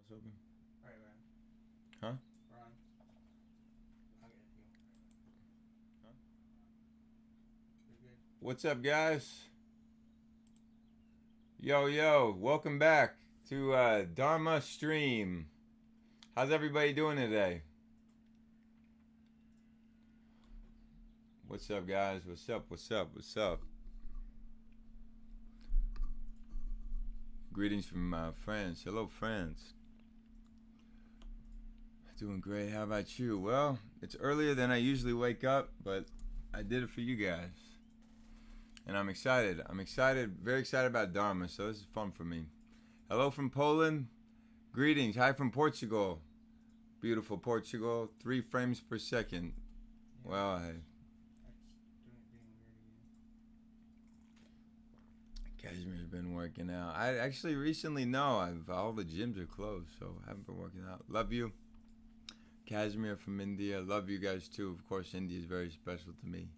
It's open. All right, man. Huh? We're on. I'll get you. Huh? You're good. What's up, guys? Yo, welcome back to Dharma Stream. How's everybody doing today? What's up, guys? What's up? Greetings from France. Hello, France. Doing great. How about you? Well, it's earlier than I usually wake up, but I did it for you guys. And I'm excited. Very excited about Dharma, so this is fun for me. Hello from Poland. Greetings. Hi from Portugal. Beautiful Portugal. 3 frames per second. Yeah. Well, hey. That's being weird again. Kashmir's been working out. I actually recently all the gyms are closed, so I haven't been working out. Love you. Kashmir from India. Love you guys too. Of course, India is very special to me.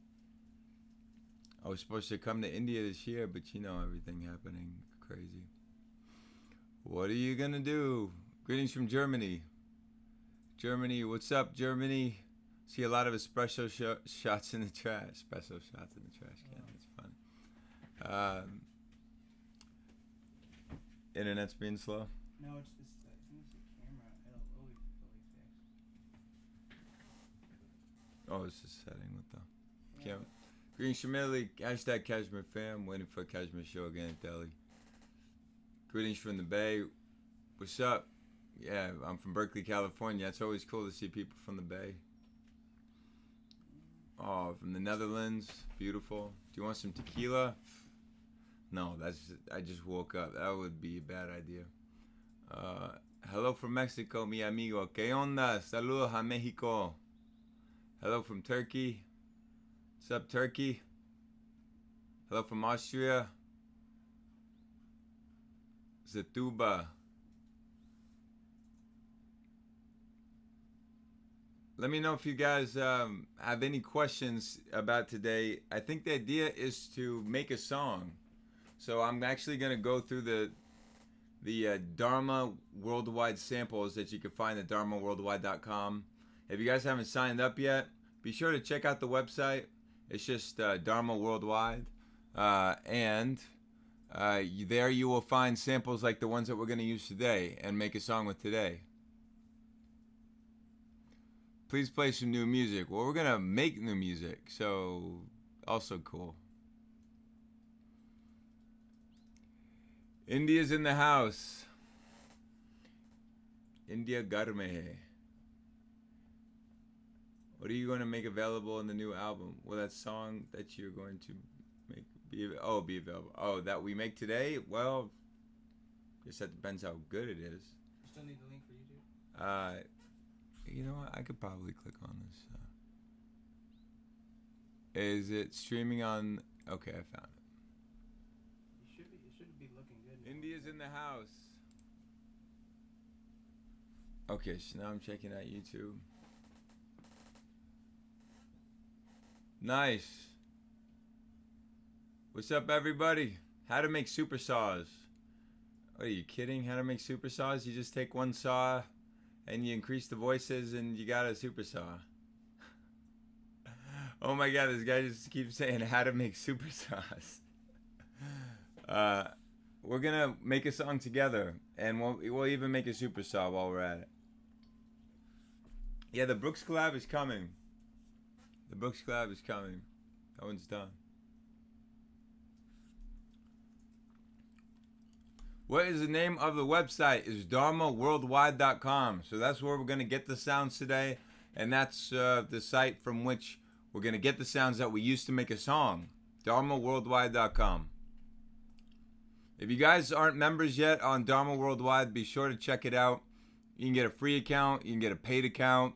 I was supposed to come to India this year, but you know everything happening crazy. What are you gonna do? Greetings from Germany. Germany, what's up, Germany? See a lot of espresso shots in the trash. Espresso shots in the trash can. That's funny. Internet's being slow. No, it's this. I think it's the camera. It'll fully fix. Oh, it's just setting with the camera. Green Shamili, hashtag Kashmir fam. Waiting for a Kashmir show again at Delhi. Greetings from the Bay. What's up? Yeah, I'm from Berkeley, California. It's always cool to see people from the Bay. Oh, from the Netherlands. Beautiful. Do you want some tequila? No, I just woke up. That would be a bad idea. Hello from Mexico, mi amigo. ¿Qué onda? Saludos a Mexico. Hello from Turkey. What's up, Turkey? Hello from Austria. Zatuba. Let me know if you guys have any questions about today. I think the idea is to make a song. So I'm actually going to go through the Dharma Worldwide samples that you can find at dharmaworldwide.com. If you guys haven't signed up yet, be sure to check out the website. It's just Dharma Worldwide. And there you will find samples like the ones that we're going to use today and make a song with today. Please play some new music. Well, we're going to make new music, so also cool. India's in the house. India Garme. What are you going to make available in the new album? Well, that song that you're going to make be available. Oh, that we make today? Well, I guess that depends how good it is. You still need the link for YouTube? You know what? I could probably click on this. Is it streaming on? Okay, I found it. It should be looking good now. India's in the house. Okay, so now I'm checking out YouTube. Nice. What's up, everybody? How to make super saws. Are you kidding? How to make super saws? You just take one saw and you increase the voices and you got a super saw. Oh my god, this guy just keeps saying how to make super saws. We're gonna make a song together, and we'll even make a super saw while we're at it. Yeah, the Brooks collab is coming. That one's done. What is the name of the website? Is dharmaworldwide.com. So that's where we're going to get the sounds today. And that's the site from which we're going to get the sounds that we used to make a song. dharmaworldwide.com. If you guys aren't members yet on Dharma Worldwide, be sure to check it out. You can get a free account. You can get a paid account.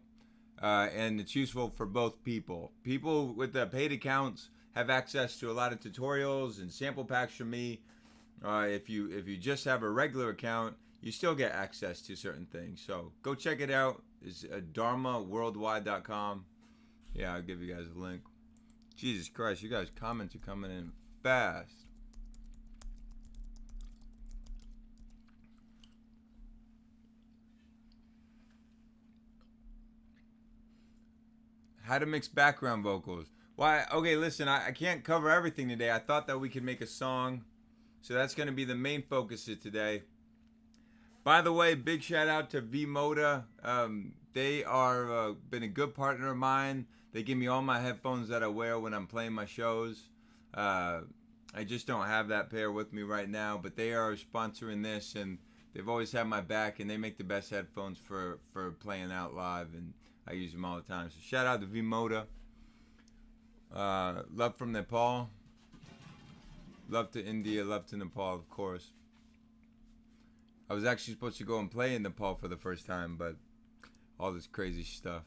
And it's useful for both people. People with the paid accounts have access to a lot of tutorials and sample packs from me. If you just have a regular account, you still get access to certain things. So go check it out. It's dharmaworldwide.com. Yeah, I'll give you guys a link. Jesus Christ, you guys' comments are coming in fast. How to mix background vocals. Why? Okay, listen, I can't cover everything today. I thought that we could make a song. So that's going to be the main focus of today. By the way, big shout out to V-Moda. They are been a good partner of mine. They give me all my headphones that I wear when I'm playing my shows. I just don't have that pair with me right now, but they are sponsoring this, and they've always had my back, and they make the best headphones for playing out live, and I use them all the time. So shout out to V-Moda. Love from Nepal. Love to India. Love to Nepal, of course. I was actually supposed to go and play in Nepal for the first time, but all this crazy stuff.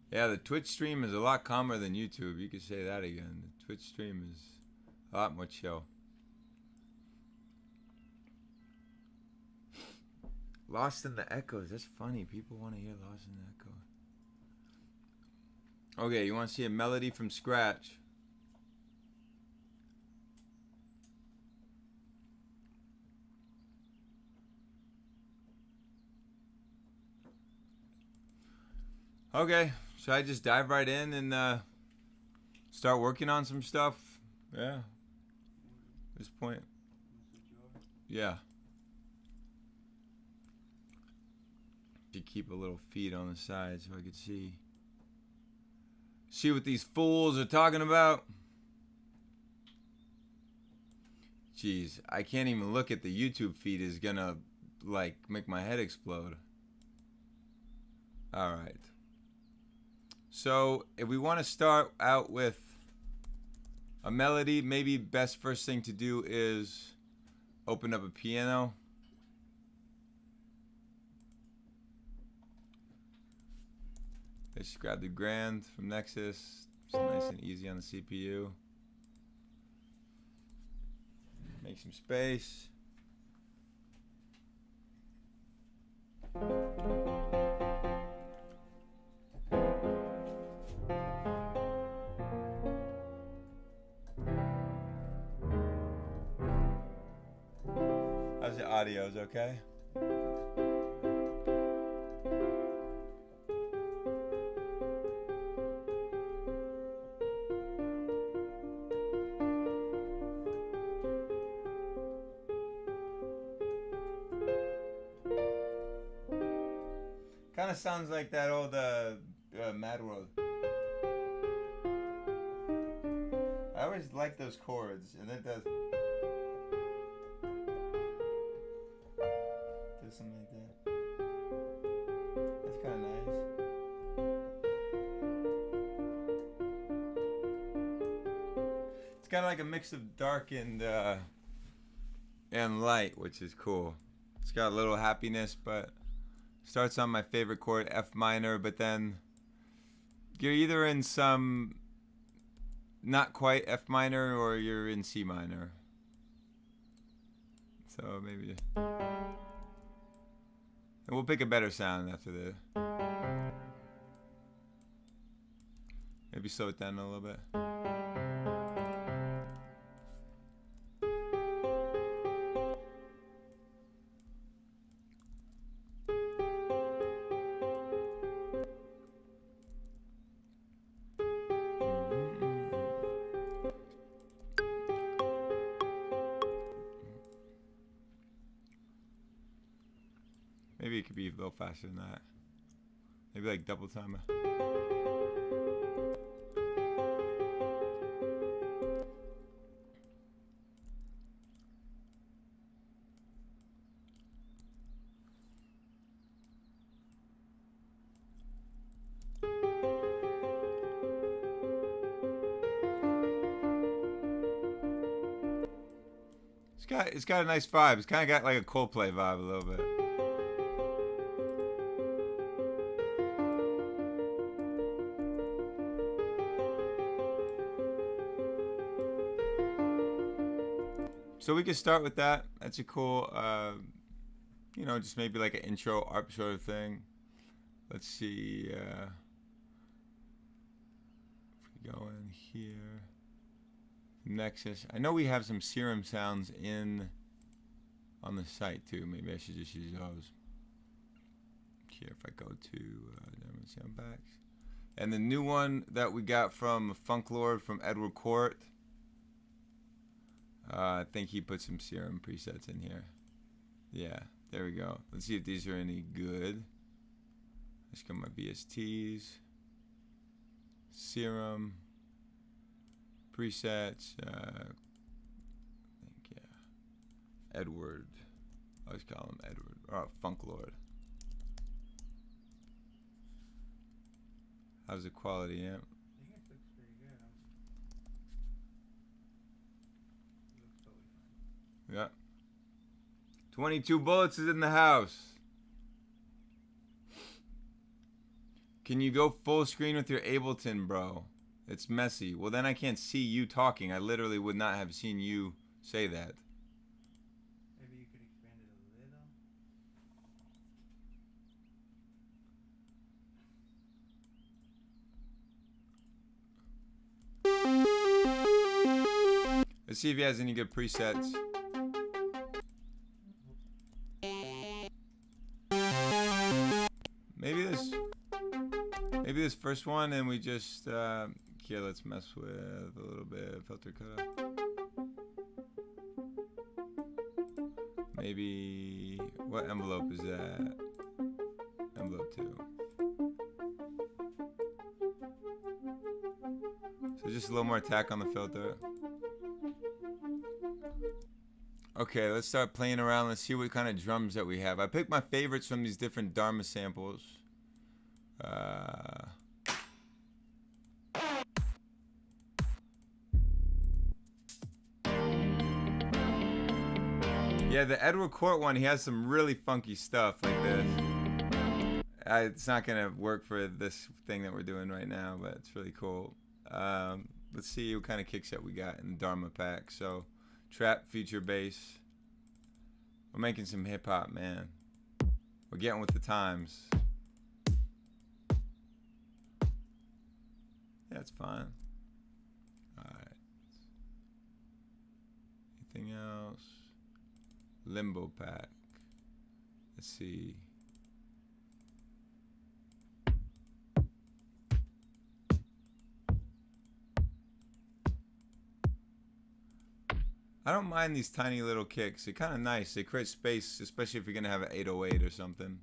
Yeah, the Twitch stream is a lot calmer than YouTube. You could say that again. The Twitch stream is a lot more chill. Lost in the Echoes. That's funny. People want to hear Lost in the Echoes. Okay, you want to see a melody from scratch? Okay, should I just dive right in and start working on some stuff? Yeah. At this point. Yeah. Should keep a little feed on the side so I could see what these fools are talking about. Jeez, I can't even look at the YouTube feed. Is gonna like make my head explode. All right. So if we want to start out with a melody, maybe best first thing to do is open up a piano. Let's grab the Grand from Nexus. It's nice and easy on the CPU. Make some space. How's the audio? Is it okay? Kind of sounds like that old Mad World. I always like those chords, and it does something like that. That's kind of nice. It's kind of like a mix of dark and light, which is cool. It's got a little happiness, but starts on my favorite chord, F minor, but then you're either in some not quite F minor or you're in C minor. So maybe. And we'll pick a better sound after this. Maybe slow it down a little bit. Maybe it could be a little faster than that. Maybe like double time. It's got a nice vibe. It's kind of got like a Coldplay vibe a little bit. So we could start with that. That's a cool, you know, just maybe like an intro ARP sort of thing. Let's see. If we go in here, Nexus. I know we have some Serum sounds on the site too. Maybe I should just use those. Here, if I go to sound packs, and the new one that we got from Funk Lord from Edward Court. I think he put some serum presets in here. Yeah, there we go. Let's see if these are any good. Let's go my VSTs. Serum. Presets. I think, yeah. Edward. I always call him Edward. Oh, Funk Lord. How's the quality, amp? I think it looks pretty good. It looks totally fine. Yeah. 22 bullets is in the house. Can you go full screen with your Ableton, bro? It's messy. Well, then I can't see you talking. I literally would not have seen you say that. Maybe you could expand it a little. Let's see if he has any good presets. Maybe this first one, and we just here. Let's mess with a little bit of filter cutoff. Maybe what envelope is that? Envelope 2. So just a little more attack on the filter. Okay, let's start playing around. Let's see what kind of drums that we have. I picked my favorites from these different Dharma samples. Yeah, the Edward Court one, he has some really funky stuff like this. It's not gonna work for this thing that we're doing right now, but it's really cool. Let's see what kind of kick set we got in the Dharma pack. So, trap, future bass. We're making some hip hop, man. We're getting with the times. That's fine. Alright. Anything else? Limbo pack. Let's see. I don't mind these tiny little kicks. They're kind of nice. They create space, especially if you're going to have an 808 or something.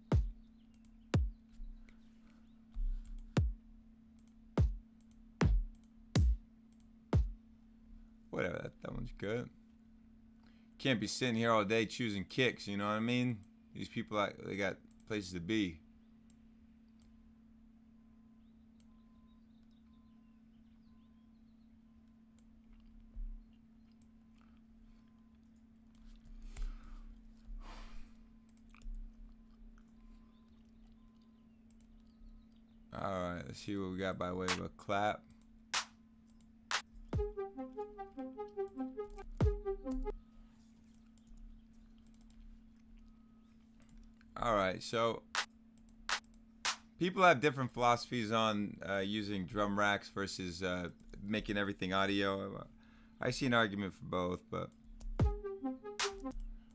Whatever, that one's good. Can't be sitting here all day choosing kicks, you know what I mean? These people, they got places to be. Alright, let's see what we got by way of a clap. Alright, so people have different philosophies on using drum racks versus making everything audio. I see an argument for both, but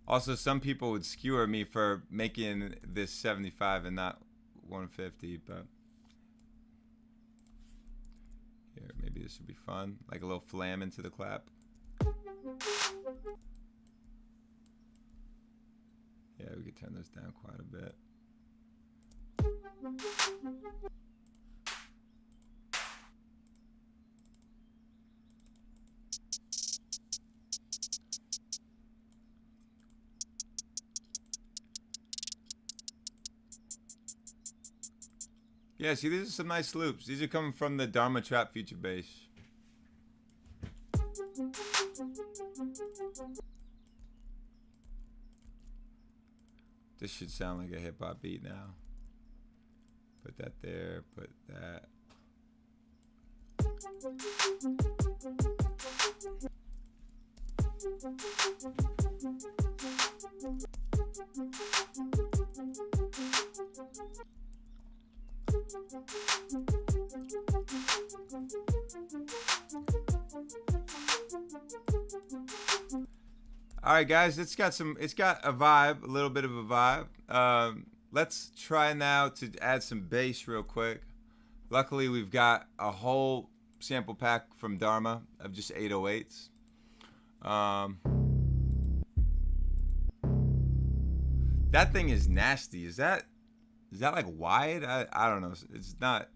also some people would skewer me for making this 75 and not 150, but here, maybe this would be fun, like a little flam into the clap. Yeah, we could turn this down quite a bit. Yeah, see, these are some nice loops. These are coming from the Dharma Trap Future Bass. This should sound like a hip-hop beat now. Put that there, put that. All right, guys, it's got a vibe, a little bit of a vibe. let's try now to add some bass real quick. Luckily, we've got a whole sample pack from Dharma of just 808s. That thing is nasty. Is that like wide? I don't know. It's not.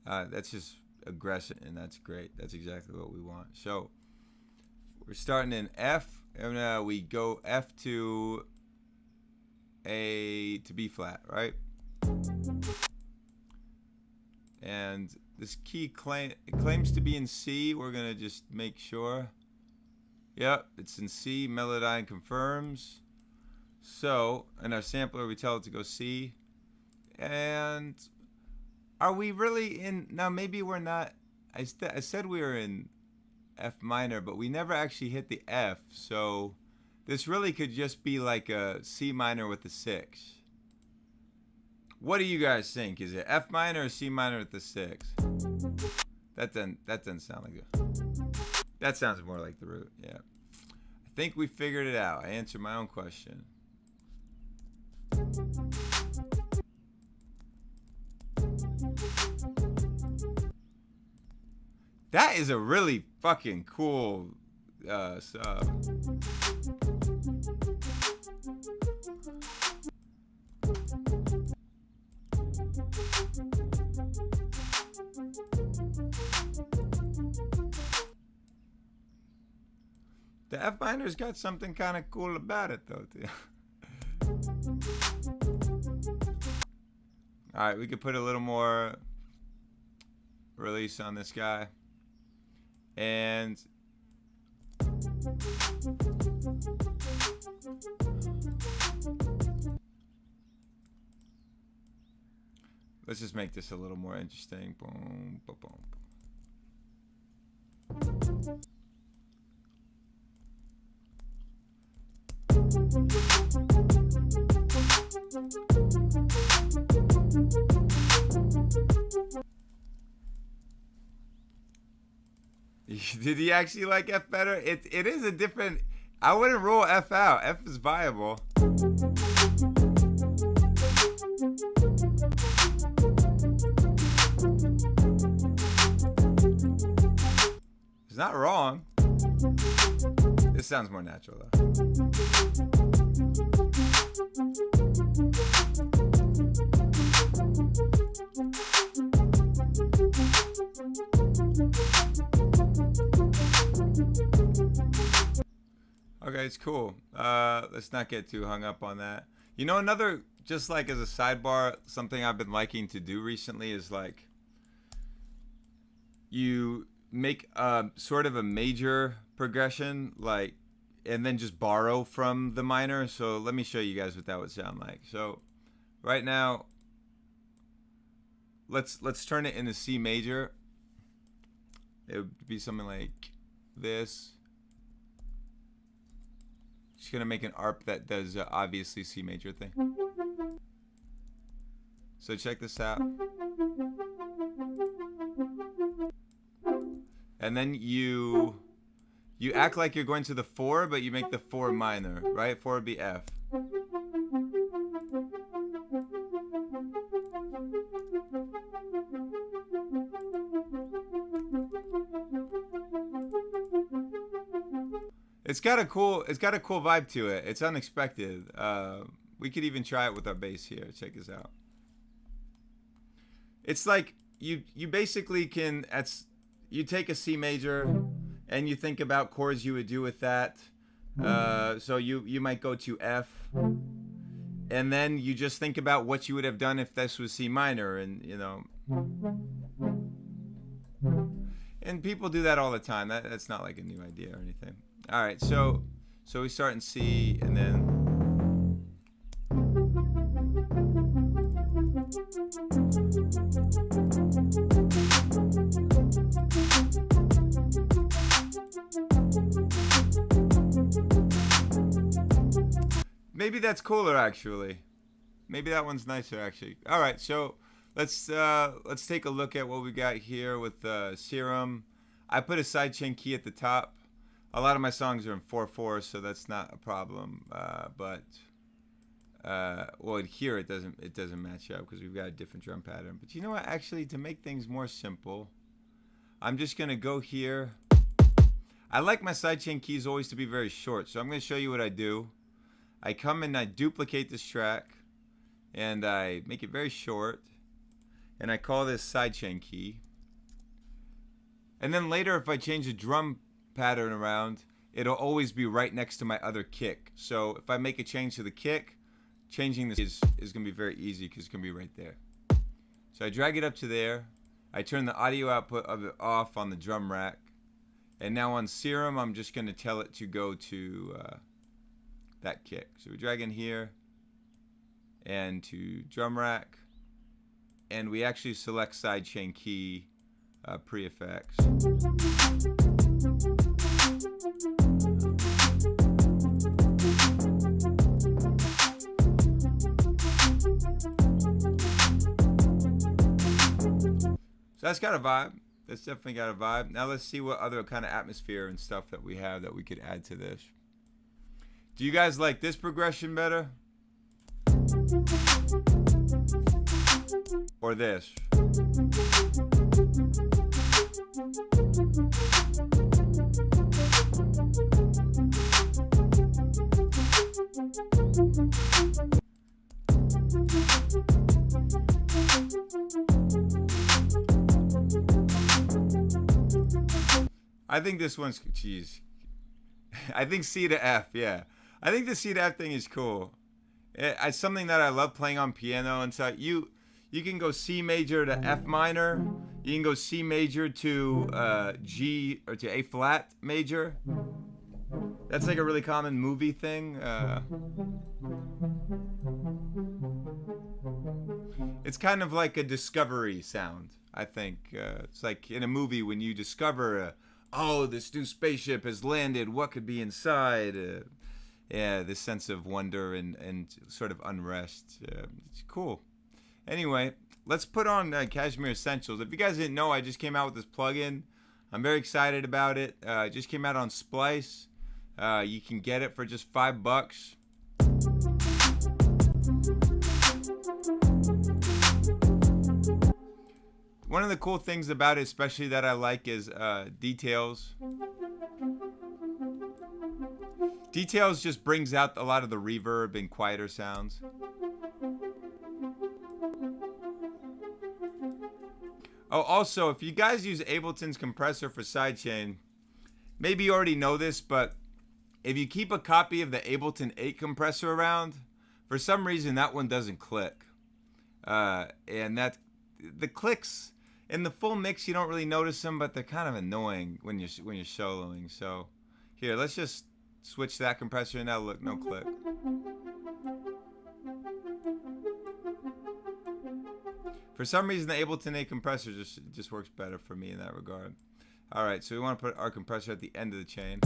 That's just aggressive, and that's great. That's exactly what we want. So we're starting in F, and we go F to A to B flat, right? And this key claims to be in C. We're gonna just make sure. Yep, it's in C. Melodyne confirms. So, in our sampler, we tell it to go C. And are we really in? Now, maybe we're not. I said we were in F minor, but we never actually hit the F. So, this really could just be like a C minor with a 6. What do you guys think? Is it F minor or C minor with the 6? That doesn't sound like it. That sounds more like the root. Yeah. I think we figured it out. I answered my own question. That is a really fucking cool sub. The F minor's got something kind of cool about it, though, too. All right, we could put a little more release on this guy. And let's just make this a little more interesting. Boom, boom, boom. Did he actually like F better? It is a different. I wouldn't rule F out. F is viable. It's not wrong. This sounds more natural though. Okay, it's cool. Let's not get too hung up on that. You know, another, just like as a sidebar, something I've been liking to do recently is like you make sort of a major progression, like, and then just borrow from the minor. So let me show you guys what that would sound like. So right now, let's turn it into C major. It would be something like this. Just gonna make an ARP that does obviously C major thing. So check this out. And then you act like you're going to the 4, but you make the 4 minor, right? 4 would be F. It's got a cool vibe to it. It's unexpected. We could even try it with our bass here. Check this out. It's like you basically can you take a C major and you think about chords you would do with that. So you might go to F, and then you just think about what you would have done if this was C minor, and you know. And people do that all the time. That's not like a new idea or anything. All right, so we start in C, and then maybe that's cooler actually. Maybe that one's nicer actually. All right, so let's take a look at what we got here with Serum. I put a sidechain key at the top. A lot of my songs are in 4/4, so that's not a problem. But Well, here it doesn't match up because we've got a different drum pattern. But you know what? Actually, to make things more simple, I'm just gonna go here. I like my sidechain keys always to be very short, so I'm gonna show you what I do. I come and I duplicate this track, and I make it very short, and I call this sidechain key. And then later, if I change the drum pattern around, it'll always be right next to my other kick. So if I make a change to the kick, changing this is going to be very easy because it's going to be right there. So I drag it up to there. I turn the audio output of it off on the drum rack. And now on Serum, I'm just going to tell it to go to that kick. So we drag in here and to drum rack. And we actually select sidechain key pre-effects. So that's got a vibe. That's definitely got a vibe. Now let's see what other kind of atmosphere and stuff that we have that we could add to this. Do you guys like this progression better? Or this? I think this one's, geez. I think C to F, yeah. I think the C to F thing is cool. It's something that I love playing on piano and stuff. You can go C major to F minor. You can go C major to G or to A flat major. That's like a really common movie thing. It's kind of like a discovery sound, I think. It's like in a movie when you discover, oh, this new spaceship has landed. What could be inside? Yeah, this sense of wonder and sort of unrest. It's cool. Anyway, let's put on KSHMR Essentials. If you guys didn't know, I just came out with this plugin. I'm very excited about it. It just came out on Splice. You can get it for just $5. One of the cool things about it, especially that I like, is details. Details just brings out a lot of the reverb and quieter sounds. Oh, also, if you guys use Ableton's compressor for sidechain, maybe you already know this, but if you keep a copy of the Ableton 8 compressor around, for some reason that one doesn't click. And that the clicks in the full mix, you don't really notice them, but they're kind of annoying when you're soloing. So here, let's just switch that compressor and now look, no click. For some reason, the Ableton 8 compressor just works better for me in that regard. All right, so we want to put our compressor at the end of the chain.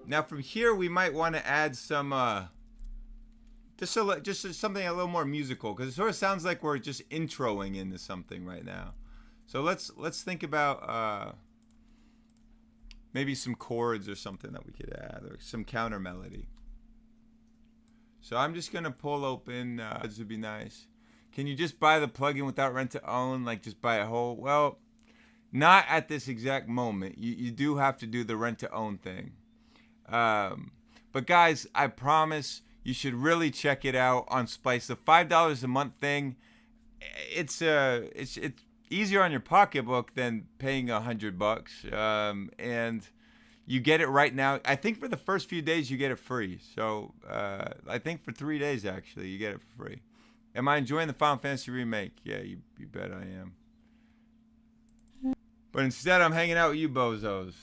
Now from here, we might want to add some, just something a little more musical, because it sort of sounds like we're just introing into something right now. So let's think about maybe some chords or something that we could add, or some counter melody. So I'm just gonna pull open. This would be nice. Can you just buy the plugin without rent to own? Like just buy a whole? Well, not at this exact moment. You do have to do the rent to own thing. But guys, I promise you should really check it out on Splice. The $5 a month thing, it's easier on your pocketbook than paying $100. And you get it right now. I think for the first few days you get it free. So I think for 3 days actually you get it for free. Am I enjoying the Final Fantasy remake? Yeah, you bet I am. But instead I'm hanging out with you bozos.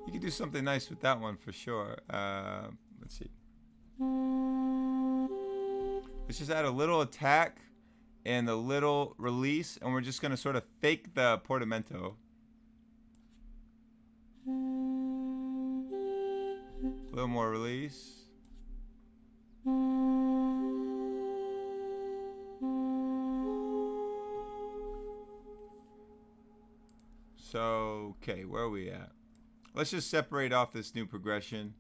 You could do something nice with that one for sure. Let's see. Let's just add a little attack and a little release, and we're just going to sort of fake the portamento. A little more release. So, okay, where are we at? Let's just separate off this new progression.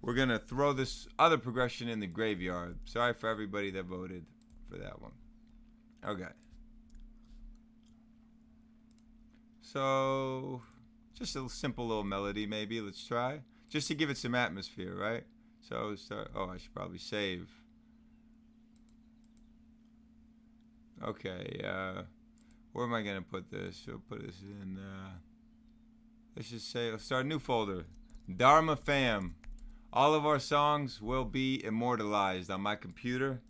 We're going to throw this other progression in the graveyard. Sorry for everybody that voted for that one. Okay. So, just a simple little melody maybe. Let's try. Just to give it some atmosphere, right? So, start. Oh, I should probably save. Okay, where am I going to put this? So put this in, let's just say, let's start a new folder. Dharma Fam. All of our songs will be immortalized on my computer.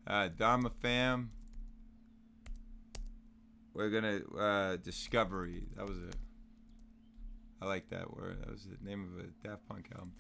Dharma Fam. We're going to, Discovery. That was it. I like that word. That was the name of a Daft Punk album.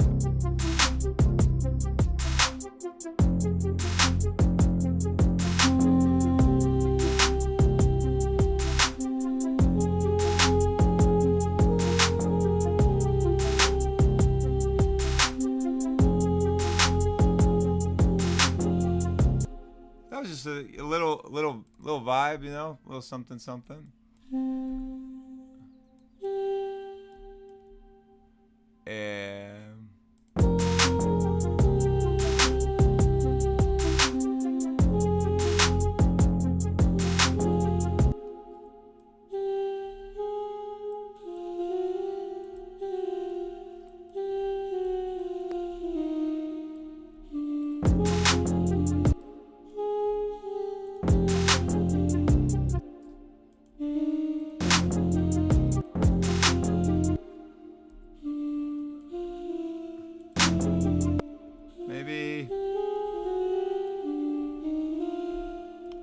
That was just a little vibe, you know, a little something something.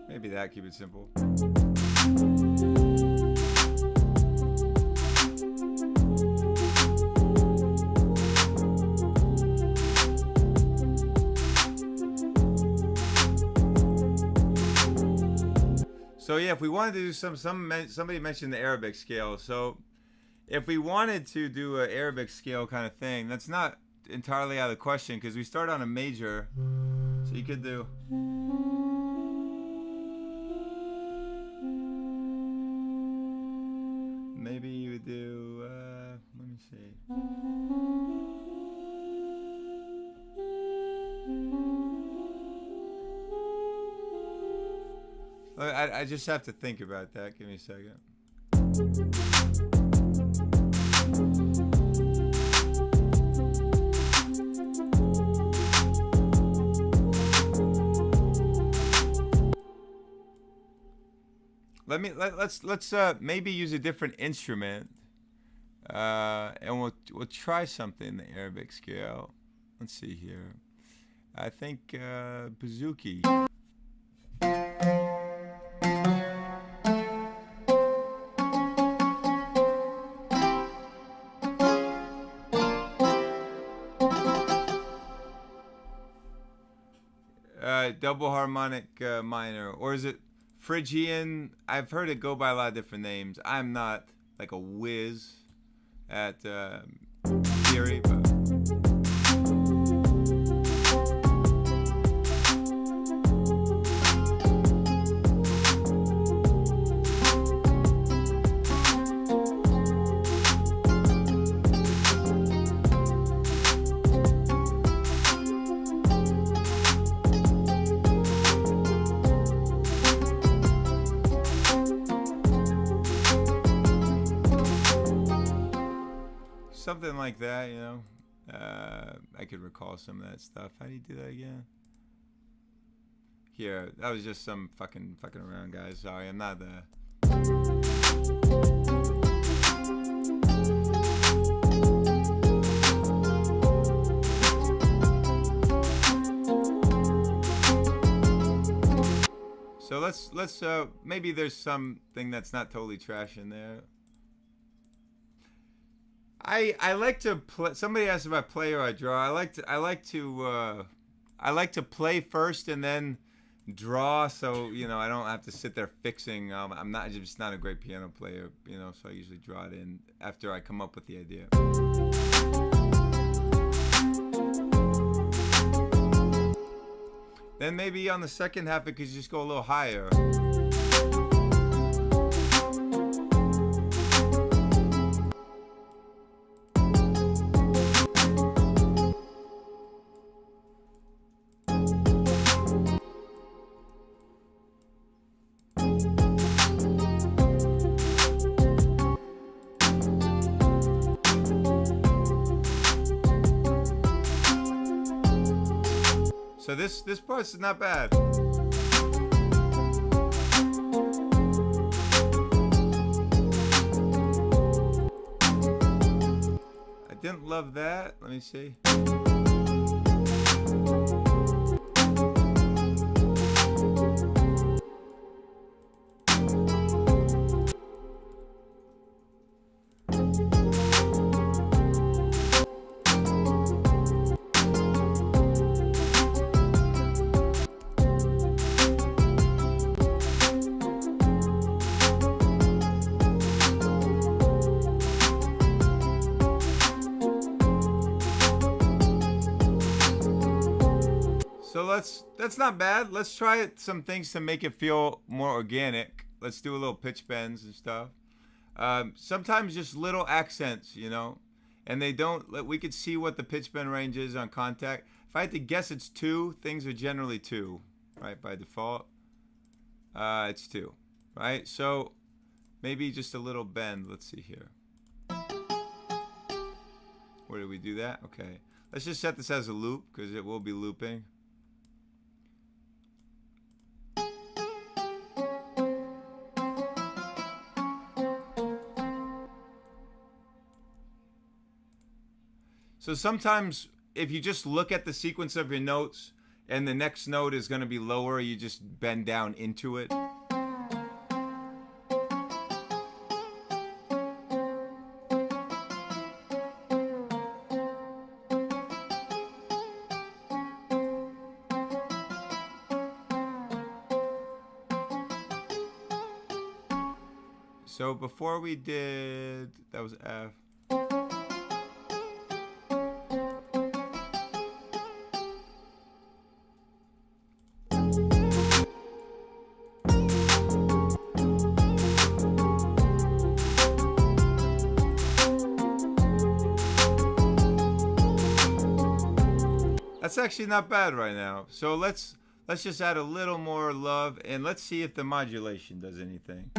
Maybe that, keep it simple. So yeah, if we wanted to do somebody mentioned the Arabic scale. So if we wanted to do an Arabic scale kind of thing, that's not entirely out of the question because we start on a major. So you could do. Maybe you would do, let me see. I just have to think about that. Give me a second. Let's maybe use a different instrument, and we'll try something in the Arabic scale. Let's see here. I think bouzouki. Double harmonic minor, or is it Phrygian? I've heard it go by a lot of different names. I'm not like a whiz at theory, but something like that, you know. I could recall some of that stuff. How do you do that again? Here, that was just some fucking around, guys. Sorry, I'm not the. So let's maybe there's something that's not totally trash in there. I like to play. Somebody asked if I play or I draw. I like to play first and then draw, so I don't have to sit there fixing. I'm just not a great piano player, so I usually draw it in after I come up with the idea. Then maybe on the second half it could just go a little higher. So this part's not bad. I didn't love that. Let me see. So that's not bad. Let's try some things to make it feel more organic. Let's do a little pitch bends and stuff. Sometimes just little accents, and they don't. We could see what the pitch bend range is on contact. If I had to guess, it's 2. Things are generally 2, right? By default, it's 2, right? So maybe just a little bend. Let's see here. Where do we do that? Okay. Let's just set this as a loop because it will be looping. So sometimes if you just look at the sequence of your notes and the next note is going to be lower, you just bend down into it. So before we did, that was F. That's actually not bad right now. So let's just add a little more love and let's see if the modulation does anything.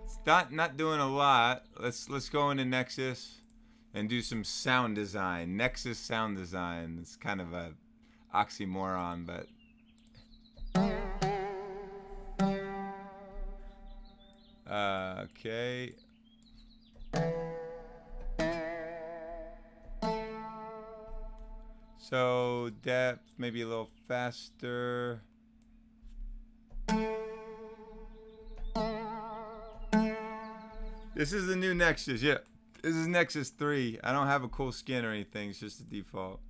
It's not doing a lot. Let's go into Nexus and do some sound design. Nexus sound design. It's kind of a oxymoron, but okay. So depth, maybe a little faster. This is the new Nexus, yeah. This is Nexus 3. I don't have a cool skin or anything, it's just the default.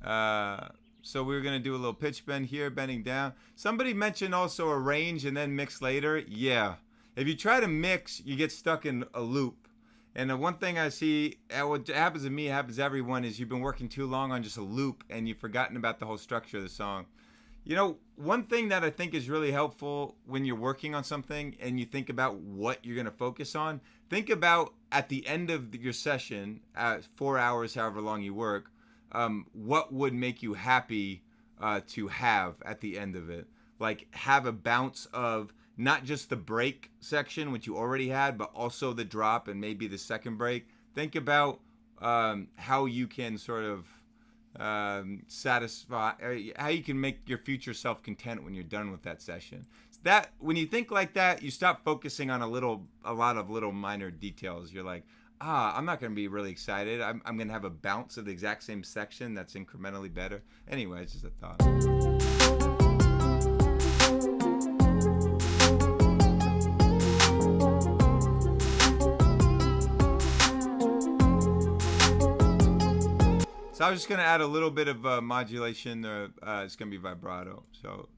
So we're gonna do a little pitch bend here, bending down. Somebody mentioned also arrange and then mix later. Yeah. If you try to mix, you get stuck in a loop. And the one thing I see, what happens to me, happens to everyone, is you've been working too long on just a loop and you've forgotten about the whole structure of the song. One thing that I think is really helpful when you're working on something and you think about what you're going to focus on, think about at the end of your session, 4 hours, however long you work, what would make you happy to have at the end of it. Like have a bounce of not just the break section, which you already had, but also the drop and maybe the second break. Think about how you can sort of satisfy, how you can make your future self content when you're done with that session. That when you think like that, you stop focusing on a lot of little minor details. You're like, I'm not going to be really excited. I'm going to have a bounce of the exact same section that's incrementally better. Anyway, it's just a thought. So I was just gonna add a little bit of modulation. It's gonna be vibrato. So.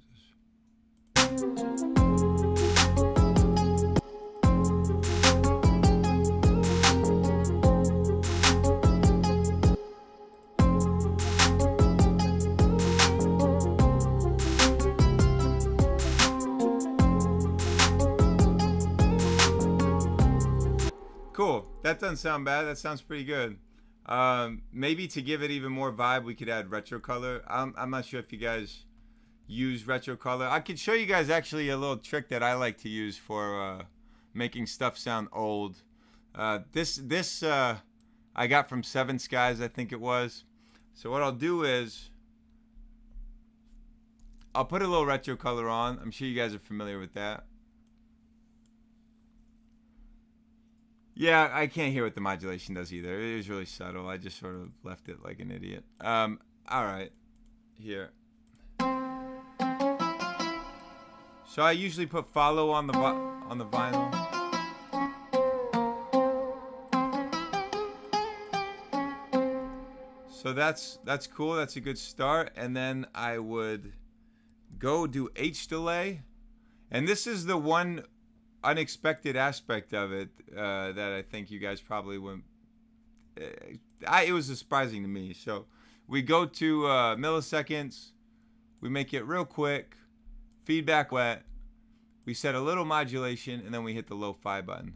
Cool. That doesn't sound bad. That sounds pretty good. Maybe to give it even more vibe, we could add retro color. I'm not sure if you guys use retro color. I could show you guys actually a little trick that I like to use for making stuff sound old. This I got from Seven Skies, I think it was. So what I'll do is I'll put a little retro color on. I'm sure you guys are familiar with that. Yeah, I can't hear what the modulation does either. It was really subtle. I just sort of left it like an idiot. All right, here. So I usually put follow on the vinyl. So that's cool. That's a good start. And then I would go do H delay, and this is the one unexpected aspect of it that I think you guys probably wouldn't. It was surprising to me. So we go to milliseconds. We make it real quick. Feedback wet. We set a little modulation, and then we hit the lo-fi button.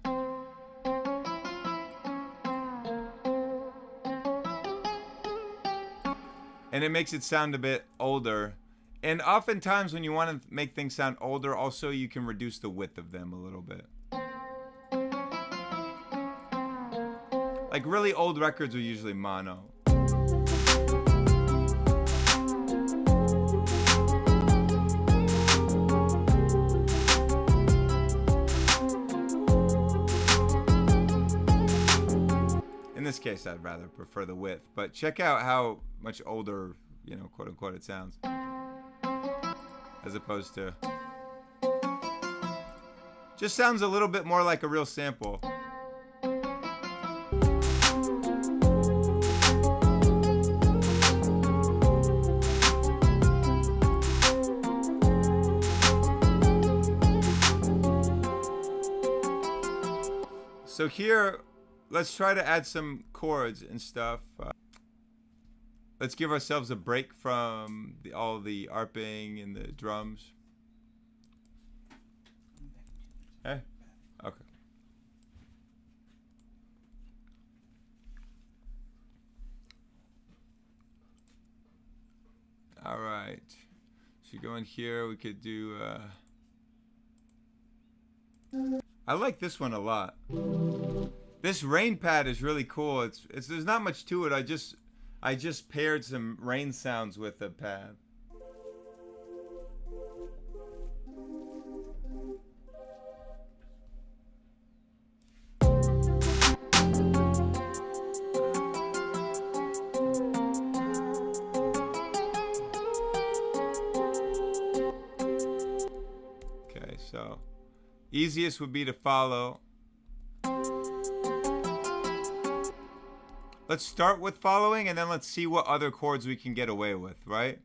And it makes it sound a bit older. And oftentimes when you want to make things sound older, also you can reduce the width of them a little bit. Like really old records are usually mono. In this case, I'd rather prefer the width, but check out how much older, quote unquote, it sounds. As opposed to, just sounds a little bit more like a real sample. So here, let's try to add some chords and stuff. Let's give ourselves a break from all the arping and the drums. Hey? Okay. All right. So go in here, we could do... I like this one a lot. This rain pad is really cool. It's there's not much to it. I just paired some rain sounds with the pad. Okay, so easiest would be to follow. Let's start with following, and then let's see what other chords we can get away with, right?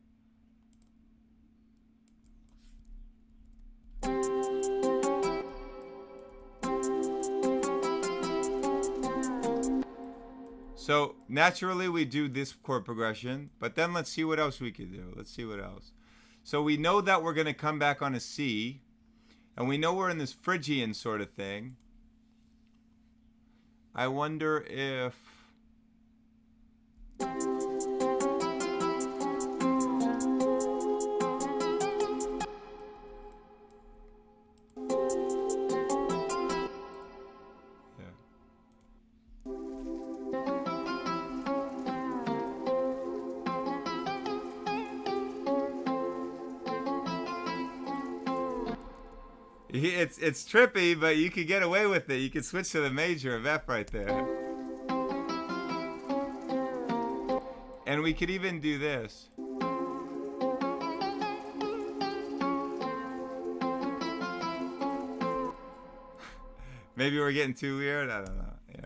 So naturally we do this chord progression, but then let's see what else we could do. Let's see what else. So we know that we're going to come back on a C, and we know we're in this Phrygian sort of thing. I wonder if... It's trippy, but you could get away with it. You could switch to the major of F right there. And we could even do this. Maybe we're getting too weird. I don't know. Yeah.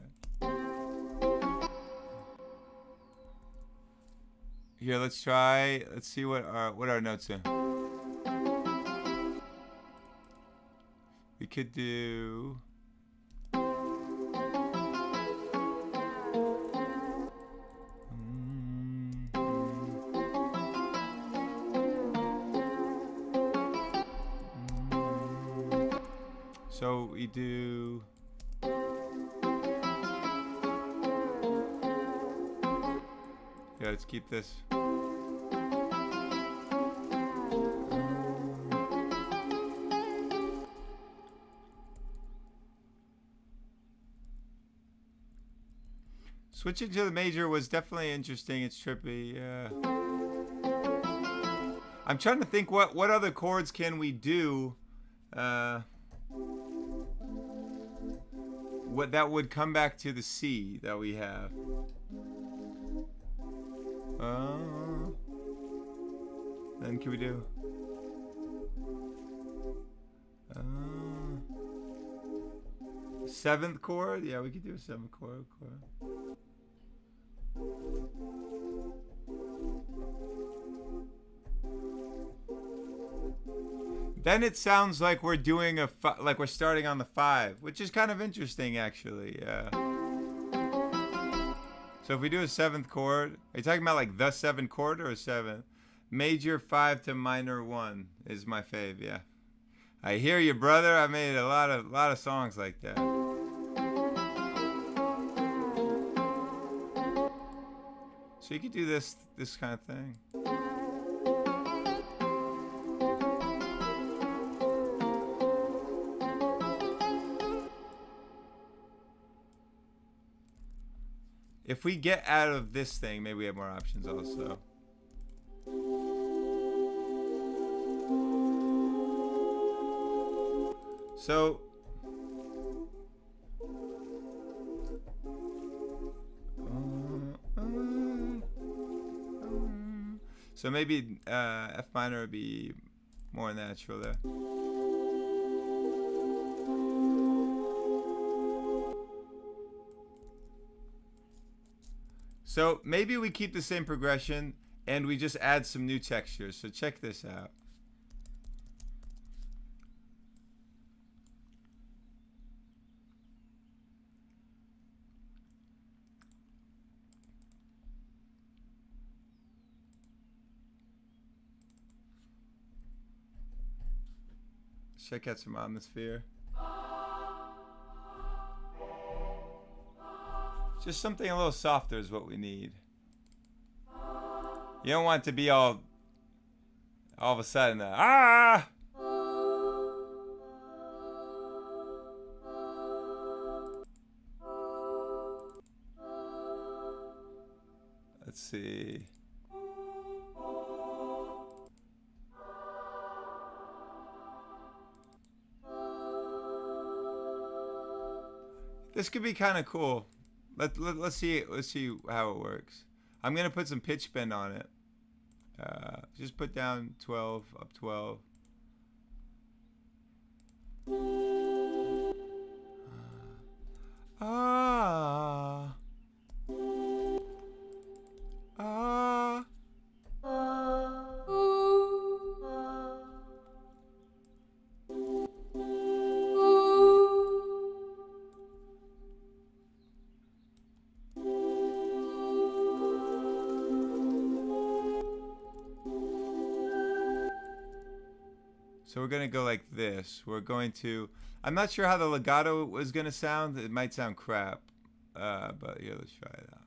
Here, let's try. Let's see what our notes are. We could do. So we do. Yeah, let's keep this. Switching to the major was definitely interesting. It's trippy. I'm trying to think what other chords can we do. What that would come back to the C that we have. Then can we do? Seventh chord? Yeah, we could do a seventh chord. Then it sounds like we're doing like we're starting on the 5, which is kind of interesting, actually. Yeah. So if we do a 7th chord, are you talking about like the 7th chord or a 7th? Major 5 to minor 1 is my fave. Yeah. I hear you, brother. I made a lot of songs like that. So you could do this kind of thing. If we get out of this thing, maybe we have more options also. So maybe F minor would be more natural there. So maybe we keep the same progression and we just add some new textures. So check this out. Check out some atmosphere. Just something a little softer is what we need. You don't want it to be all of a sudden, ah! Let's see. This could be kind of cool. Let's see how it works. I'm gonna put some pitch bend on it. Just put down 12, up 12. So we're gonna go like this. We're going to. I'm not sure how the legato is gonna sound. It might sound crap, but here, let's try it out.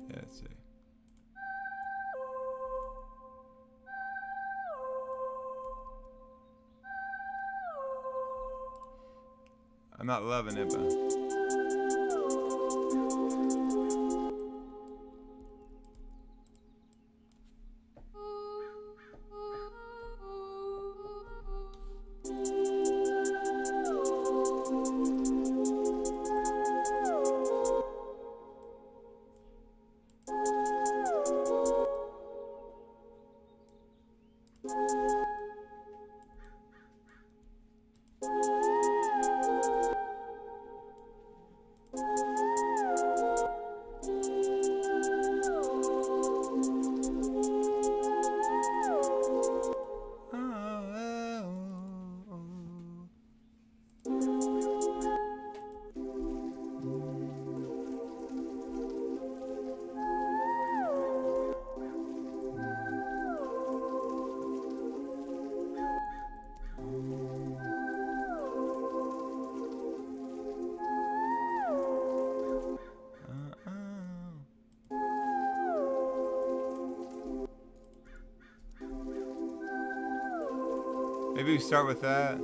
Yeah, let's see. I'm not loving it, but. Maybe we start with that.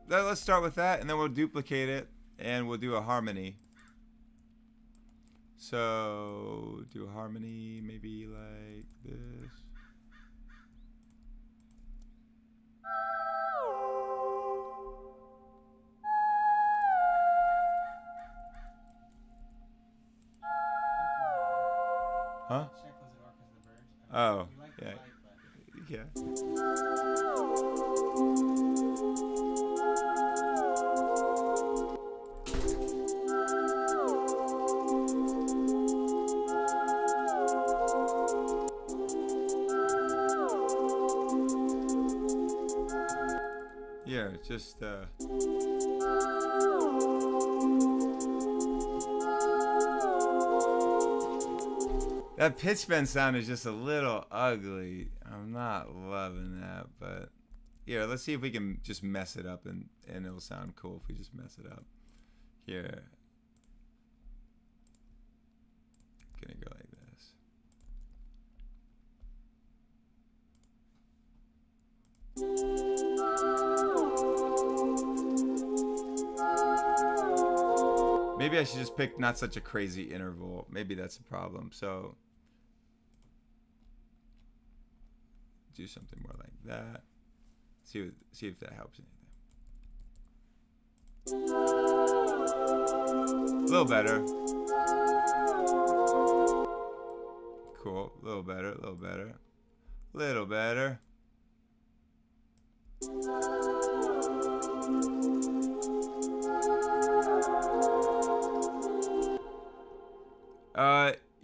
Let's start with that, and then we'll duplicate it, and we'll do a harmony. So, do a harmony maybe like this. Huh? Oh, yeah. Yeah. Yeah, just that pitch bend sound is just a little ugly. I'm not loving that, but yeah, let's see if we can just mess it up, and it'll sound cool if we just mess it up. Here. Gonna go like this. Maybe I should just pick not such a crazy interval. Maybe that's the problem. So do something more like that. See if that helps anything. A little better. Cool. A little better. A little better. A little better.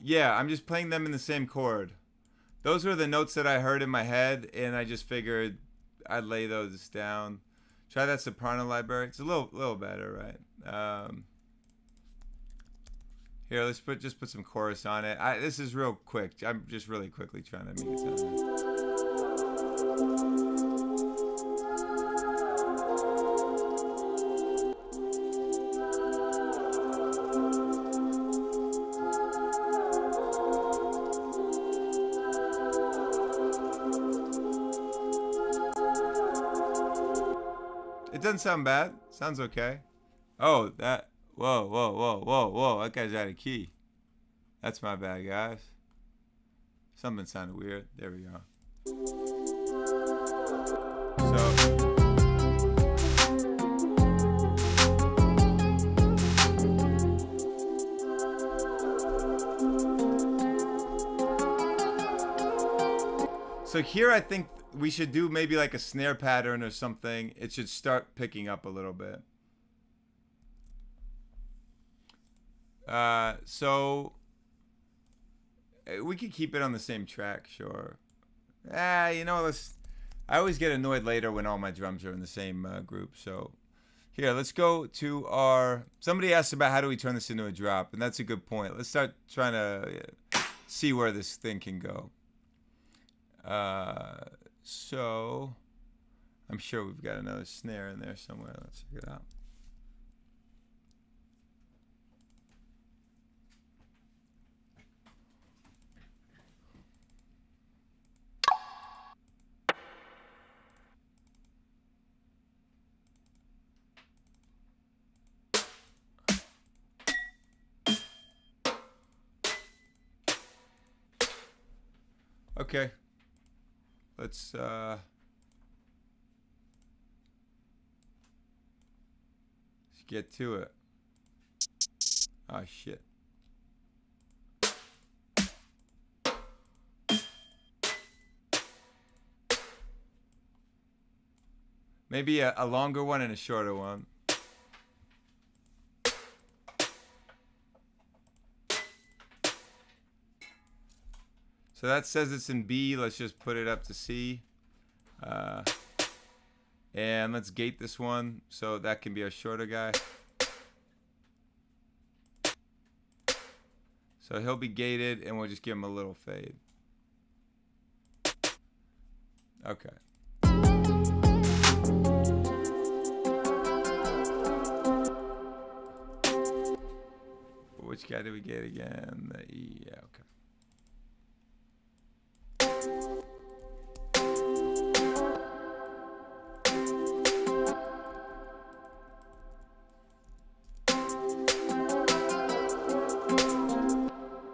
Yeah, I'm just playing them in the same chord. Those were the notes that I heard in my head, and I just figured I'd lay those down. Try that soprano library. It's a little better, right? Here, let's just put some chorus on it. This is real quick. I'm just really quickly trying to make it sound. It doesn't sound bad. Sounds okay. Oh, that. Whoa, whoa, whoa, whoa, whoa. That guy's out of key. That's my bad, guys. Something sounded weird. There we go. So here I think we should do maybe like a snare pattern or something. It should start picking up a little bit. So we could keep it on the same track, sure. You know, I always get annoyed later when all my drums are in the same group. So here, let's go to our. Somebody asked about how do we turn this into a drop, and that's a good point. Let's start trying to see where this thing can go. So I'm sure we've got another snare in there somewhere. Let's check it out. Okay. Let's get to it. Oh shit. Maybe a longer one and a shorter one. So that says it's in B. Let's just put it up to C. And let's gate this one so that can be our shorter guy. So he'll be gated, and we'll just give him a little fade. Okay. which guy did we get again? The E. Yeah, okay.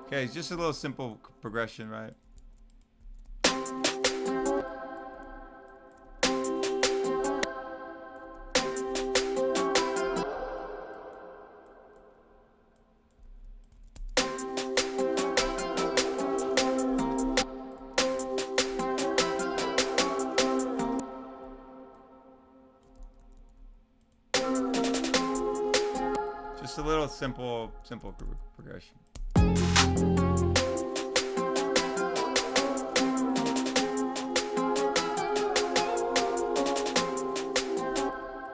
Okay, it's just a little simple progression, right? Just a little simple progression.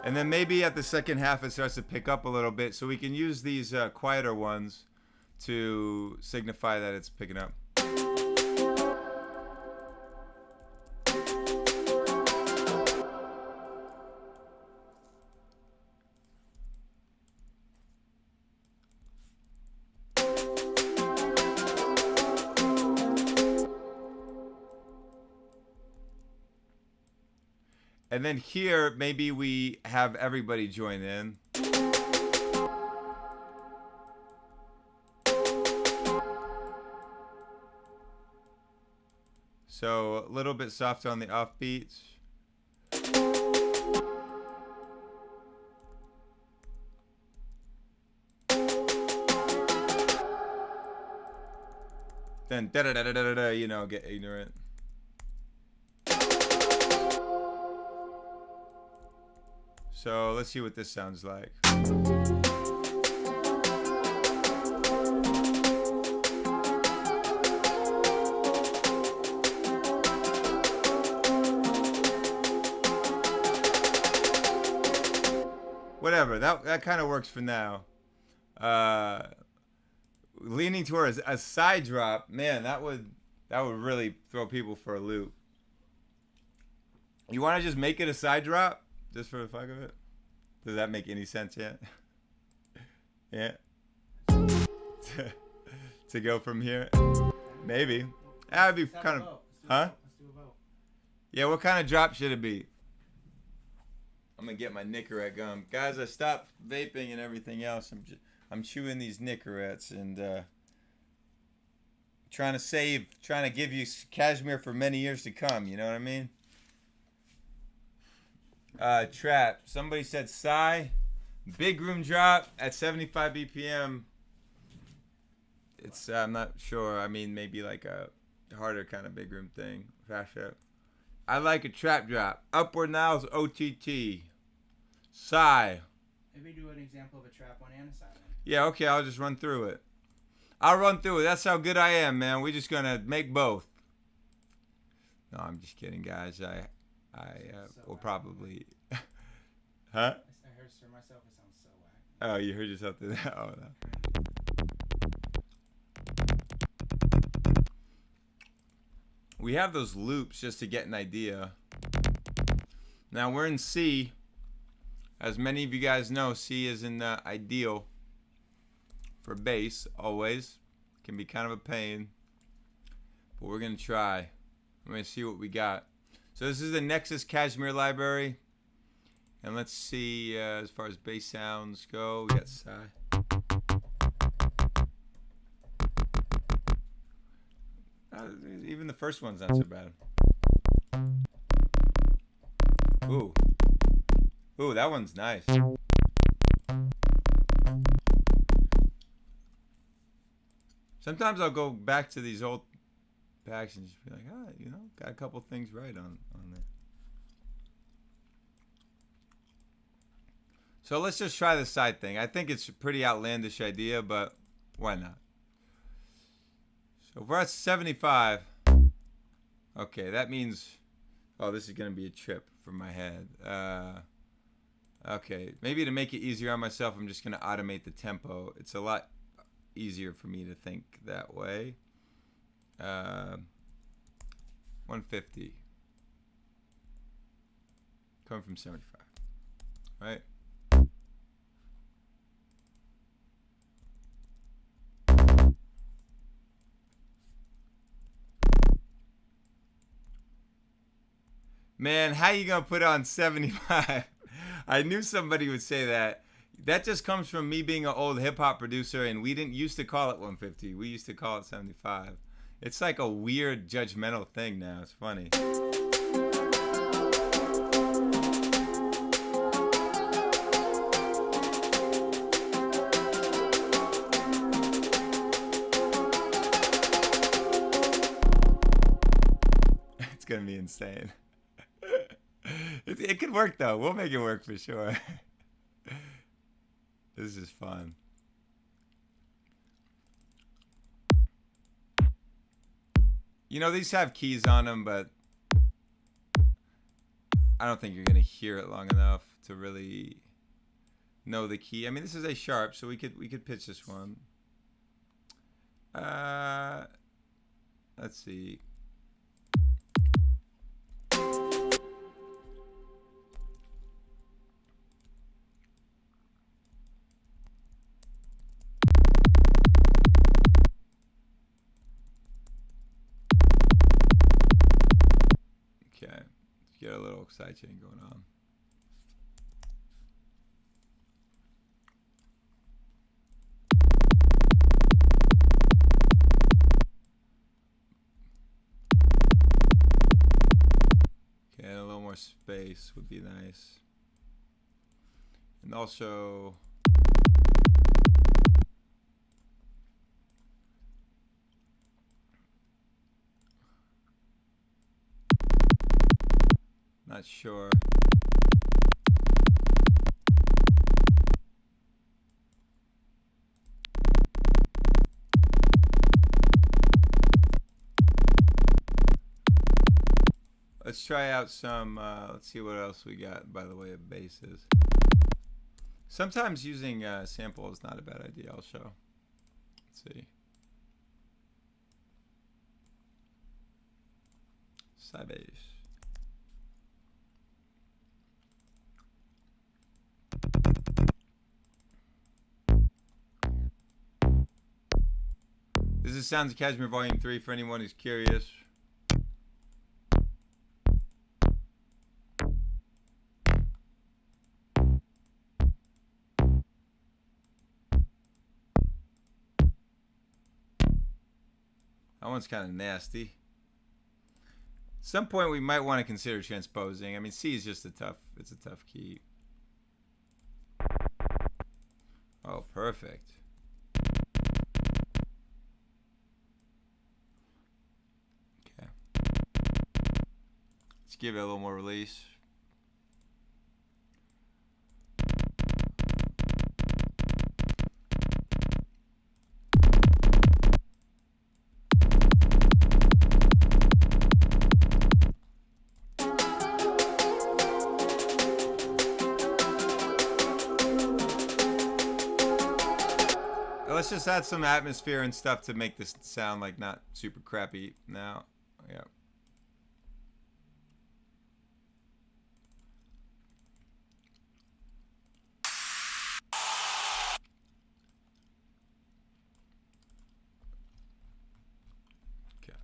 And then maybe at the second half it starts to pick up a little bit, so we can use these quieter ones to signify that it's picking up. And then here, maybe we have everybody join in. So a little bit softer on the offbeats. Then da da da da da da, you know, get ignorant. So let's see what this sounds like. Whatever, that kind of works for now. Leaning towards a side drop, man, that would really throw people for a loop. You want to just make it a side drop? Just for the fuck of it? Does that make any sense yet? Yeah. To go from here? Maybe. That would be kind of... Huh? Yeah, what kind of drop should it be? I'm going to get my Nicorette gum. Guys, I stopped vaping and everything else. I'm chewing these Nicorettes and trying to give you cashmere for many years to come. You know what I mean? Trap. Somebody said Psy. Big room drop at 75 BPM. It's I'm not sure. I mean, maybe like a harder kind of big room thing. Fast up. I like a trap drop. Upward Now's OTT. Psy. Maybe do an example of a trap one and a silent. Yeah, okay, I'll just run through it. I'll run through it. That's how good I am, man. We're just gonna make both. No, I'm just kidding, guys. I will probably. Huh? I heard Sir myself. It sounds so whack. Oh, you heard yourself do that? Oh, no. We have those loops just to get an idea. Now we're in C. As many of you guys know, C is in ideal for bass, always. Can be kind of a pain. But we're going to try. I'm going to see what we got. So this is the Nexus Kashmir library. And let's see, as far as bass sounds go, we got Psy. Even the first one's not so bad. Ooh. Ooh, that one's nice. Sometimes I'll go back to these old packs and just be like, ah, you know, got a couple things right on there. So let's just try the side thing. I think it's a pretty outlandish idea, but why not? So if we're at 75. Okay, that means, oh, this is going to be a trip for my head. Okay, maybe to make it easier on myself, I'm just going to automate the tempo. It's a lot easier for me to think that way. 150. Coming from 75. Right? Man, how you gonna put on 75? I knew somebody would say that. That just comes from me being an old hip hop producer, and we didn't used to call it 150. We used to call it 75. It's like a weird judgmental thing now. It's funny. It's gonna be insane. It could work though. We'll make it work for sure. This is fun. You know, these have keys on them, but I don't think you're gonna hear it long enough to really know the key. I mean, this is A sharp, so we could pitch this one. Let's see. Okay, let's get a little sidechain going on. Okay, and a little more space would be nice. And also, not sure. Let's try out some, let's see what else we got by the way of basses. Sometimes using sample is not a bad idea, I'll show. Let's see. Side bass. This is Sounds of Kashmir Volume 3 for anyone who's curious. That one's kind of nasty. At some point we might want to consider transposing. I mean, C is just it's a tough key. Oh, perfect. Okay. Let's give it a little more release. Let's just add some atmosphere and stuff to make this sound like not super crappy now. Yeah. Okay.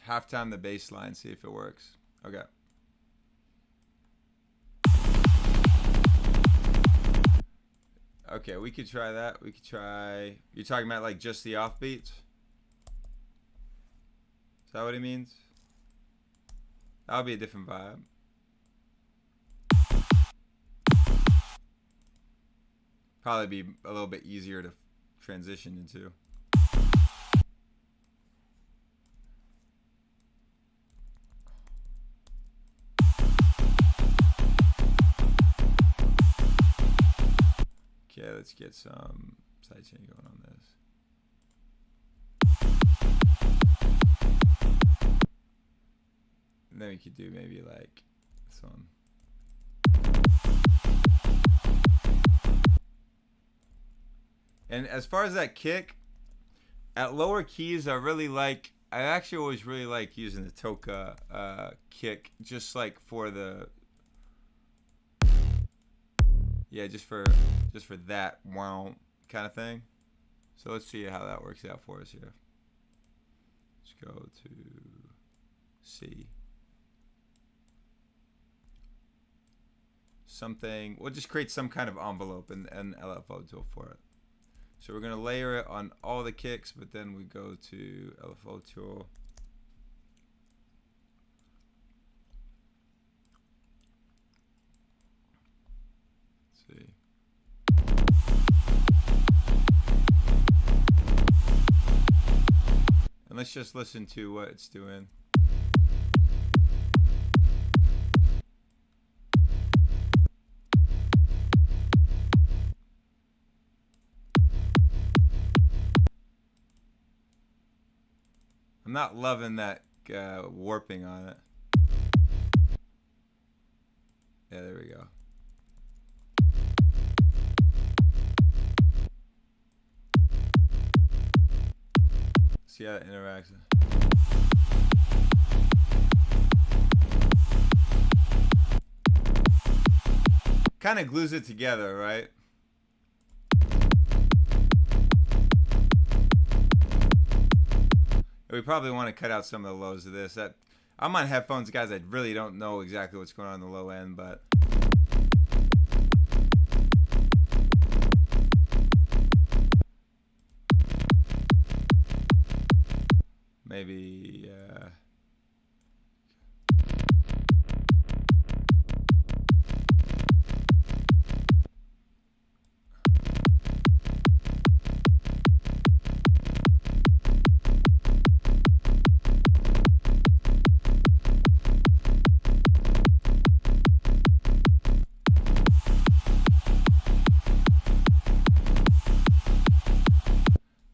Halftime the bass line, see if it works. Okay. Okay, we could try that. We could try... You're talking about like just the offbeats? Is that what he means? That'll be a different vibe. Probably be a little bit easier to transition into. Okay, let's get some sidechain going on this. And then we could do maybe like this one. And as far as that kick, at lower keys, I actually always really like using the Toka kick, just like for the, yeah, just for that wow kind of thing. So let's see how that works out for us here. Let's go to C. Something, we'll just create some kind of envelope and LFO tool for it. So we're gonna layer it on all the kicks, but then we go to LFO tool. Let's see. And let's just listen to what it's doing. I'm not loving that warping on it. Yeah, there we go. See how it interacts. Kind of glues it together, right? We probably want to cut out some of the lows of this. That I'm on headphones, guys. I really don't know exactly what's going on the low end, but maybe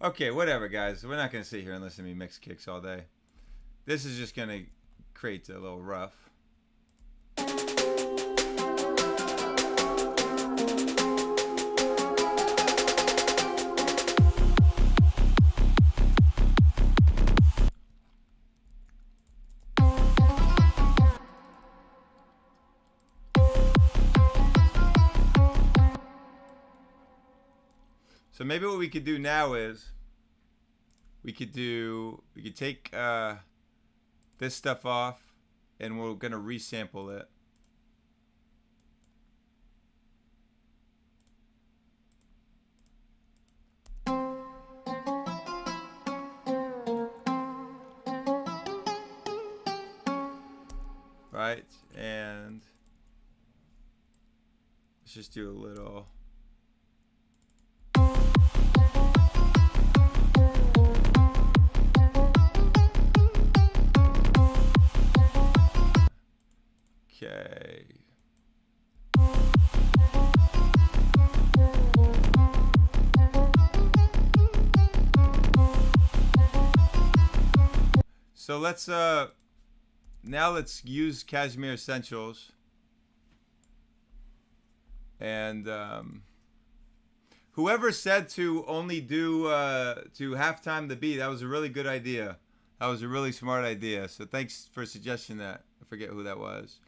okay, whatever, guys. We're not going to sit here and listen to me mix kicks all day. This is just going to create a little rough. So maybe what we could do now is we could take this stuff off, and we're gonna resample it. Right, and let's just do a little. Okay. So let's now let's use KSHMR Essentials, and whoever said to only do to halftime the beat, that was a really good idea. That was a really smart idea. So thanks for suggesting that. I forget who that was.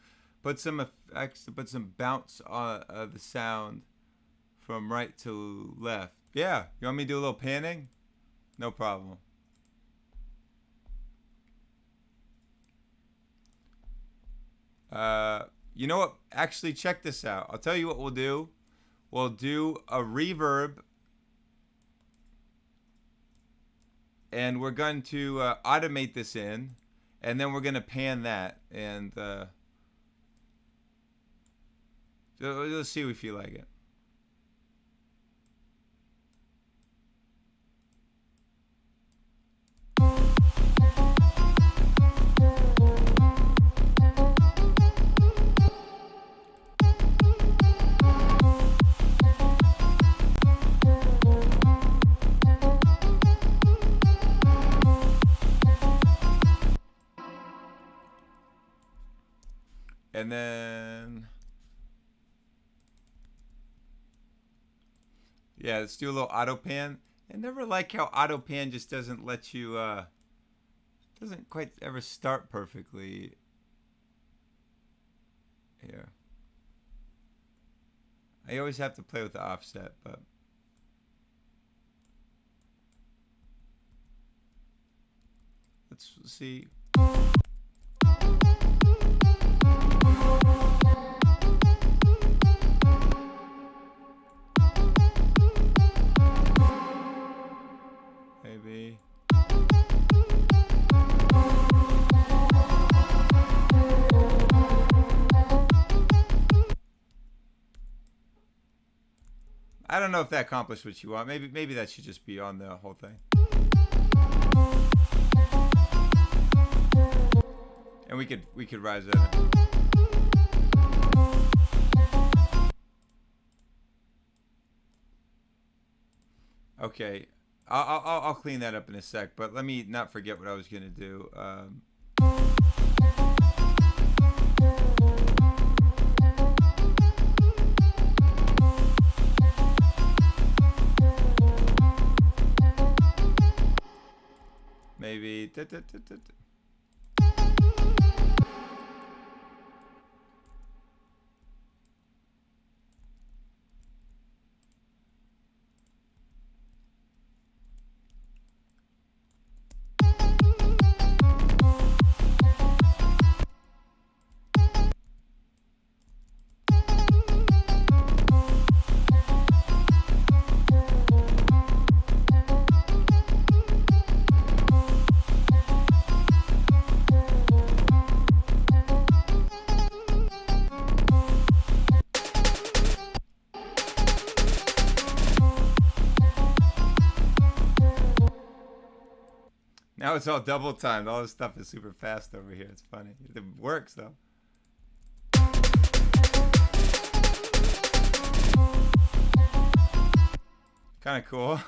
Put some effects, put some bounce on the sound from right to left. Yeah, you want me to do a little panning? No problem. You know what? Actually, check this out. I'll tell you what we'll do. We'll do a reverb, and we're going to automate this in, and then we're going to pan that, and let's see if we feel like it. And then, yeah, let's do a little auto pan. I never like how auto pan just doesn't let you, doesn't quite ever start perfectly. Here. I always have to play with the offset, but Let's see. Maybe. I don't know if that accomplished what you want. Maybe that should just be on the whole thing. And we could rise that up. Okay, I'll clean that up in a sec. But let me not forget what I was gonna do. Maybe. Now it's all double timed. All this stuff is super fast over here. It's funny. It works though. Kind of cool.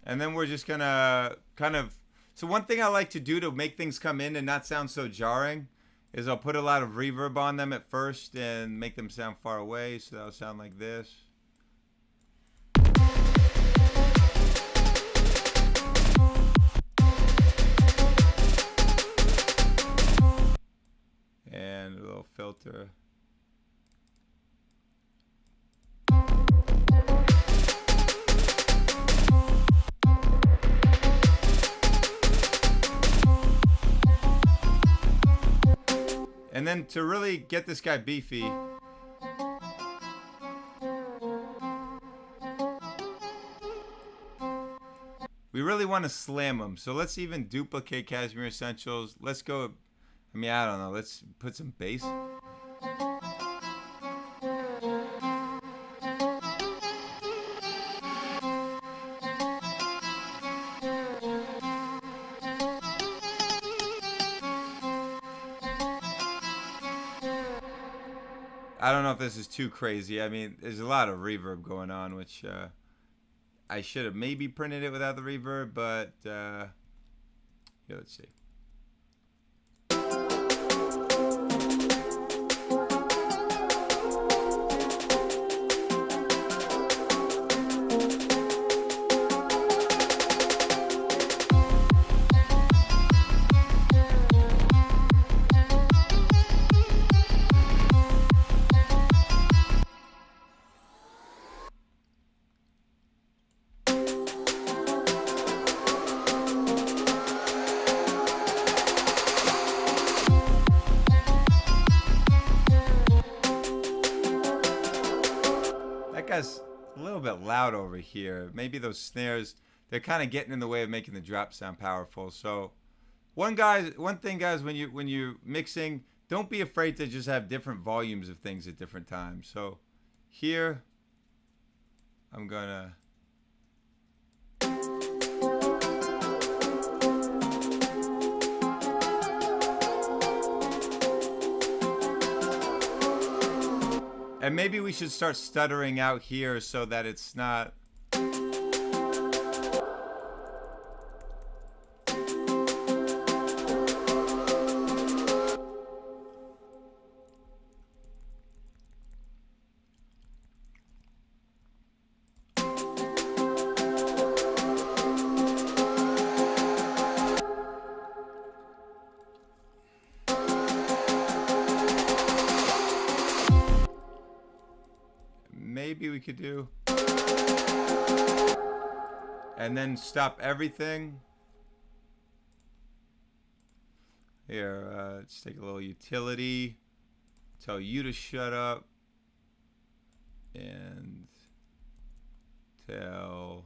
And then we're just gonna kind of, so one thing I like to do to make things come in and not sound so jarring is I'll put a lot of reverb on them at first and make them sound far away. So that'll sound like this. And a little filter. And then to really get this guy beefy, we really want to slam him. So let's even duplicate KSHMR Essentials. Let's go, I mean, I don't know. Let's put some bass. I don't know if this is too crazy. I mean, there's a lot of reverb going on, which I should have maybe printed it without the reverb, but yeah, let's see. Guy's a little bit loud over here. Maybe those snares, they're kind of getting in the way of making the drop sound powerful. So one thing guys, when you're mixing, don't be afraid to just have different volumes of things at different times. So here I'm gonna. And maybe we should start stuttering out here so that it's not. Maybe we could do. And then stop everything. Here, let's take a little utility. Tell you to shut up. And tell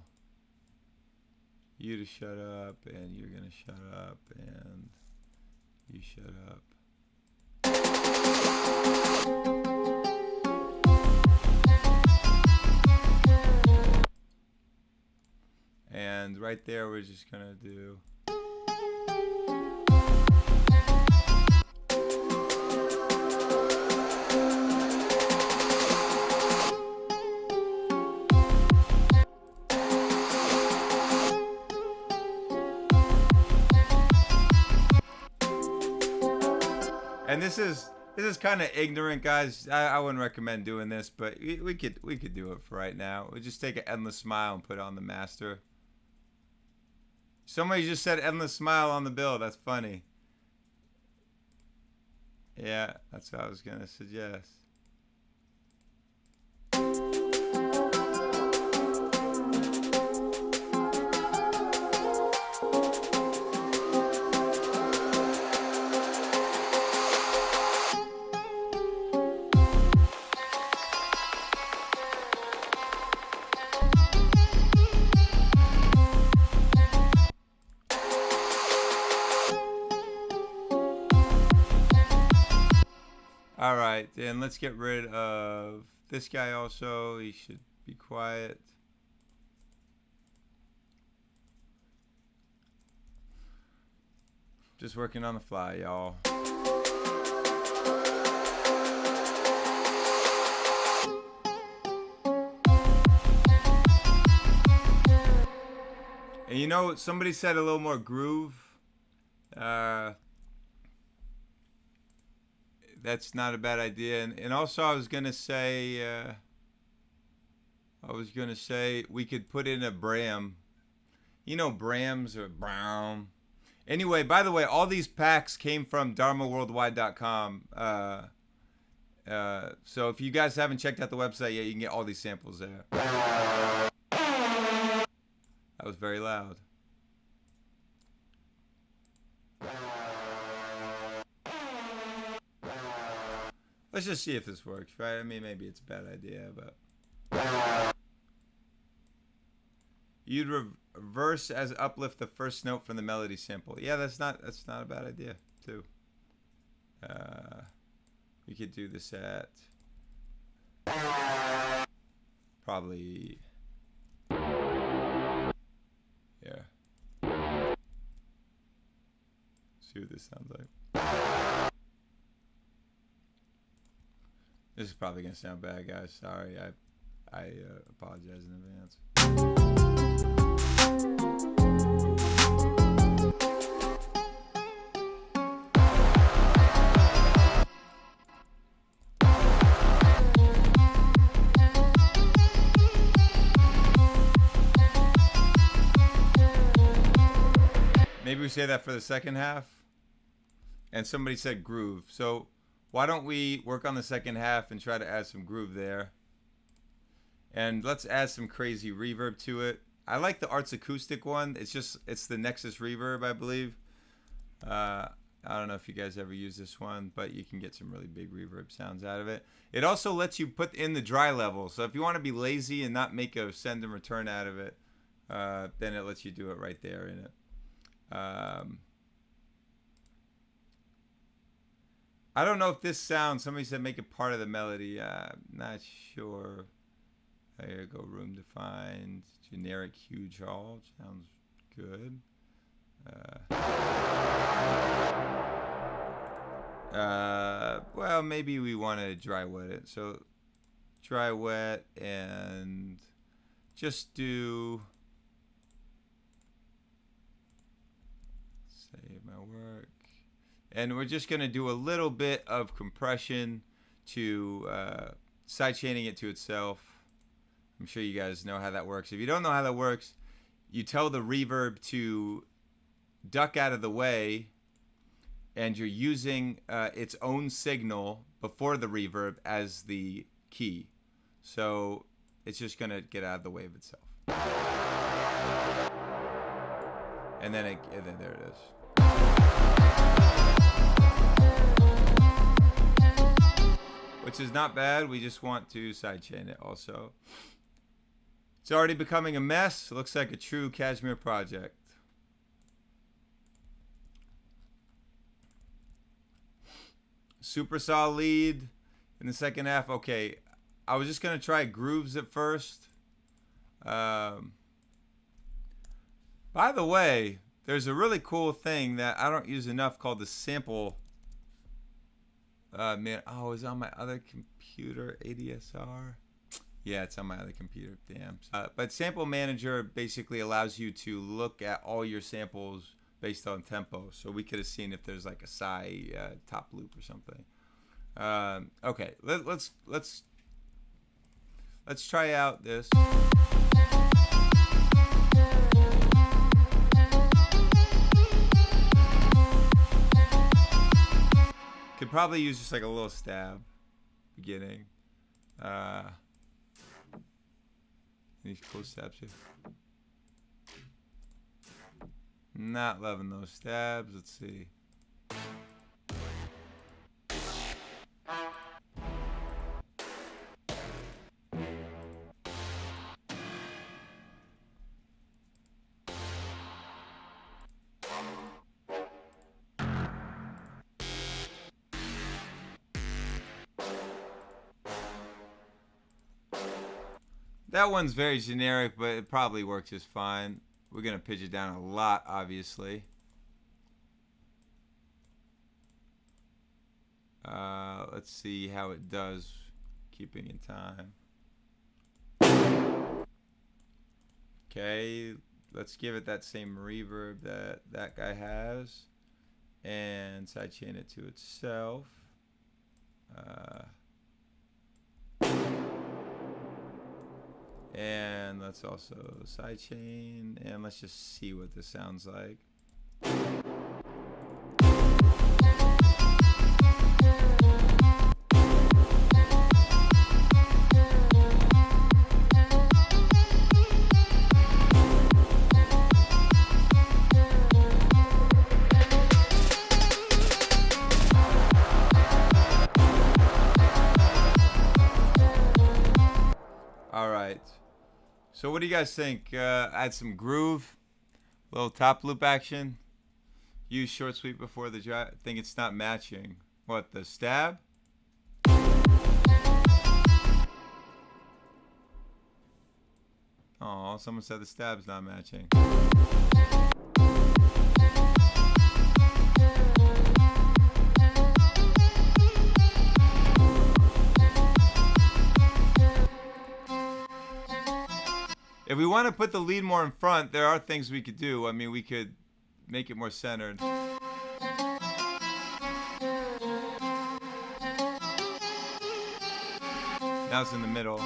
you to shut up. And you're going to shut up. And you shut up. And right there, we're just gonna do. And this is kind of ignorant, guys. I wouldn't recommend doing this, but we could do it for right now. We'll just take an endless smile and put it on the master. Somebody just said endless smile on the bill. That's funny. Yeah, that's what I was gonna suggest. All right, then let's get rid of this guy also. He should be quiet. Just working on the fly, y'all. And you know, somebody said a little more groove. That's not a bad idea. And also I was gonna say we could put in a Bram. You know, Brams or Brown. Anyway, by the way, all these packs came from dharmaworldwide.com. So if you guys haven't checked out the website yet, you can get all these samples there. That was very loud. Let's just see if this works, right? I mean, maybe it's a bad idea, but you'd reverse as uplift the first note from the melody sample. Yeah, that's not a bad idea, too. We could do this at probably yeah. See what this sounds like. This is probably gonna sound bad, guys. Sorry, I apologize in advance. Maybe we say that for the second half. And somebody said groove, so why don't we work on the second half and try to add some groove there? And let's add some crazy reverb to it. I like the Arts Acoustic one. It's the Nexus Reverb, I believe. I don't know if you guys ever use this one, but you can get some really big reverb sounds out of it. It also lets you put in the dry level. So if you want to be lazy and not make a send and return out of it, then it lets you do it right there in it. I don't know if this sound, somebody said make it part of the melody. I'm not sure. There you go. Room defined. Generic huge hall. Sounds good. Well, maybe we want to dry wet it. So dry wet and just do save my work. And we're just going to do a little bit of compression to sidechaining it to itself. I'm sure you guys know how that works. If you don't know how that works, you tell the reverb to duck out of the way, and you're using its own signal before the reverb as the key. So it's just going to get out of the way of itself. And then there it is. Which is not bad. We just want to sidechain it also. It's already becoming a mess. It looks like a true KSHMR project. Super solid lead in the second half. Okay, I was just going to try grooves at first. By the way, there's a really cool thing that I don't use enough called the sample. Man, oh, it's on my other computer, ADSR. Yeah, it's on my other computer. Damn. But Sample Manager basically allows you to look at all your samples based on tempo. So we could have seen if there's like a psi top loop or something. Okay, let's try out this. Could probably use just like a little stab beginning. These close stabs here. Not loving those stabs. Let's see. That one's very generic, but it probably works just fine. We're going to pitch it down a lot, obviously. Let's see how it does keeping in time. Okay, let's give it that same reverb that that guy has. And sidechain it to itself. And let's also sidechain, and let's just see what this sounds like. All right. So what do you guys think? Add some groove, little top loop action. Use short sweep before the drive. Think it's not matching. What, the stab? Oh, someone said the stab's not matching. If we want to put the lead more in front, there are things we could do. I mean, we could make it more centered. Now it's in the middle.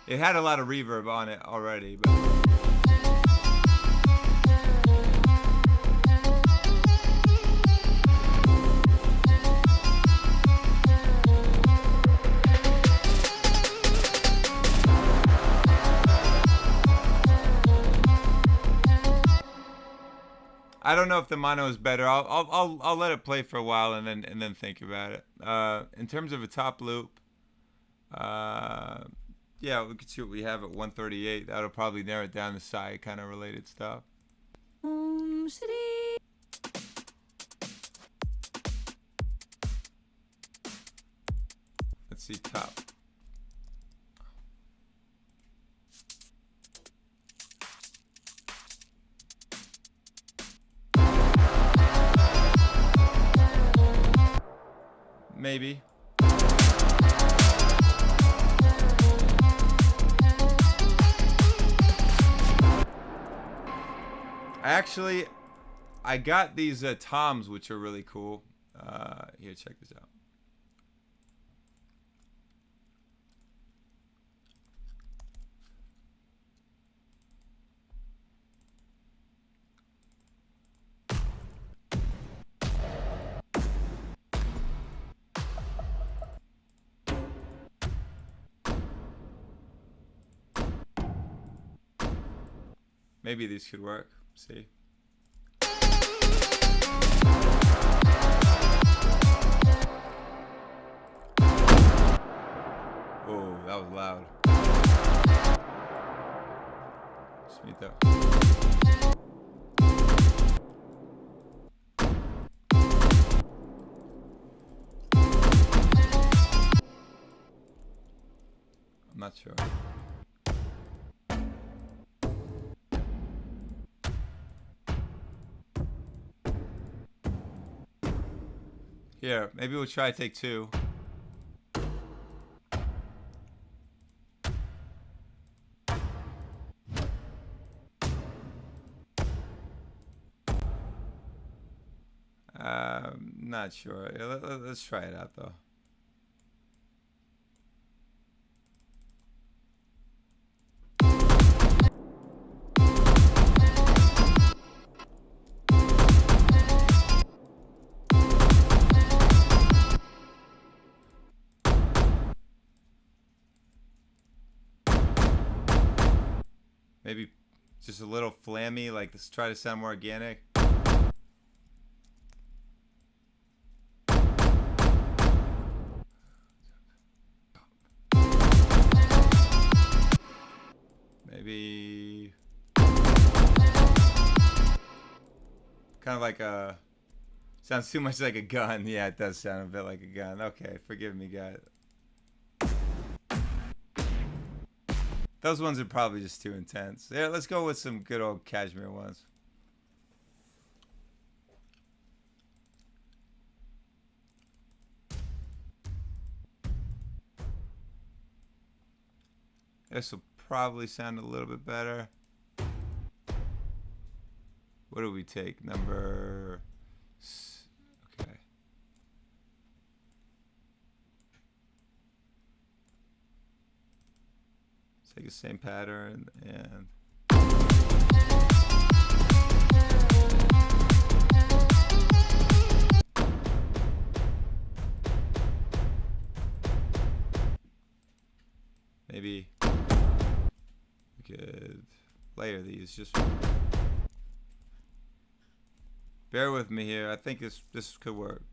It had a lot of reverb on it already, but... I don't know if the mono is better. I'll let it play for a while and then think about it. In terms of a top loop, yeah, we can see what we have at 138. That'll probably narrow it down to psi kind of related stuff. Let's see top. maybe. Actually, I got these toms, which are really cool. Here, check this out. Maybe these could work. See? Whoa, that was loud. Sweet though. I'm not sure. Here, maybe we'll try take two. Not sure. Let's try it out though. Maybe just a little flammy, like let's try to sound more organic. Maybe kind of like a, sounds too much like a gun. Yeah, it does sound a bit like a gun. Okay, forgive me, guys. Those ones are probably just too intense. Yeah, let's go with some good old Kashmir ones. This will probably sound a little bit better. What do we take? Number... Okay. Let's take the same pattern and... Maybe we could layer these. Just bear with me here. I think this could work.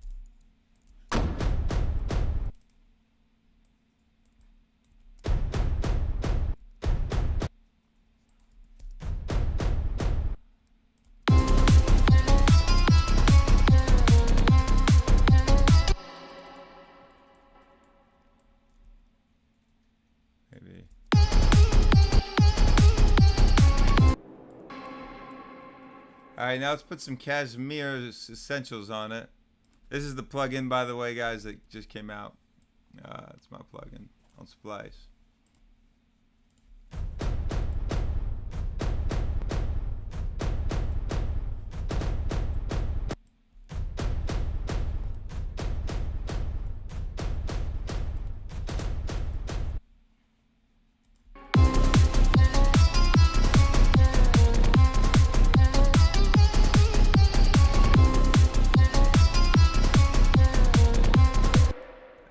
Maybe. Alright, now let's put some Kashmir Essentials on it. This is the plugin, by the way, guys, that just came out. It's my plugin on Splice.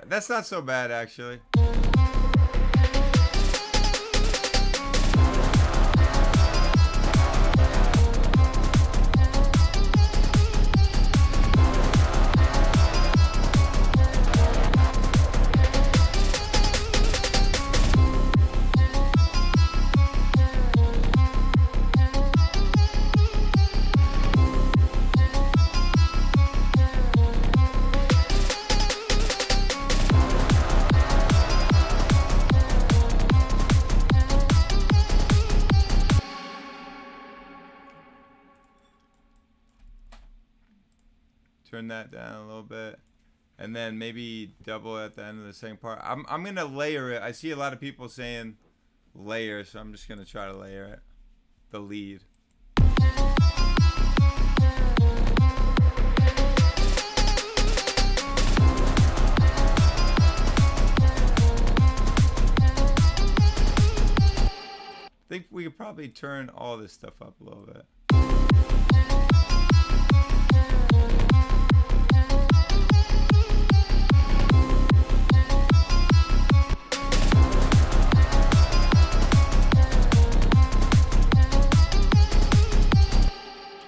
That's not so bad, actually. Turn that down a little bit. and then maybe double at the end of the second part. I'm gonna layer it. I see a lot of people saying layer, so I'm just gonna try to layer it. The lead. I think we could probably turn all this stuff up a little bit.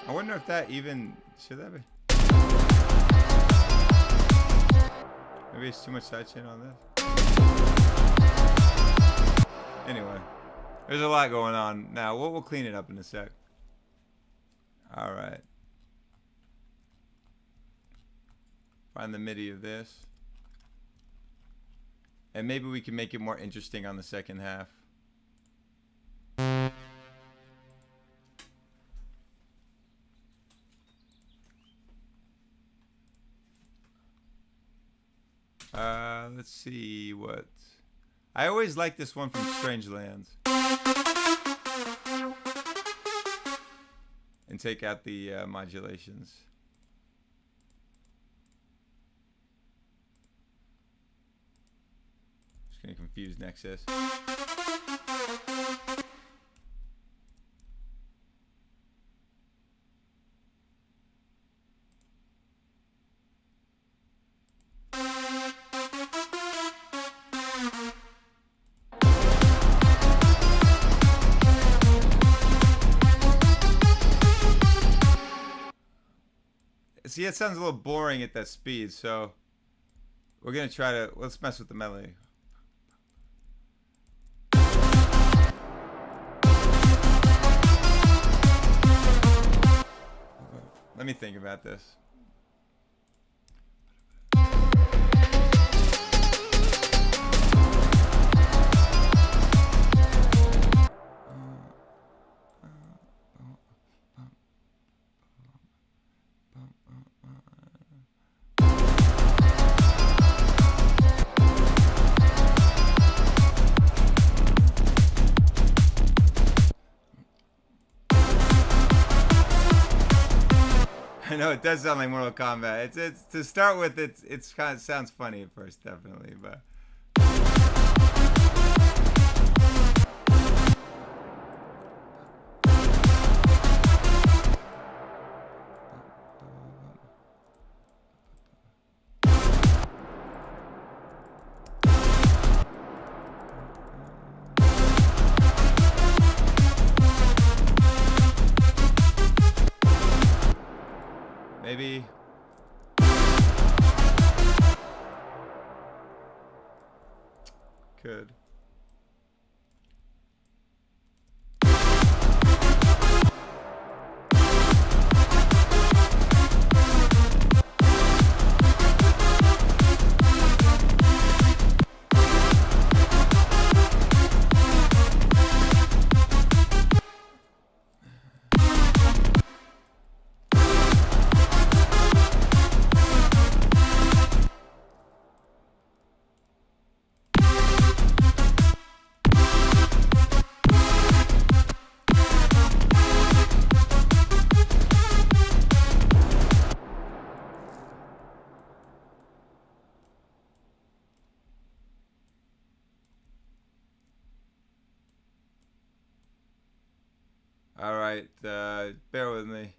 I wonder if that even should that be? Maybe it's too much sidechain on this. Anyway. There's a lot going on now. We'll clean it up in a sec. All right. Find the MIDI of this. And maybe we can make it more interesting on the second half. Let's see what... I always like this one from Strange Lands. And take out the modulations. Just gonna confuse Nexus. See, it sounds a little boring at that speed, so we're gonna try to, let's mess with the melody. Let me think about this. I know it does sound like Mortal Kombat. It's to start with. It's kind of sounds funny at first, definitely, but. Maybe could. All right, bear with me.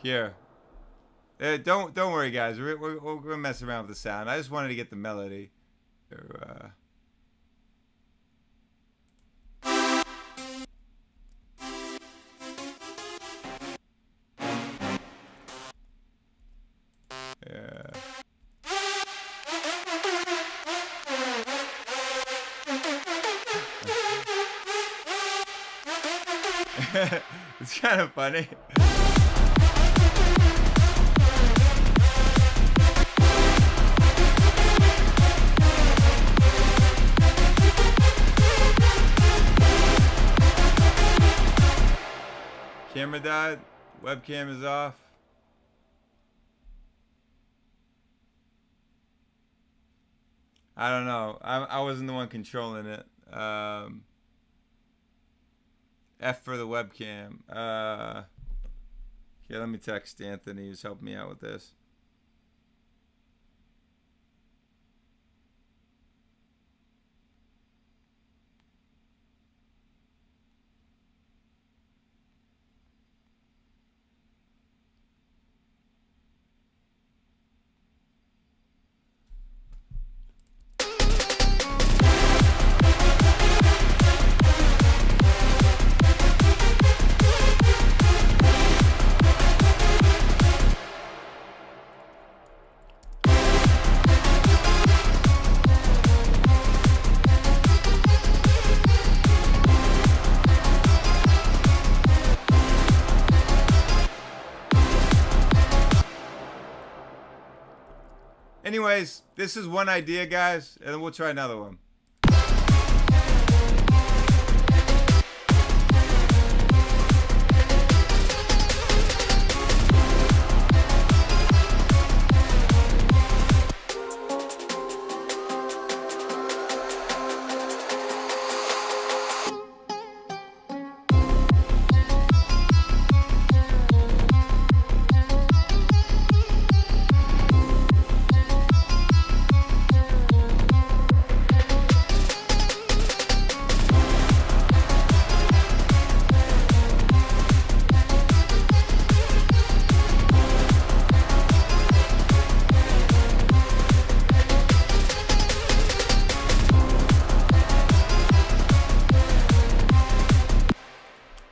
Here. Don't worry, guys. We're gonna mess around with the sound. I just wanted to get the melody. Yeah. It's kind of funny. Camera died. Webcam is off. I don't know. I wasn't the one controlling it. F for the webcam. Here, let me text Anthony, who's helping me out with this. Anyways, this is one idea, guys, and then we'll try another one.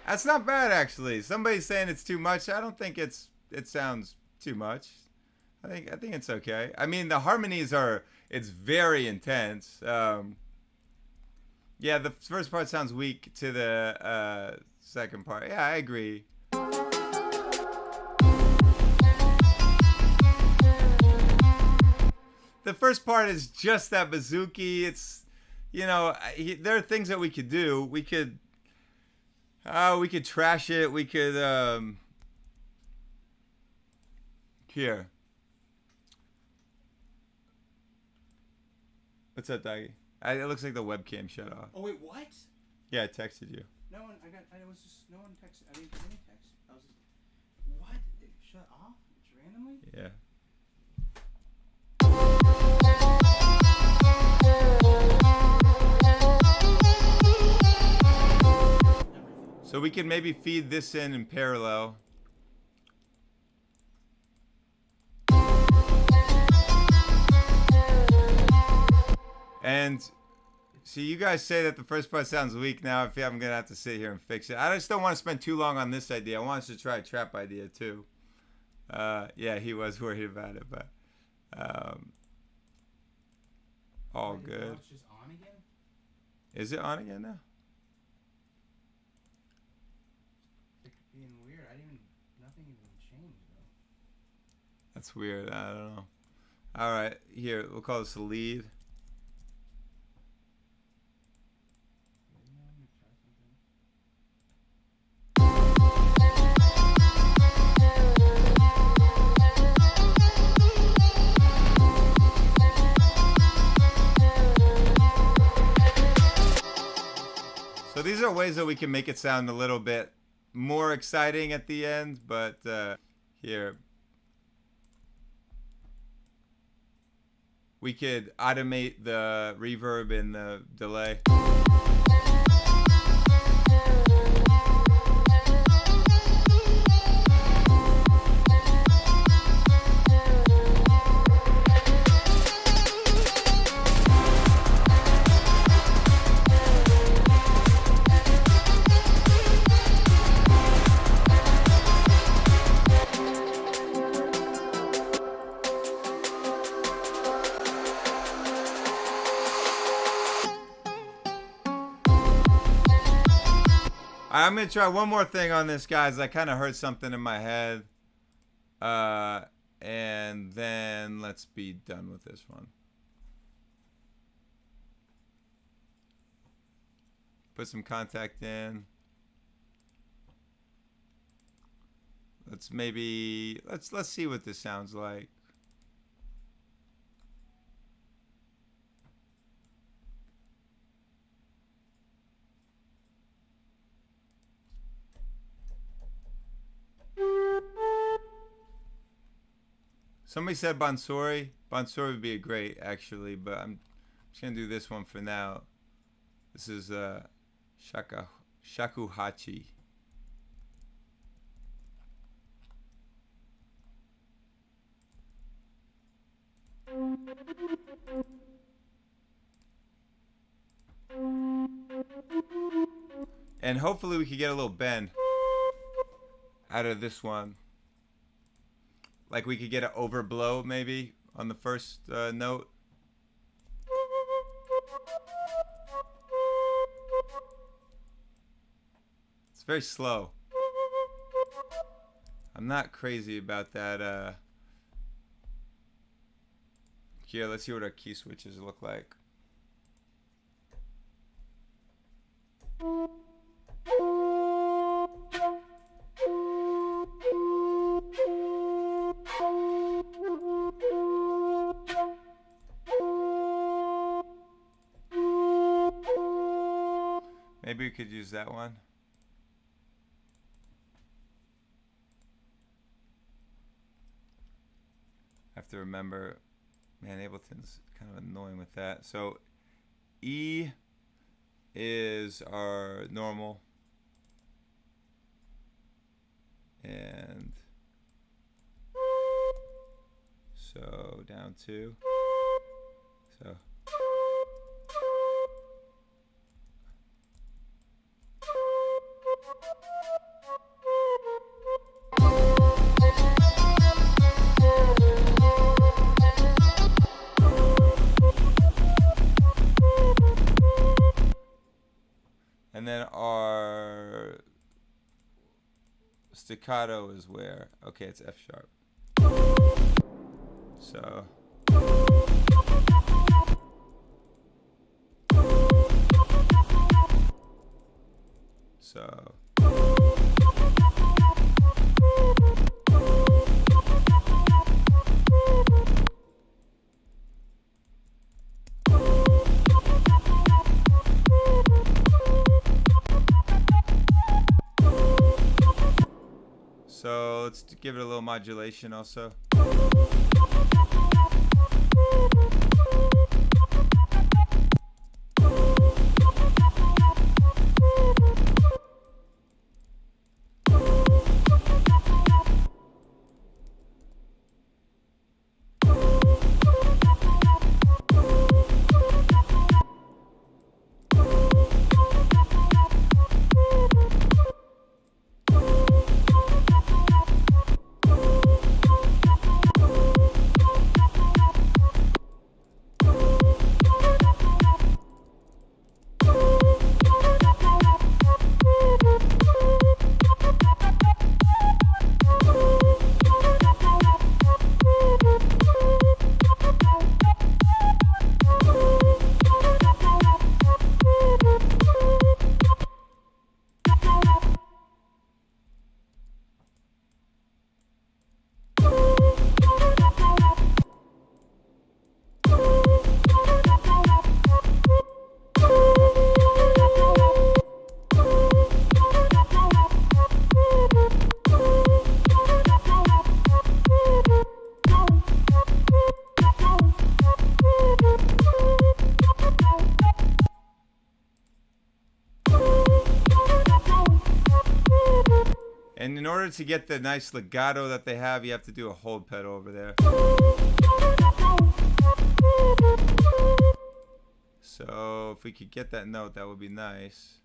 That's not bad, actually. Somebody's saying it's too much. I don't think it sounds too much. I think it's okay. I mean, the harmonies it's very intense. Yeah, the first part sounds weak to the second part. Yeah, I agree. The first part is just that bouzouki. It's, there are things that we could do. We could trash it. We could, here. What's up, Doggy? It looks like the webcam shut off. Oh wait, what? Yeah, I texted you. No one texted. I didn't get any text. I was just, what? It shut off? Just randomly? Yeah. So we can maybe feed this in parallel. And so you guys say that the first part sounds weak. Now I feel I'm gonna have to sit here and fix it. I just don't want to spend too long on this idea. I want us to try a trap idea too. Yeah, he was worried about it, but all good. It's just on again? Is it on again now? It's being weird. Nothing even changed though. That's weird. I don't know. All right, here we'll call this a lead. So these are ways that we can make it sound a little bit more exciting at the end, but here. We could automate the reverb and the delay. right, I'm gonna try one more thing on this, guys. I kind of heard something in my head. And then let's be done with this one. Put some contact in. Let's see what this sounds like. Somebody said Bansuri. Bansuri would be great, actually, but I'm just gonna do this one for now. This is shakuhachi. And hopefully we can get a little bend out of this one. Like we could get an overblow maybe on the first note. It's very slow. I'm not crazy about that. Here, let's see what our key switches look like. Maybe we could use that one. I have to remember, man, Ableton's kind of annoying with that. So E is our normal. And so down to, so. And then our staccato is where? Okay, it's F sharp. So. So. So let's give it a little modulation also. And in order to get the nice legato that they have, you have to do a hold pedal over there. So if we could get that note, that would be nice.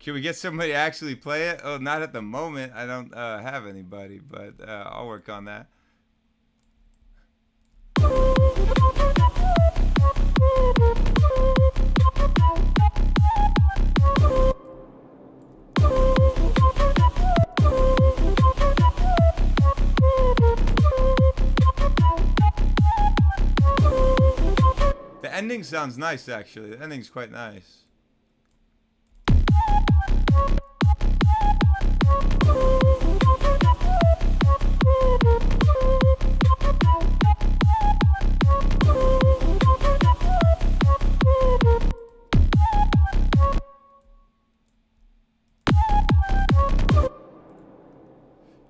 Can we get somebody to actually play it? Oh, not at the moment. I don't have anybody, but I'll work on that. The ending sounds nice, actually. The ending's quite nice.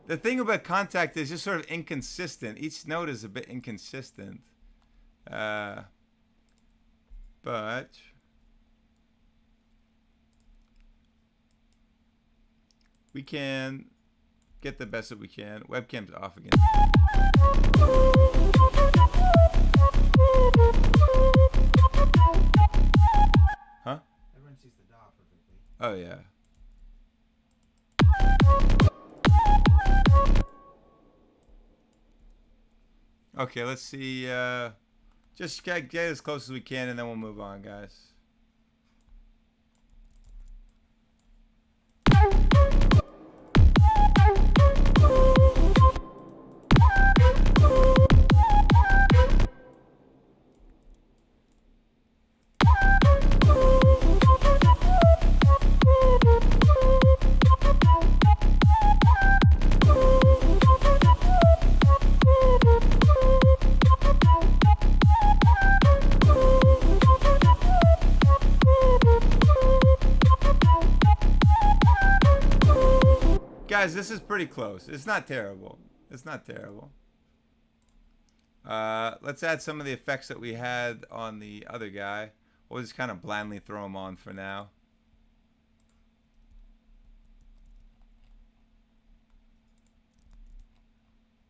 The thing about Contact is just sort of inconsistent. Each note is a bit inconsistent. But we can get the best that we can. Webcam's off again. Huh? Everyone sees the dot perfectly. Oh, yeah. Okay, let's see. Just get as close as we can, and then we'll move on, guys. Guys, this is pretty close. It's not terrible. It's not terrible. Let's add some of the effects that we had on the other guy. We'll just kind of blindly throw them on for now.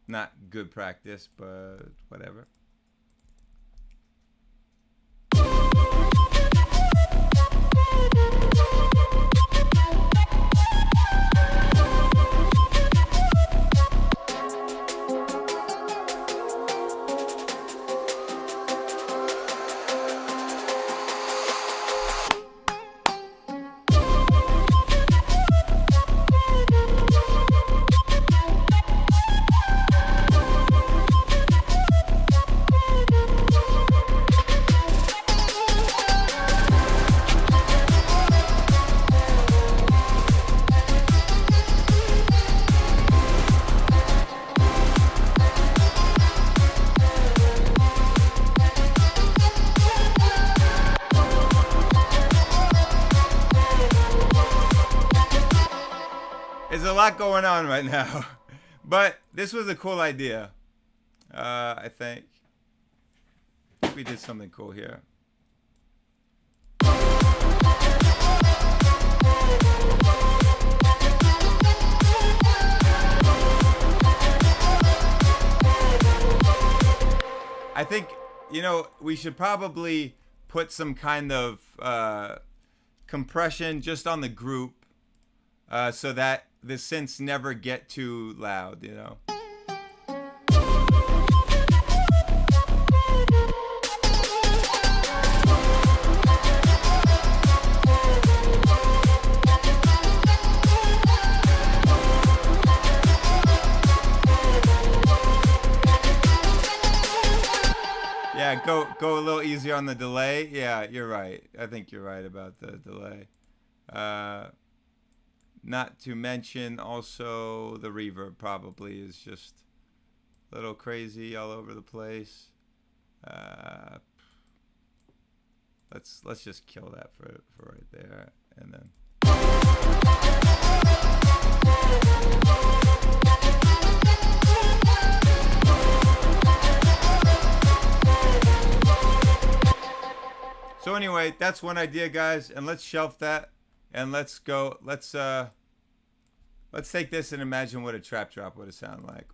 Not good practice, but whatever. There's a lot going on right now, but this was a cool idea. I think we did something cool here. I think, you know, we should probably put some kind of compression just on the group so that the synths never get too loud, you know. Yeah, go a little easier on the delay. Yeah, you're right. I think you're right about the delay. Not to mention also the reverb probably is just a little crazy all over the place. Let's just kill that for right there, and then. So anyway, that's one idea, guys, and let's shelf that, and let's go. Let's take this and imagine what a trap drop would have sounded like.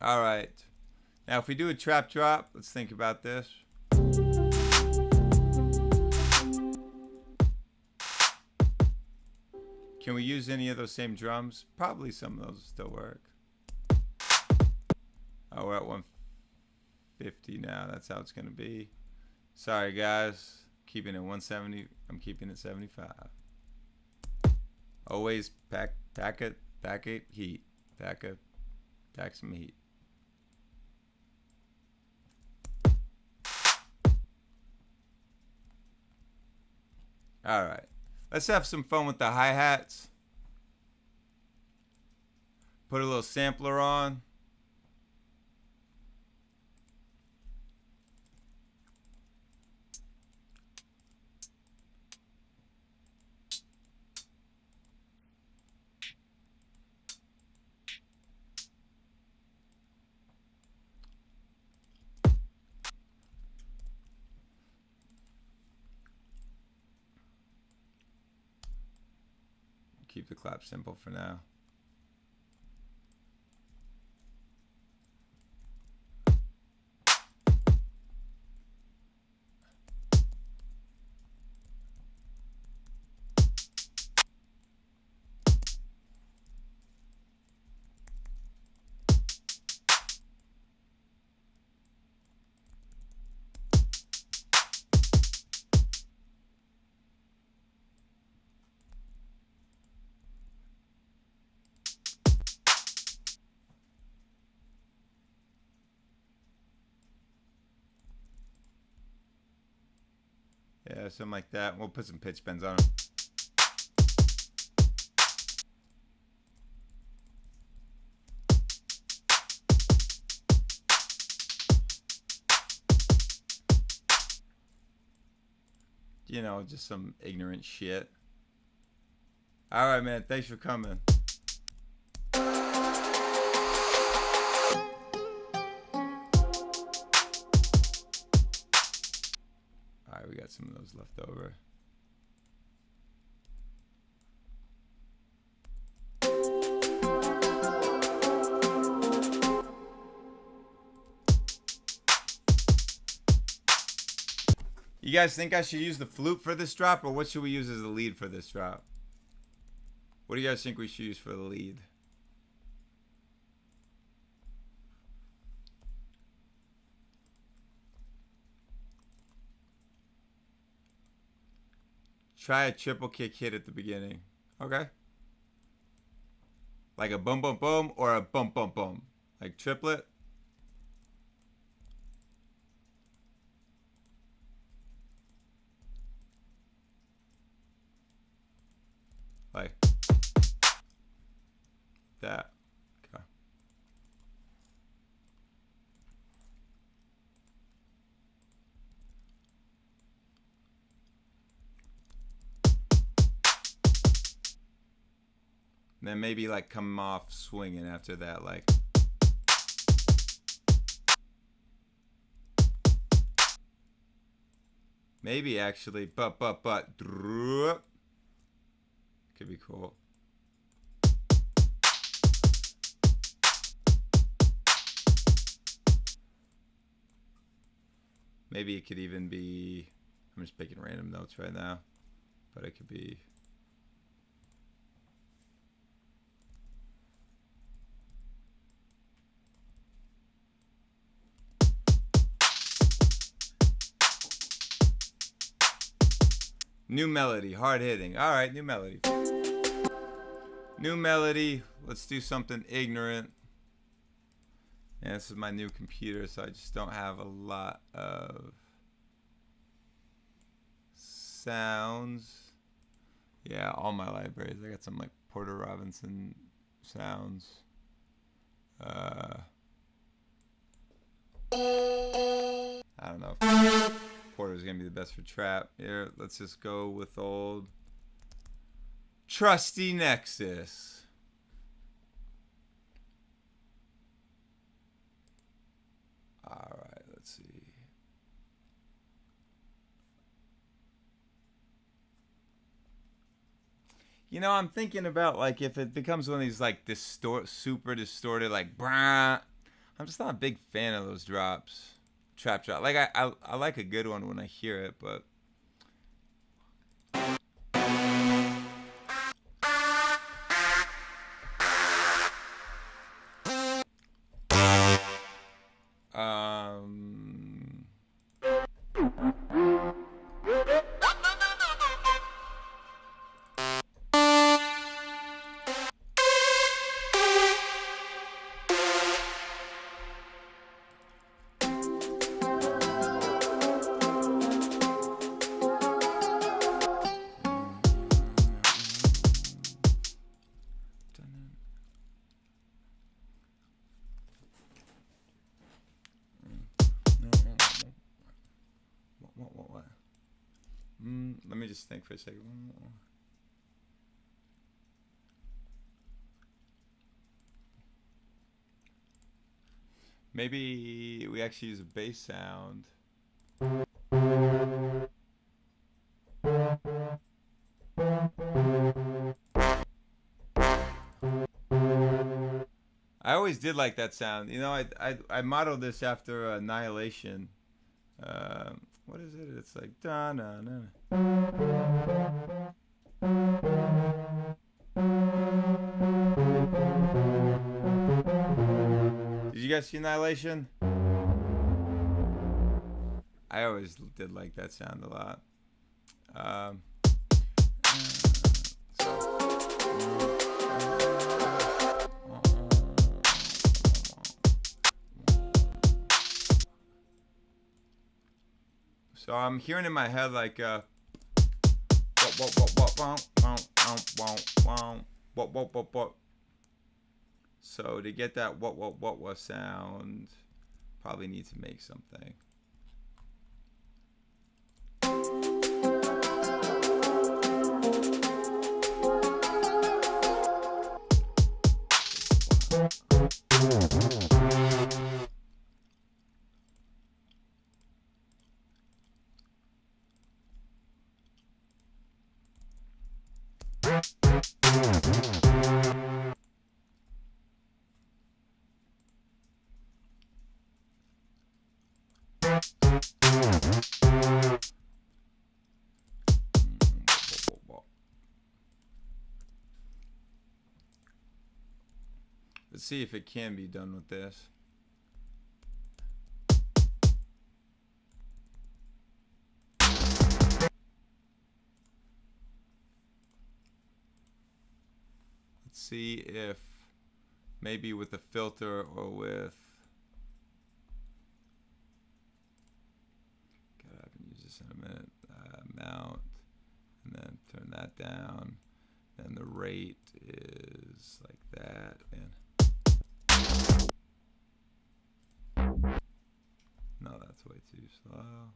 All right. Now, if we do a trap drop, let's think about this. Can we use any of those same drums? Probably some of those will still work. Oh, we're at 150 now. That's how it's going to be. Sorry, guys. Keeping it 170. I'm keeping it 75. Always pack it, heat. Pack some heat. All right. Let's have some fun with the hi-hats. Put a little sampler on. Keep the clap simple for now. Yeah, something like that. We'll put some pitch bends on them. You know, just some ignorant shit. All right, man. Thanks for coming. All right, we got some of those left over. You guys think I should use the flute for this drop, or what should we use as the lead for this drop? What do you guys think we should use for the lead? Try a triple kick hit at the beginning. Okay. Like a boom boom boom or a bump bump boom. Like triplet. Like that. Okay. And then maybe like come off swinging after that, like. Maybe actually, but. Could be cool. Maybe it could even be, I'm just picking random notes right now, but it could be. New melody, hard hitting. All right, new melody. New melody. Let's do something ignorant. And this is my new computer, so I just don't have a lot of sounds. Yeah, all my libraries. I got some like Porter Robinson sounds. I don't know if Porter's gonna be the best for trap. Here, let's just go with old Trusty Nexus. All right, let's see. You know, I'm thinking about like if it becomes one of these like super distorted like brah. I'm just not a big fan of those drops. Trap drop. Like I like a good one when I hear it, but um what? Let me just think for a second. Maybe we actually use a bass sound. I always did like that sound. You know, I modeled this after Annihilation. What is it? It's like da na na. Did you guys see Annihilation? I always did like that sound a lot. So I'm hearing in my head like what. So to get that what sound, probably need to make something. Let's see if it can be done with this. Let's see if maybe with a filter or with, God, I haven't used this in a minute. Mount, and then turn that down. Then the rate is like that, and no, that's way too slow.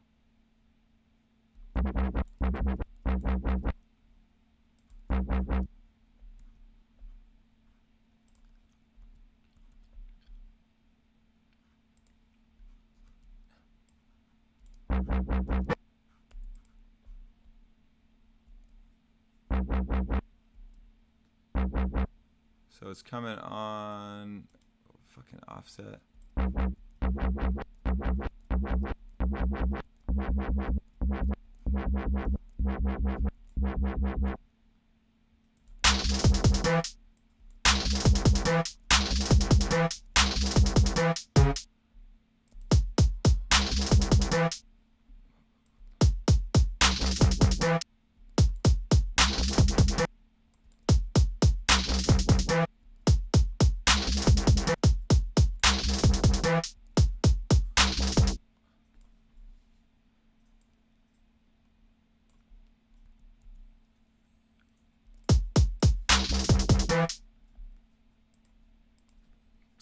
So it's coming on fucking offset.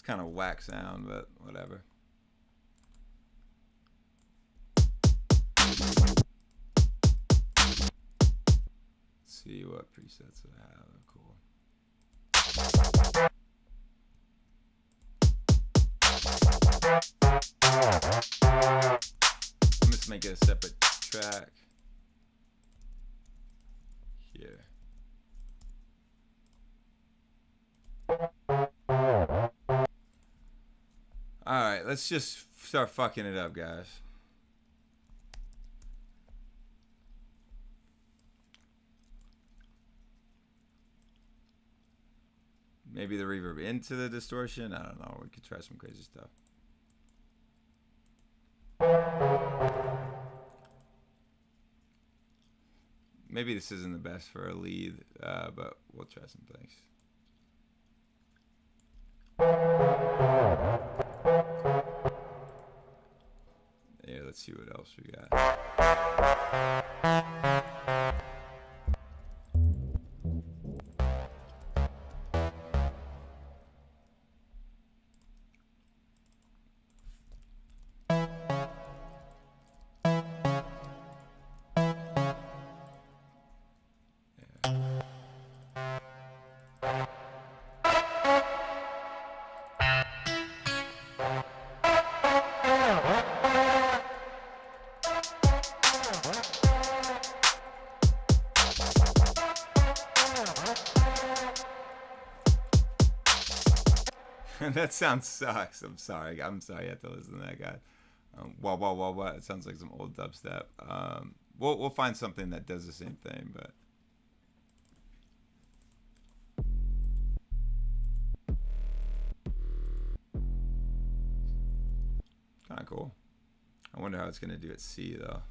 Kind of whack sound, but whatever. Let's see what presets I have. Cool. I'm just making a separate track here. All right, let's just start fucking it up, guys. Maybe the reverb into the distortion. I don't know. We could try some crazy stuff. Maybe this isn't the best for a lead, but we'll try some things. Yeah, let's see what else we got. That sound sucks. I'm sorry. I have to listen to that guy. Wah. It sounds like some old dubstep. We'll find something that does the same thing, but kind of cool. I wonder how it's gonna do at C though.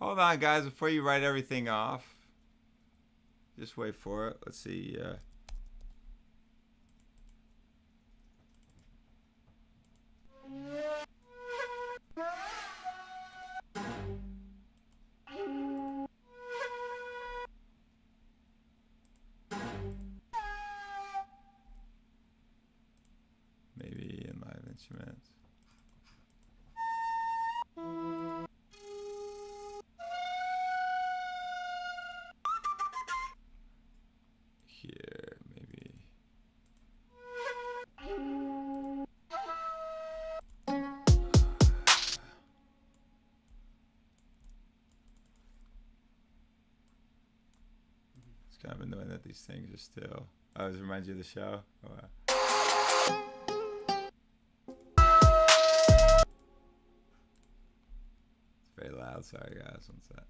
Hold on, guys, before you write everything off. Just wait for it. Let's see. Maybe in live instruments. Here, maybe. It's kind of annoying that these things are still. Oh, does it remind you of the show? Oh, wow. It's very loud. Sorry, guys. One sec.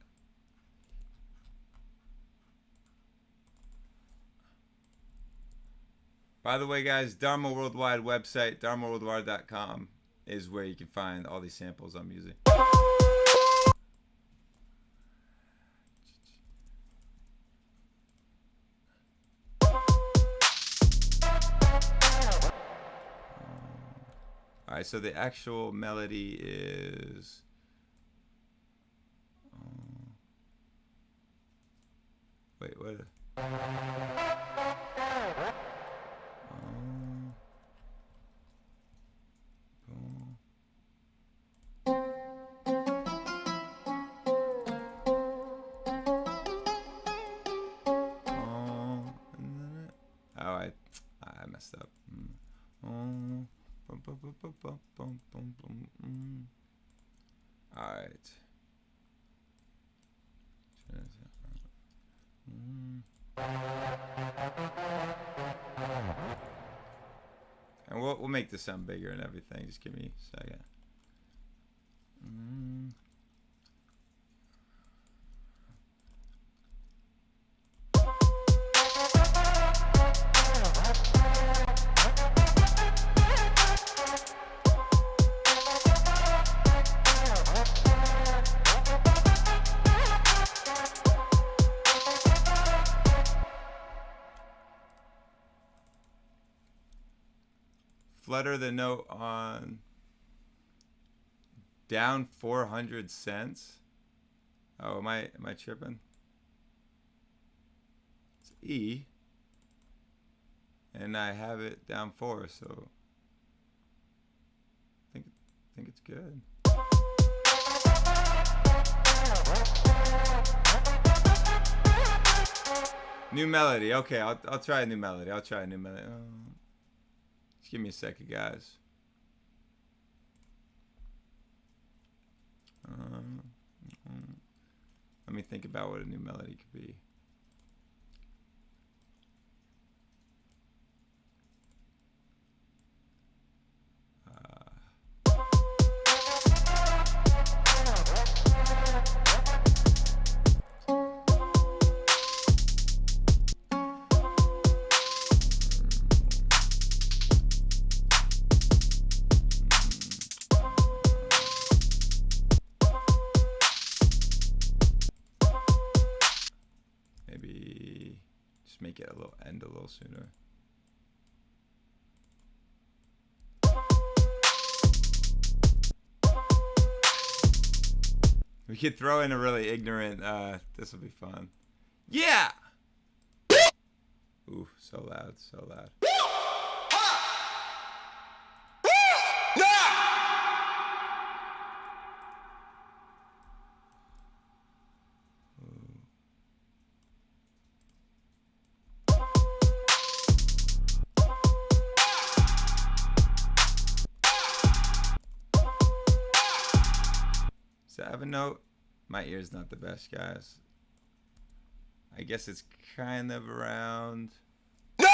By the way, guys, Dharma Worldwide website, dharmaworldwide.com, is where you can find all these samples I'm using. All right, so the actual melody is... wait, what? I messed up. All right. And we'll make this sound bigger and everything. Just give me a second. flutter the note on down 400 cents. Oh, am I tripping? It's E, and I have it down 4, so I think it's good. New melody. Okay, I'll try a new melody. Just give me a second, guys. Let me think about what a new melody could be. Maybe just make it end a little sooner. We could throw in a really ignorant, this will be fun. Yeah! Ooh, so loud, so loud. Does that have a note? My ear's not the best, guys. I guess it's kind of around. See,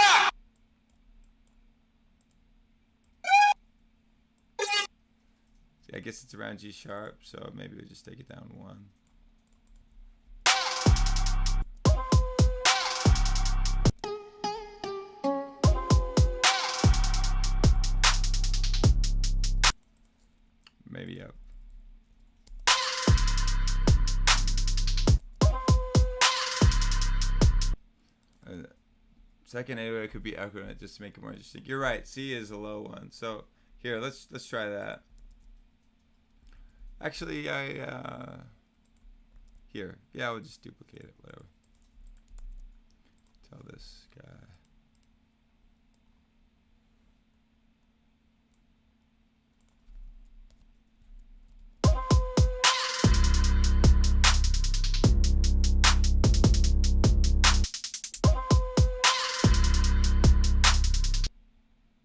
I guess it's around G sharp, so maybe we'll just take it down 1. Maybe up. Second anyway could be echoing just to make it more interesting. You're right. C is a low one. So here, let's try that. Actually, here. Yeah, I'll just duplicate it. Whatever. Tell this guy.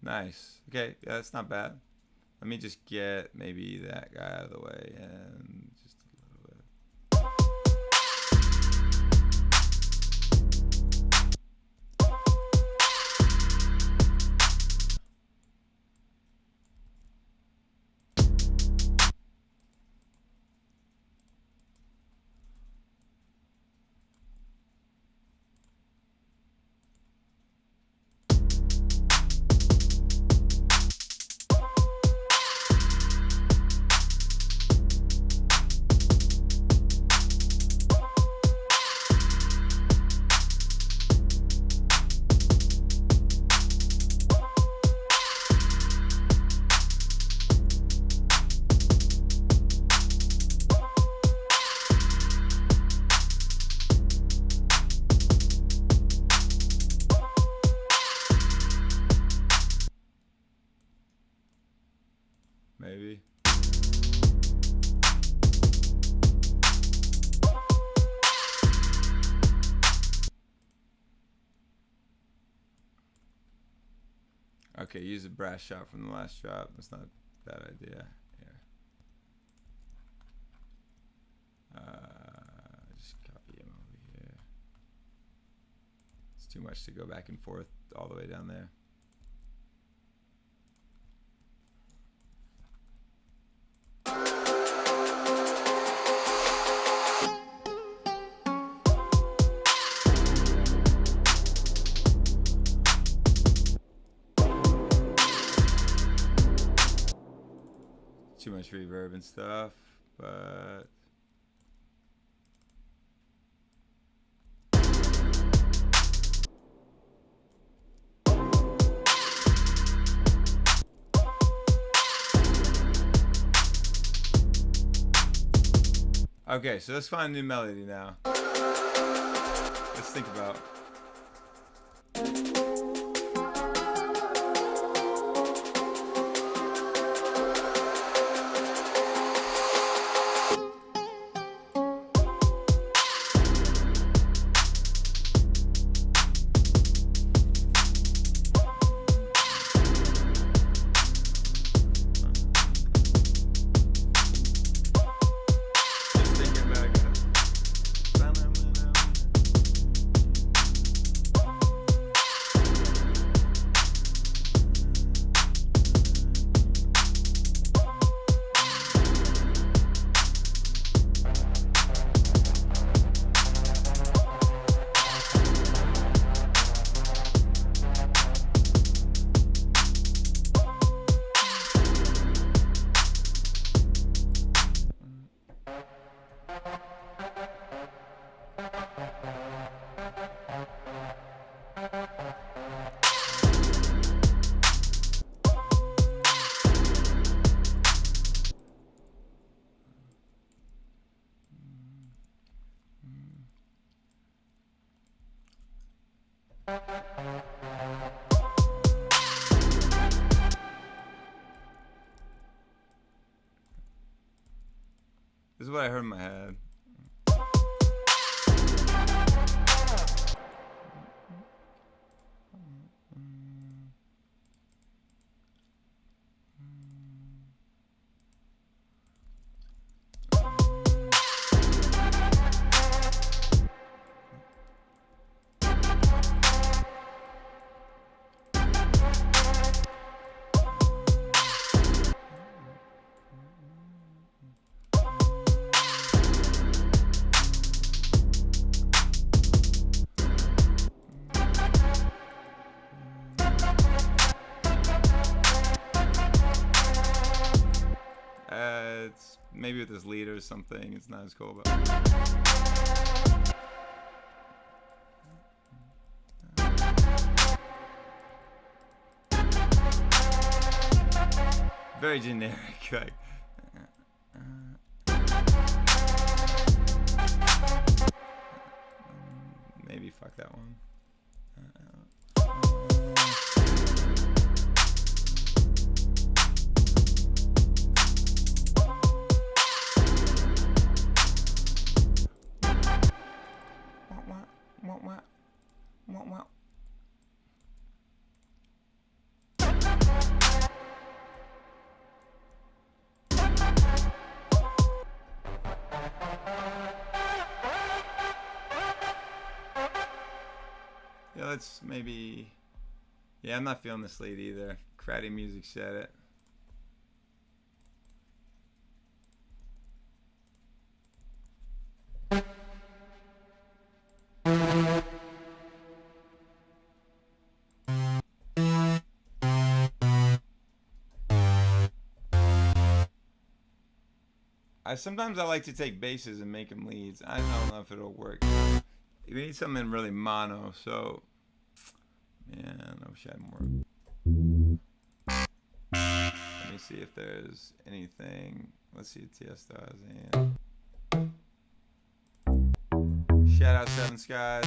Nice. Okay, yeah, that's not bad. Let me just get maybe that guy out of the way and just a little bit. Maybe. Okay, use a brass shot from the last drop. That's not a bad idea. Here. Just copy him over here. It's too much to go back and forth all the way down there. Too much reverb and stuff, but Okay, so let's find a new melody now. Let's think about. Just thinking about it, guys. This is what I heard in my head. It's maybe with this lead or something. It's not as cool, but very generic. Like, maybe fuck that one. Yeah, let's maybe. Yeah, I'm not feeling this lead either. Karate music said it. Sometimes I like to take basses and make them leads. I don't know if it'll work. We need something really mono, so yeah, I wish I had more. Let me see if there's anything. Let's see if Tiesto has any. Shout out Seven Skies.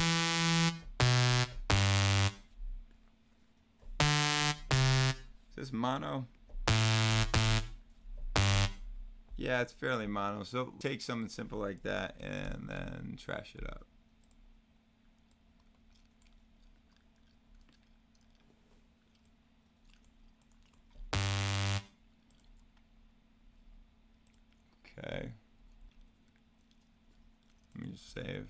Is this mono? Yeah, it's fairly mono. So take something simple like that and then trash it up. Okay. Let me just save.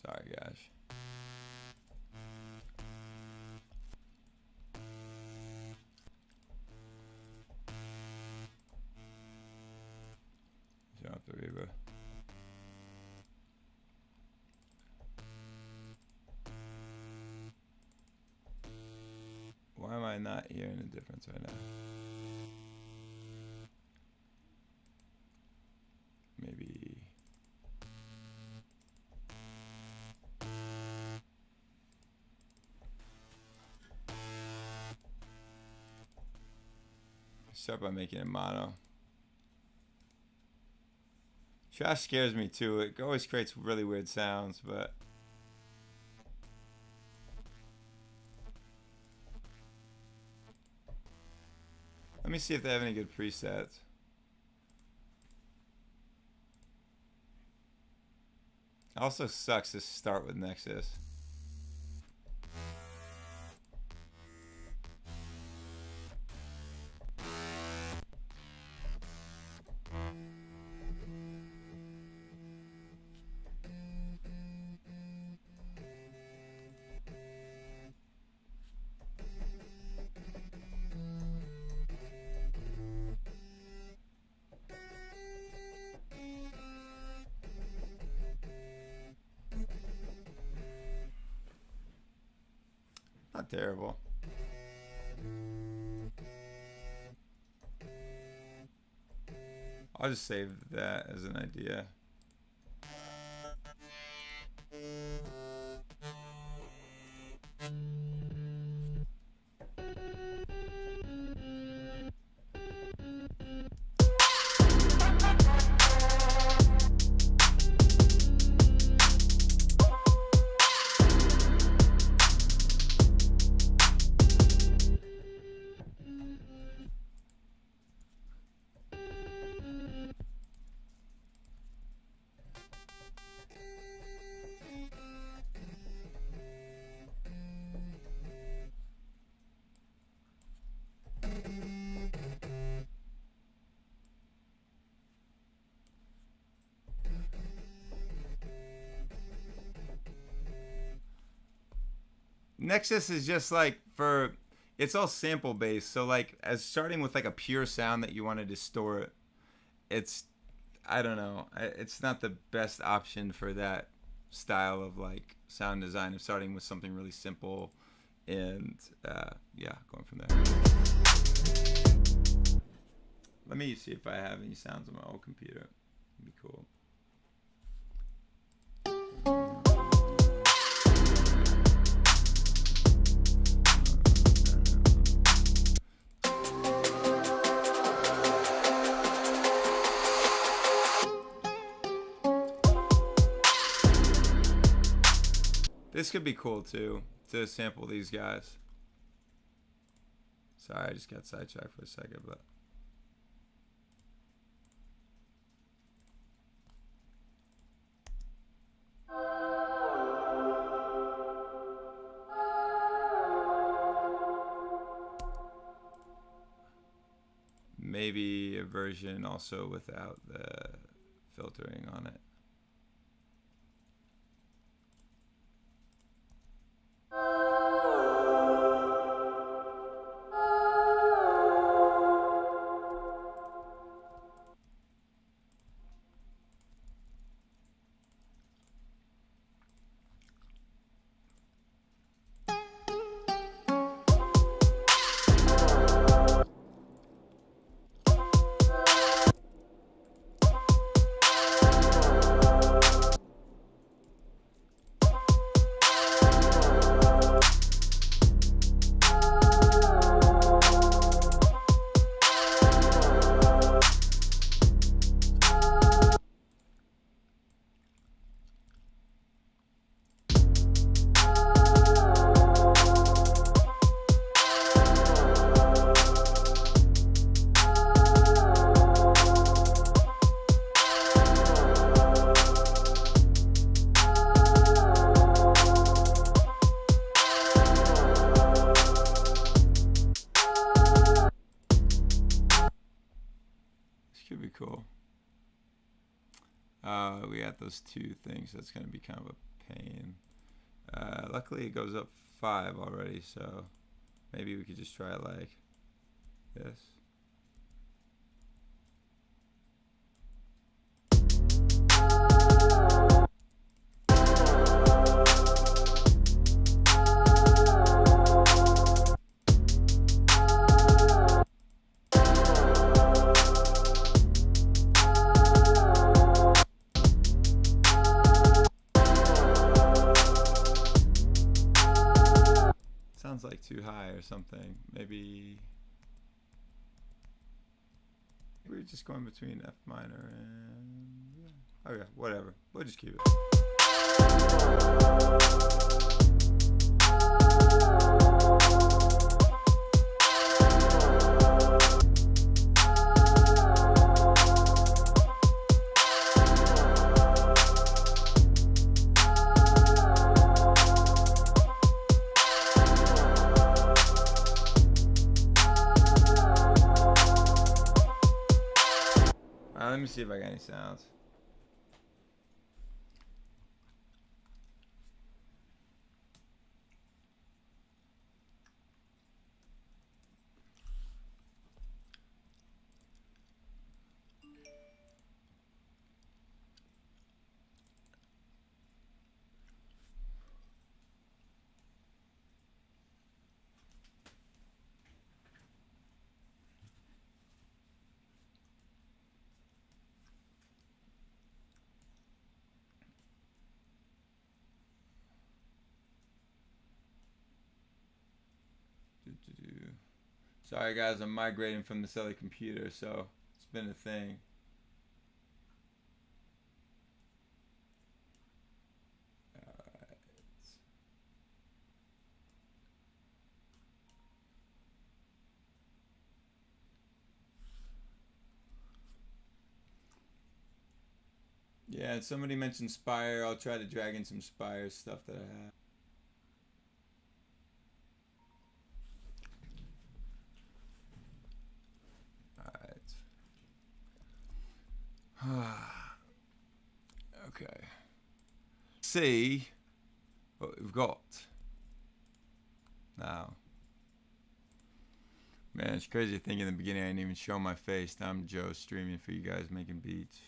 Sorry, guys. You don't have to read it. Why am I not hearing the difference right now? Maybe. Start by making it mono. Trash scares me too. It always creates really weird sounds, but let me see if they have any good presets. Also sucks to start with Nexus. Not terrible. I'll just save that as an idea. Nexus is just like for, it's all sample based. So like as starting with like a pure sound that you want to distort, it's, I don't know, it's not the best option for that style of like sound design of starting with something really simple and yeah, going from there. Let me see if I have any sounds on my old computer. It'd be cool. This could be cool too, to sample these guys. Sorry, I just got sidetracked for a second, but maybe a version also without the filtering on it. Could be cool. We got those two things. That's going to be kind of a pain. Luckily, it goes up 5 already, so maybe we could just try it like this. Sounds like too high or something. Maybe We're just going between F minor and... Yeah. Okay, whatever. We'll just keep it. Let me see if I got any sounds. Sorry guys, I'm migrating from this other computer, so it's been a thing. Alright. Yeah, and somebody mentioned Spire. I'll try to drag in some Spire stuff that I have. Okay. See what we've got now. Man, it's crazy to think in the beginning I didn't even show my face. Now I'm Joe streaming for you guys making beats.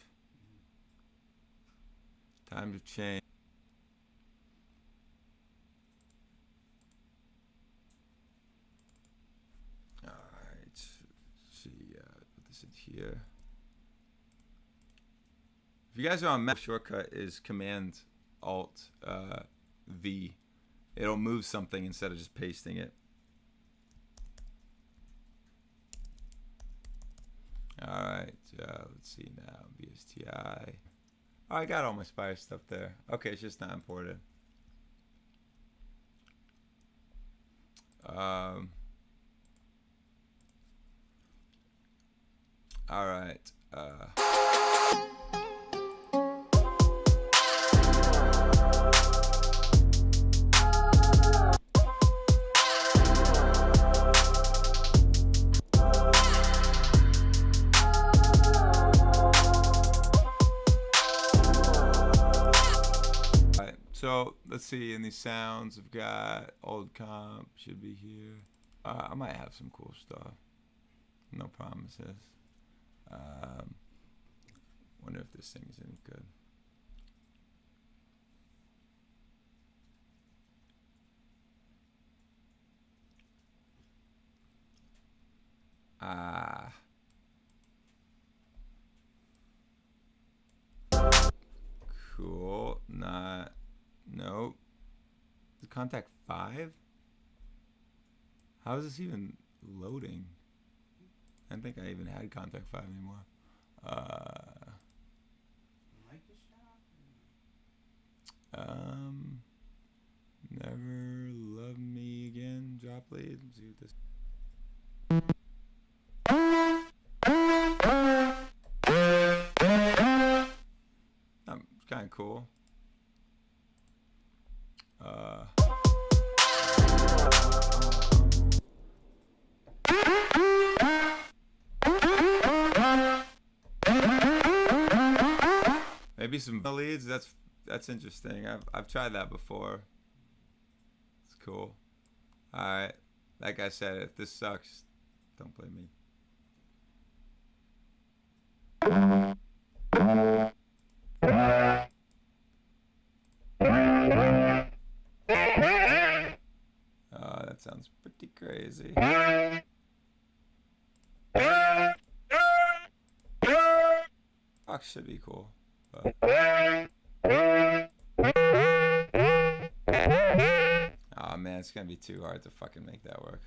Time to change. Alright. Let's see, put this in here. If you guys are on Mac, shortcut is Command Alt V. It'll move something instead of just pasting it. Alright, let's see now. VSTI. Oh, I got all my Spire stuff there. Okay, it's just not imported. Alright. So let's see, in these sounds I've got old comp should be here. I might have some cool stuff. No promises. Wonder if this thing is any good. Cool. Not. Nope. The contact 5? How is this even loading? I don't think I even had contact 5 anymore. Never love me again. Drop lead. Let's see what this. Kind of cool. Maybe some leads. That's interesting. I've tried that before. It's cool. All right. Like I said, if this sucks, don't blame me. That sounds pretty crazy. Fox should be cool. But... oh man, it's gonna be too hard to fucking make that work.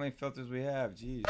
many filters we have. Jeez.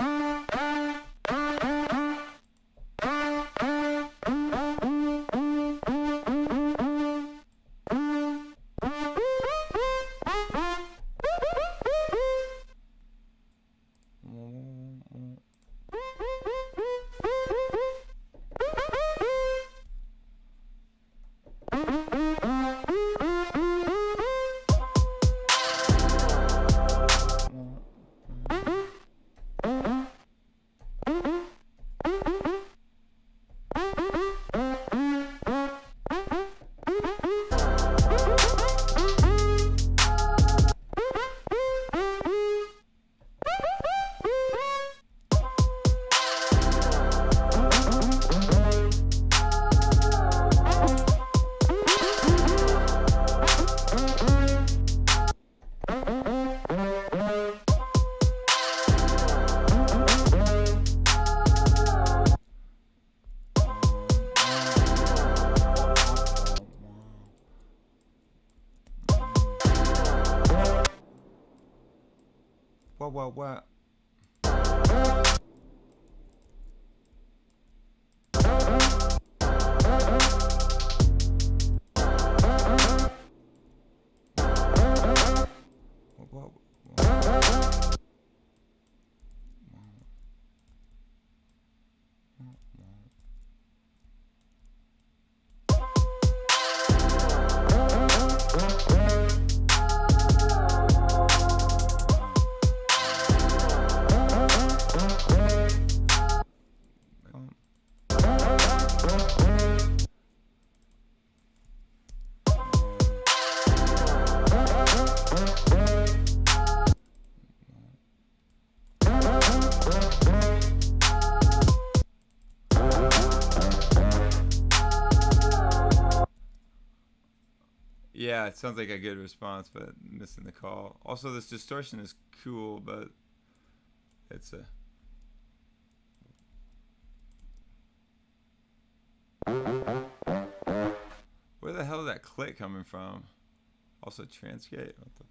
What? Yeah, it sounds like a good response, but missing the call. Also, this distortion is cool, but it's a... Where the hell is that click coming from? Also, transgate. What the...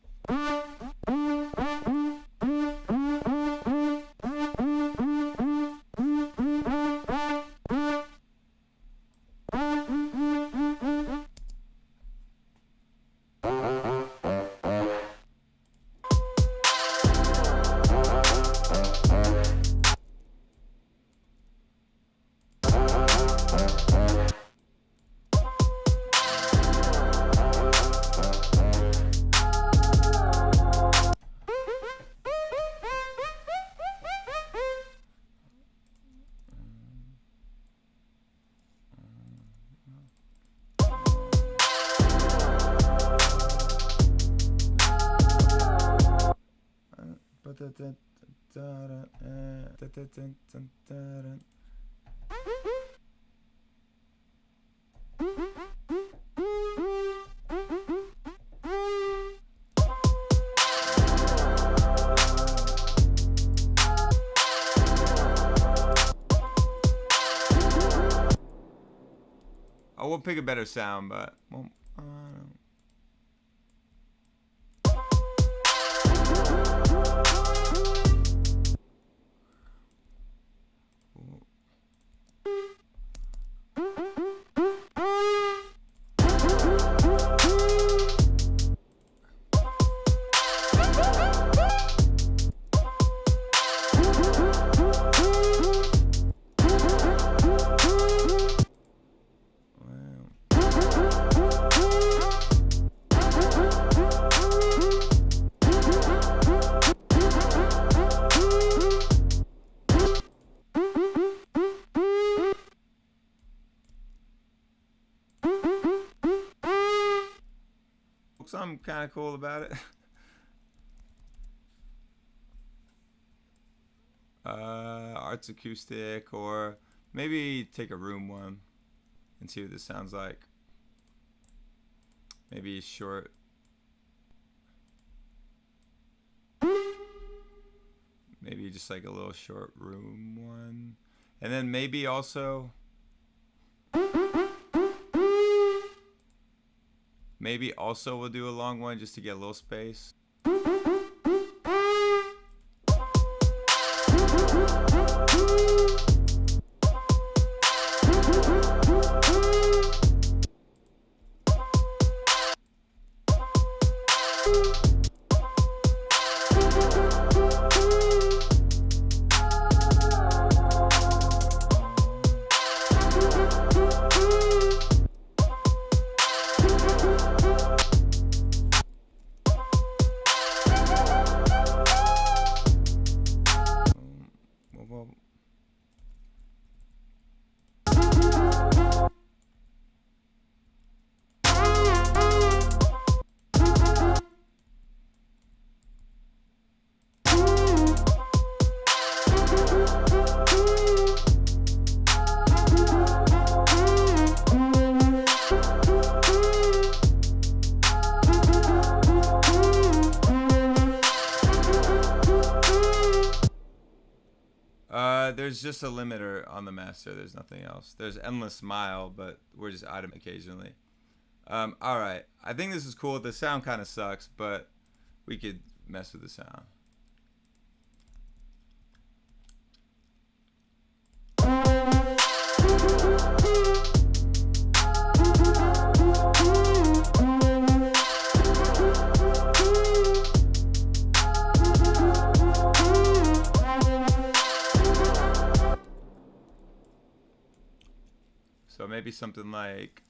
I will pick a better sound, but well, something kind of cool about it. Arts acoustic, or maybe take a room one and see what this sounds like. Maybe short. Maybe just like a little short room one. And then maybe also we'll do a long one just to get a little space. There's just a limiter on the master. There's nothing else. There's endless smile, but we're just item occasionally. All right. I think this is cool. The sound kind of sucks, but we could mess with the sound. So maybe something like.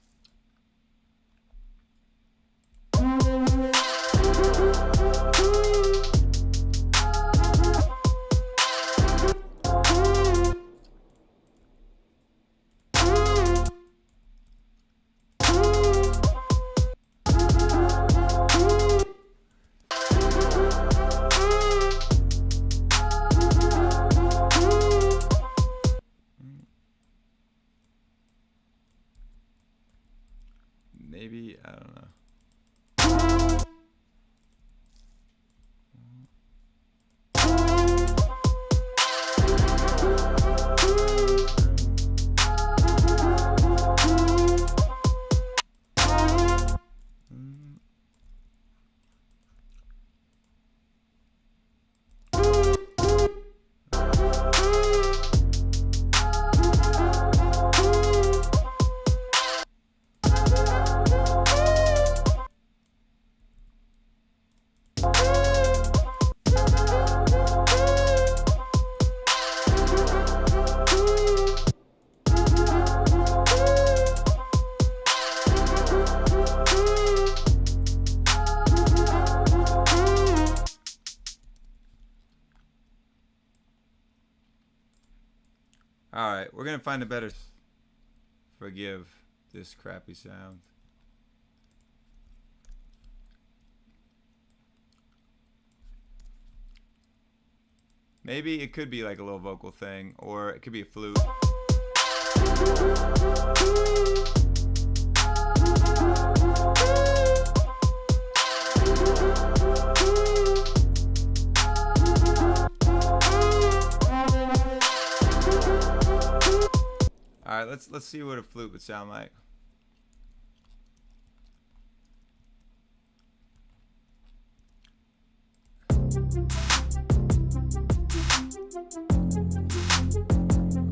Maybe, I don't know. Alright, we're gonna find a better. Forgive this crappy sound. Maybe it could be like a little vocal thing, or it could be a flute. All right, let's see what a flute would sound like.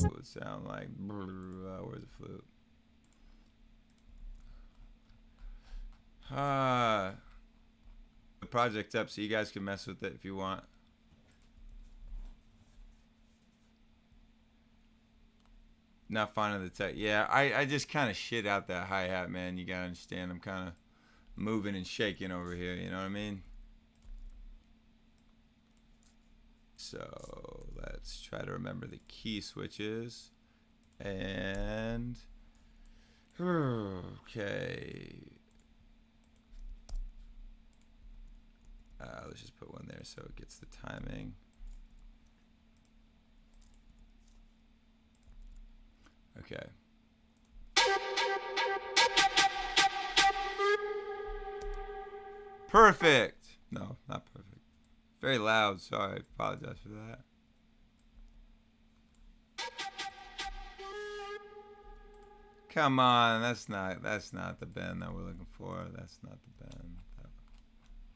What would sound like? Where's the flute? The project's up, so you guys can mess with it if you want. Not finding the tech. Yeah, I just kind of shit out that hi-hat, man. You gotta understand, I'm kind of moving and shaking over here, you know what I mean? So let's try to remember the key switches. And okay, let's just put one there so it gets the timing. Okay. Perfect. No, not perfect. Very loud. Sorry. I apologize for that. Come on. That's not the bend that we're looking for. That's not the bend.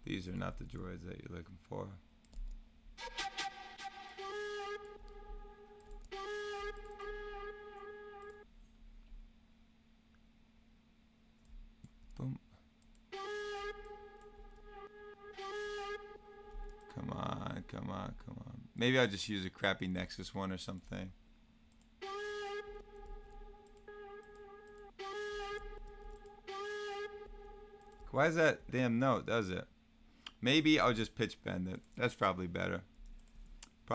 These are not the droids that you're looking for. Boom. Come on, come on, come on. Maybe I'll just use a crappy Nexus one or something. Why is that damn note, does it? Maybe I'll just pitch bend it. That's probably better.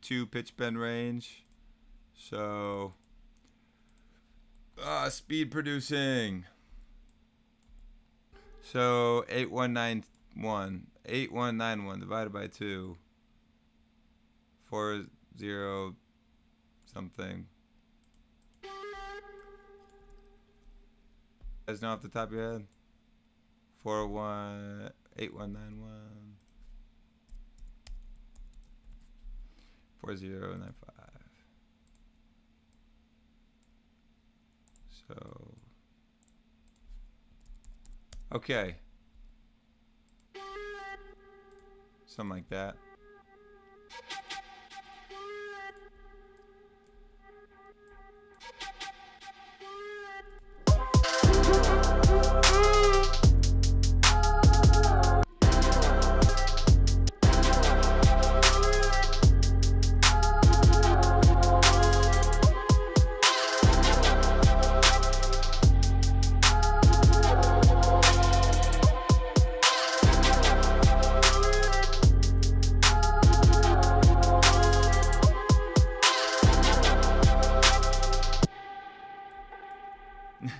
2 pitch bend range. So, speed producing. So 8191 divided by 2. 40 something. You guys know off the top of your head? 401 8191 4095. So, okay. Something like that.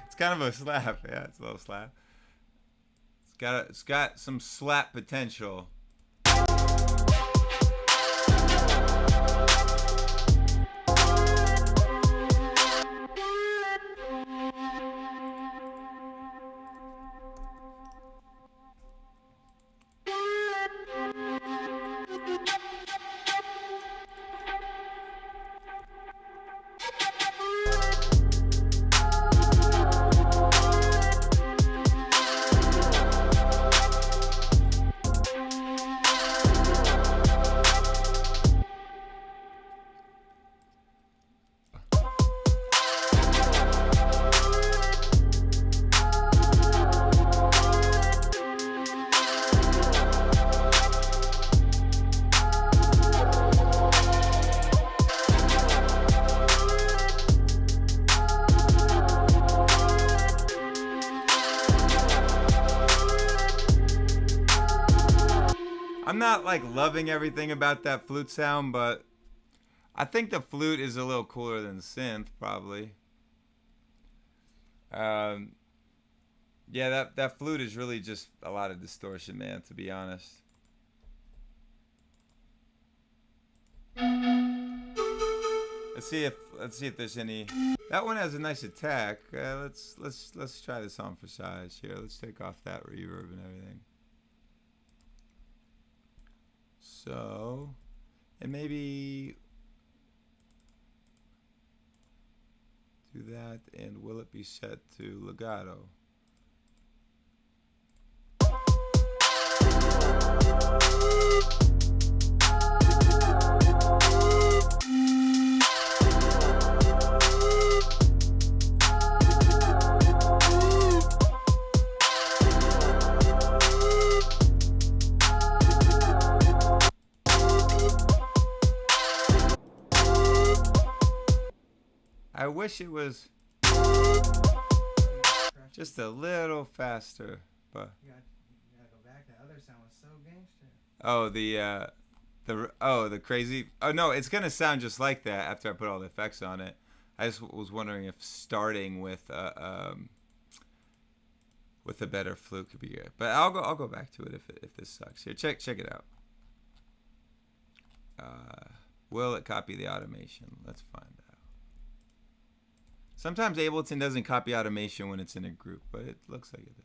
It's kind of a slap. Yeah, it's a little slap. It's got some slap potential. I'm not like loving everything about that flute sound, but I think the flute is a little cooler than synth, probably. Yeah, that flute is really just a lot of distortion, man, to be honest. Let's see if there's any. That one has a nice attack. Let's try this on for size here. Let's take off that reverb and everything. So, and maybe do that, and will it be set to legato? I wish it was just a little faster, but You gotta go back. That other sound was so gangster. oh the crazy. Oh no, it's gonna sound just like that after I put all the effects on it. I just was wondering if starting with a better flute could be good, but I'll go back to it if this sucks. Here, check it out. Will it copy the automation? Let's find out. Sometimes Ableton doesn't copy automation when it's in a group, but it looks like it did.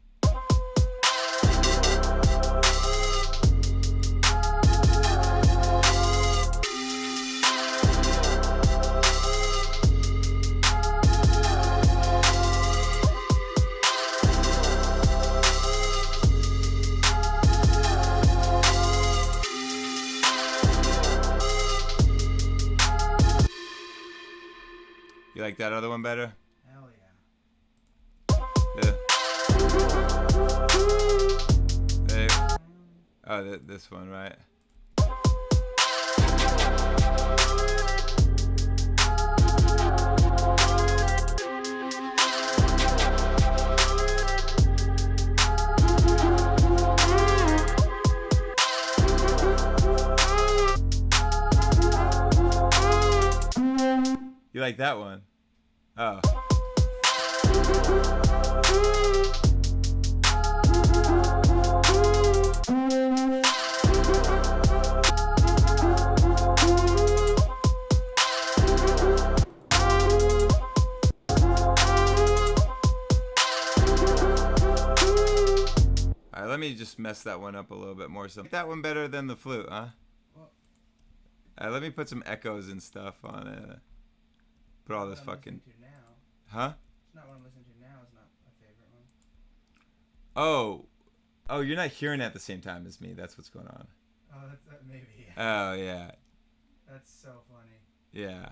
You like that other one better? Hell yeah. Hey. Oh, this one, right? You like that one? Oh. Alright, let me just mess that one up a little bit more. So that one better than the flute, huh? Let me put some echoes and stuff on it. Put all this fucking. Now. Huh? not what I'm listening to now. Is not my favorite one. Oh, you're not hearing it at the same time as me. That's what's going on. Oh, that maybe. Oh yeah. That's so funny. Yeah.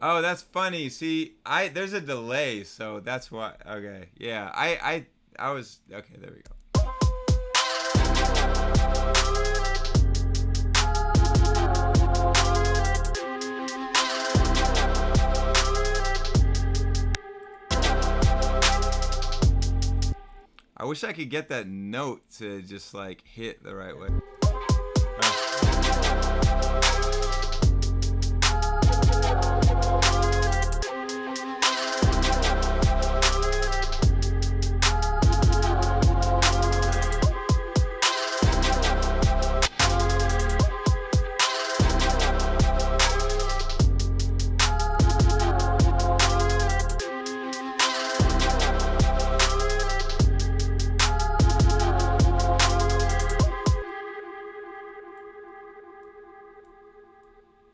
Oh, that's funny. See, there's a delay, so that's why. Okay, yeah. I was okay. There we go. I wish I could get that note to just like hit the right way.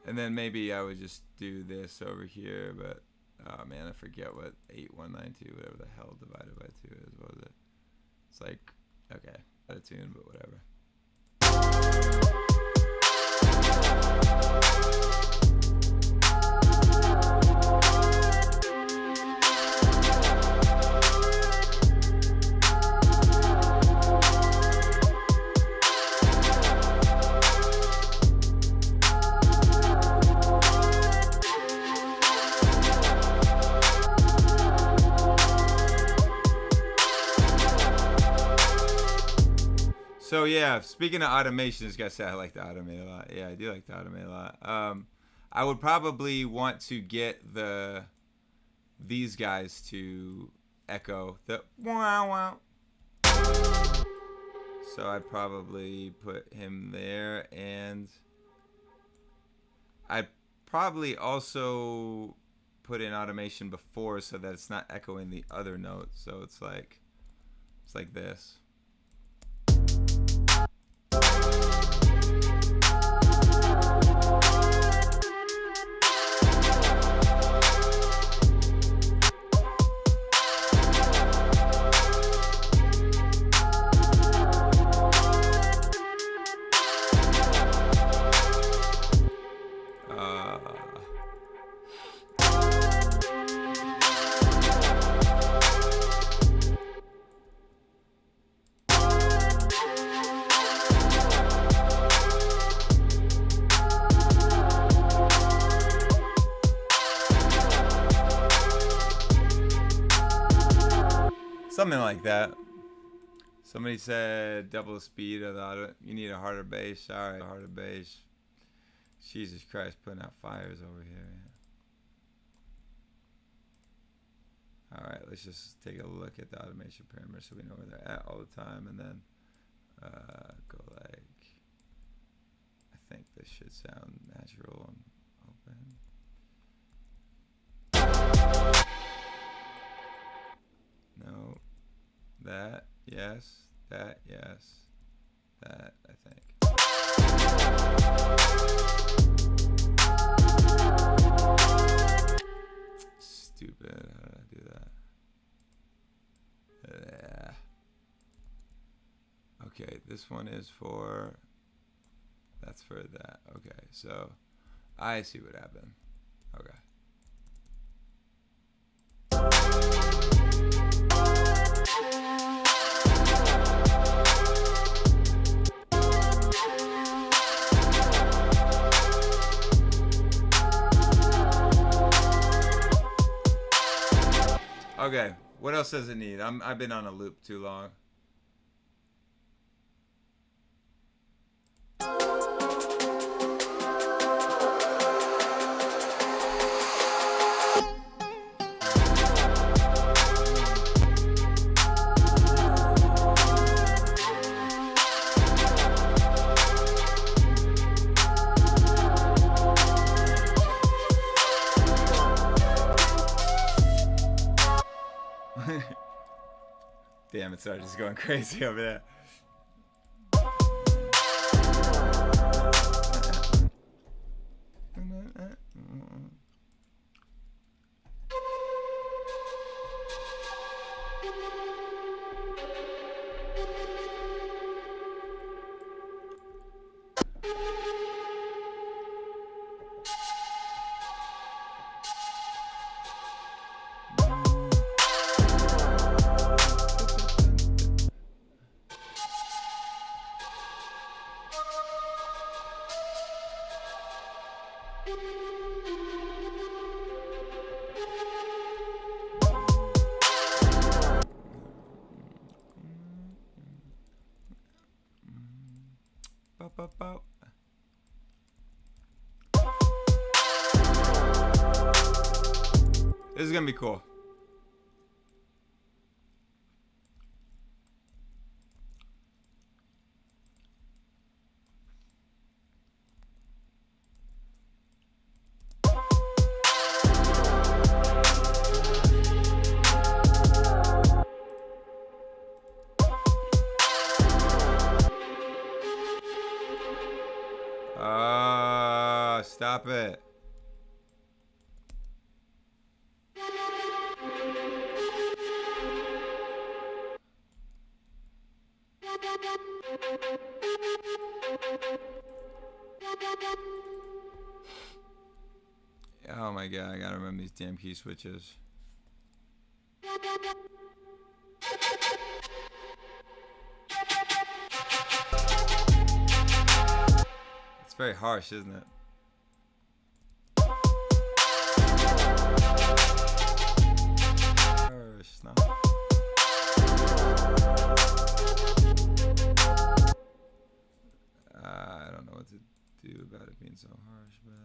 And then maybe I would just do this over here, but oh man, I forget what 8192, whatever the hell divided by 2 is. What was it? It's like, okay, out of tune, but whatever. So yeah, speaking of automation, this guy said I like to automate a lot. Yeah, I do like to automate a lot. I would probably want to get these guys to echo the wow wow. So I'd probably put him there, and I'd probably also put in automation before so that it's not echoing the other notes. So it's like this. Something like that. Somebody said double the speed of the auto. You need a harder bass. Sorry, a harder bass. Jesus Christ, putting out fires over here. All right, let's just take a look at the automation parameters so we know where they're at all the time, and then go like. I think this should sound natural and open. No. That, yes. That, yes. That, I think. Stupid. How did I do that? Yeah. Okay, this one is for... That's for that. Okay, so I see what happened. Okay. Okay, what else does it need? I've been on a loop too long. Damn, it started just going crazy over there. This is gonna be cool. Stop it. Oh my god, I gotta remember these damn key switches. It's very harsh, isn't it? Harsh, no. I don't know what to do about it being so harsh, but...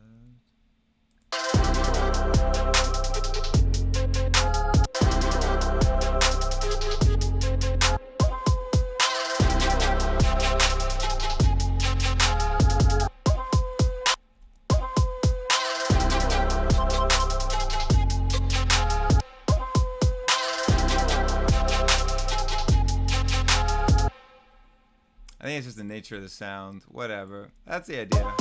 I think it's just the nature of the sound. Whatever. That's the idea.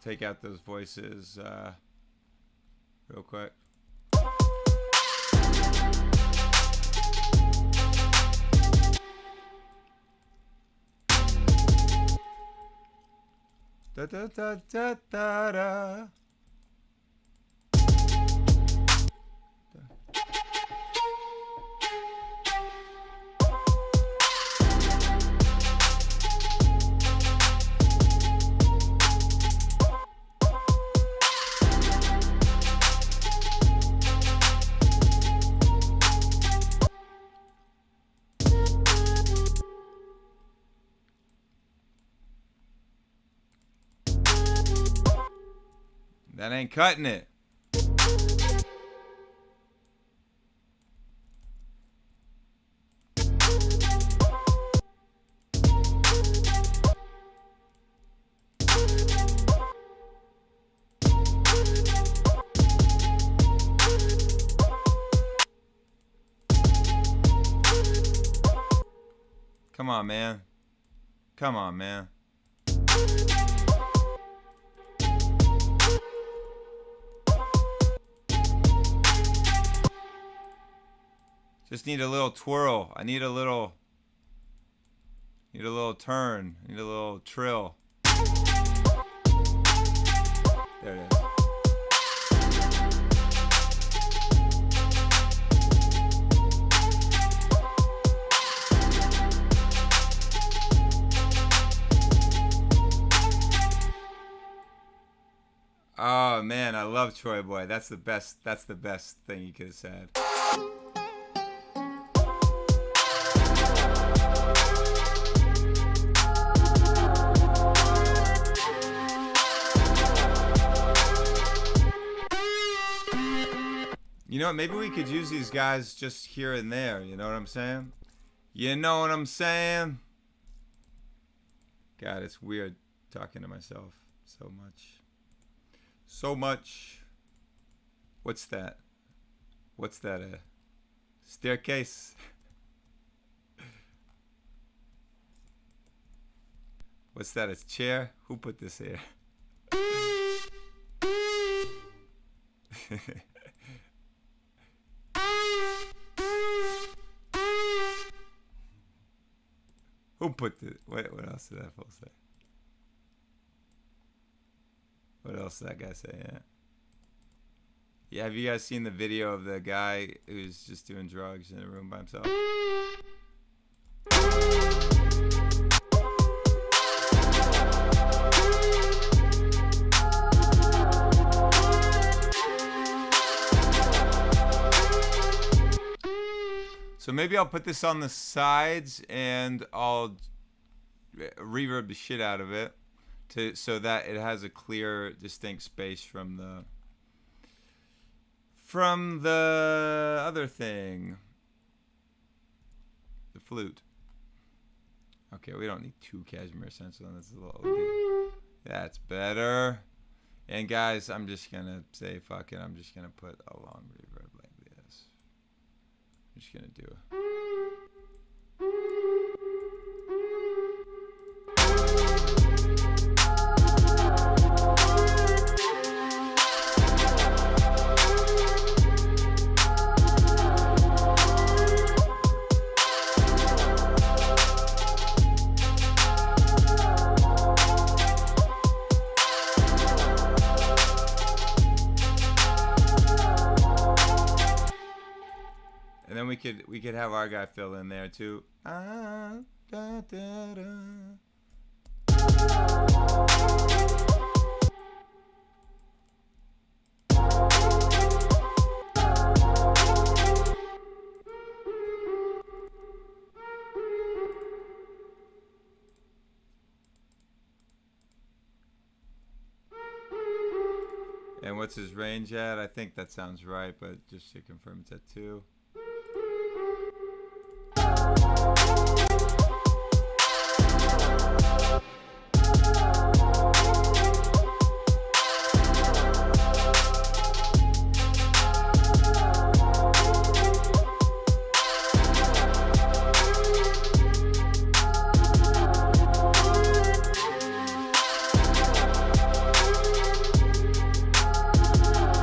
Take out those voices real quick. Da da da da da da. That ain't cutting it. Come on, man. Come on, man. Just need a little twirl. I need a little turn. I need a little trill. There it is. Oh man, I love Troy Boy. That's the best thing you could have said. You know what? Maybe we could use these guys just here and there. You know what I'm saying? You know what I'm saying? God, it's weird talking to myself so much. So much. What's that? What's that? A staircase? What's that? A chair? Who put this here? Who put this? What else did that fool say? What else did that guy say? Yeah. Yeah, have you guys seen the video of the guy who's just doing drugs in a room by himself? So maybe I'll put this on the sides and I'll reverb the shit out of it so that it has a clear, distinct space from the other thing, the flute. Okay, we don't need 2 cashmere stencils on this. A little OD. That's better. And guys, I'm just gonna say fuck it. I'm just gonna put a long reverb like this. I'm just gonna do it. And then we could have our guy fill in there too. Ah, da, da, da. And what's his range at? I think that sounds right, but just to confirm it's at 2.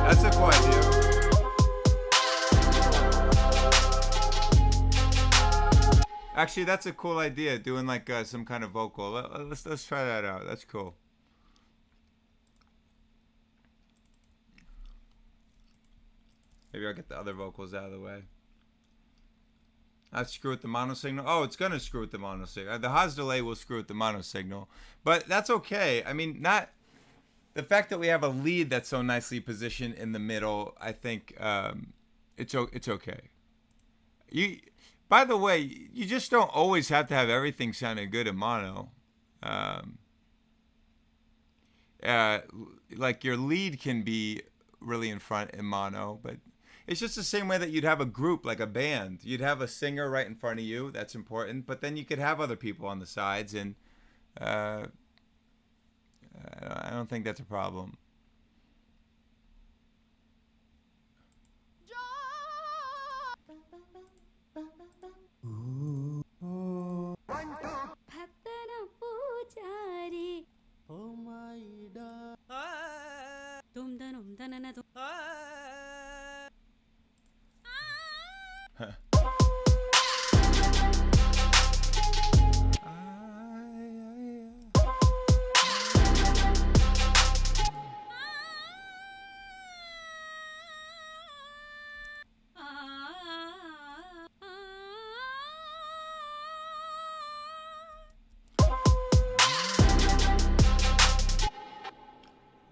That's a cool idea. Actually, that's a cool idea. Doing like some kind of vocal. Let's try that out. That's cool. Maybe I'll get the other vocals out of the way. Not screw with the mono signal. Oh, it's gonna screw with the mono signal. The Haas delay will screw with the mono signal, but that's okay. I mean, not the fact that we have a lead that's so nicely positioned in the middle. I think it's okay. By the way, you just don't always have to have everything sounding good in mono. Like your lead can be really in front in mono, but it's just the same way that you'd have a group, like a band. You'd have a singer right in front of you. That's important. But then you could have other people on the sides, and I don't think that's a problem.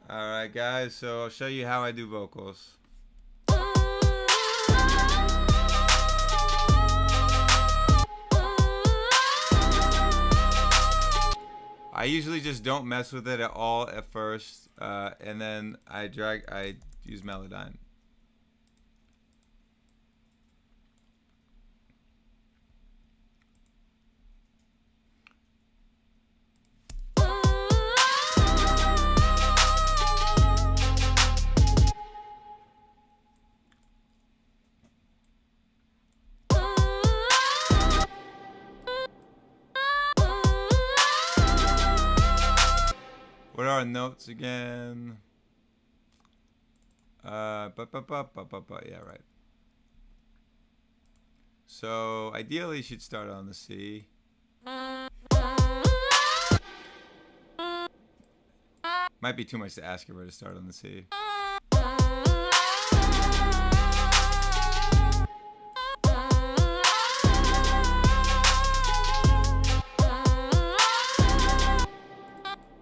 Alright guys, so I'll show you how I do vocals. I usually just don't mess with it at all at first, and then I use Melodyne. What are our notes again? Yeah, right. So ideally she'd start on the C. Might be too much to ask her to start on the C.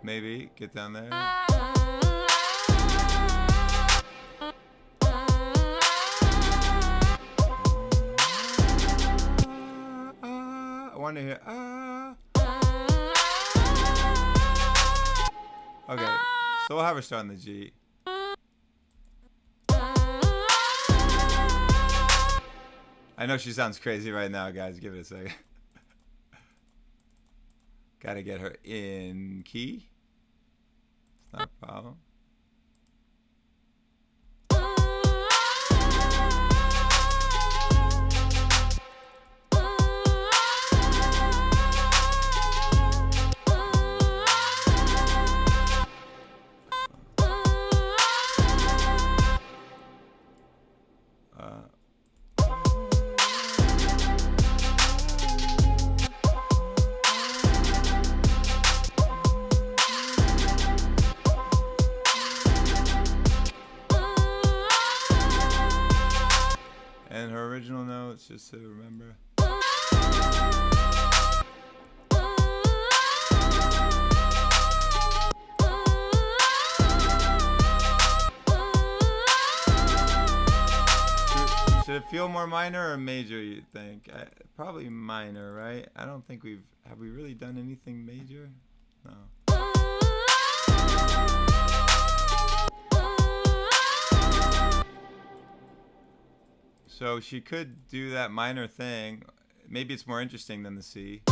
Maybe get down there. I want to hear Okay, so we'll have her start on the G. I know she sounds crazy right now, guys. Give it a second. Gotta get her in key. It's not a problem. And her original notes, just to remember. Should it feel more minor or major, you think? Probably minor, right? I don't think have we really done anything major? No. So she could do that minor thing. Maybe it's more interesting than the C.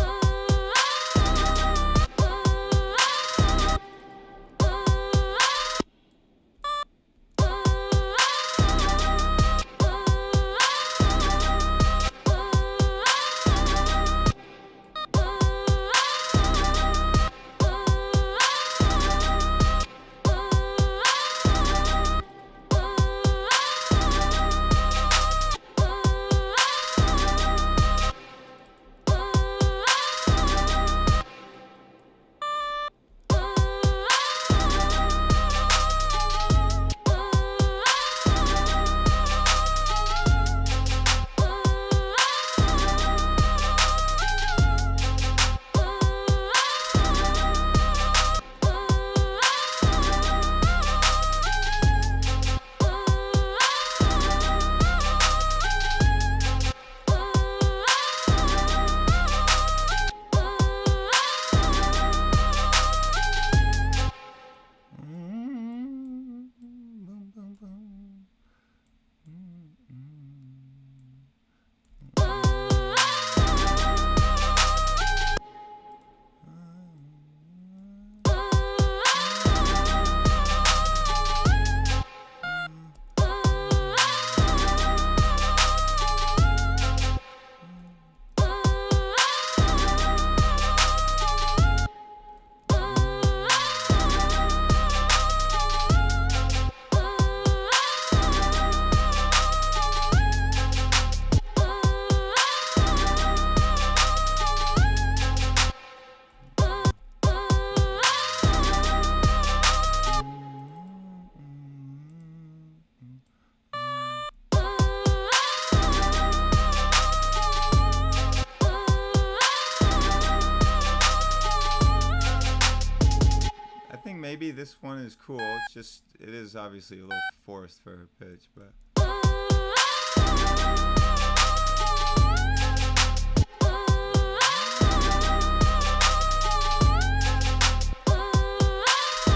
Maybe this one is cool. It's just, it is obviously a little forced for her pitch, but.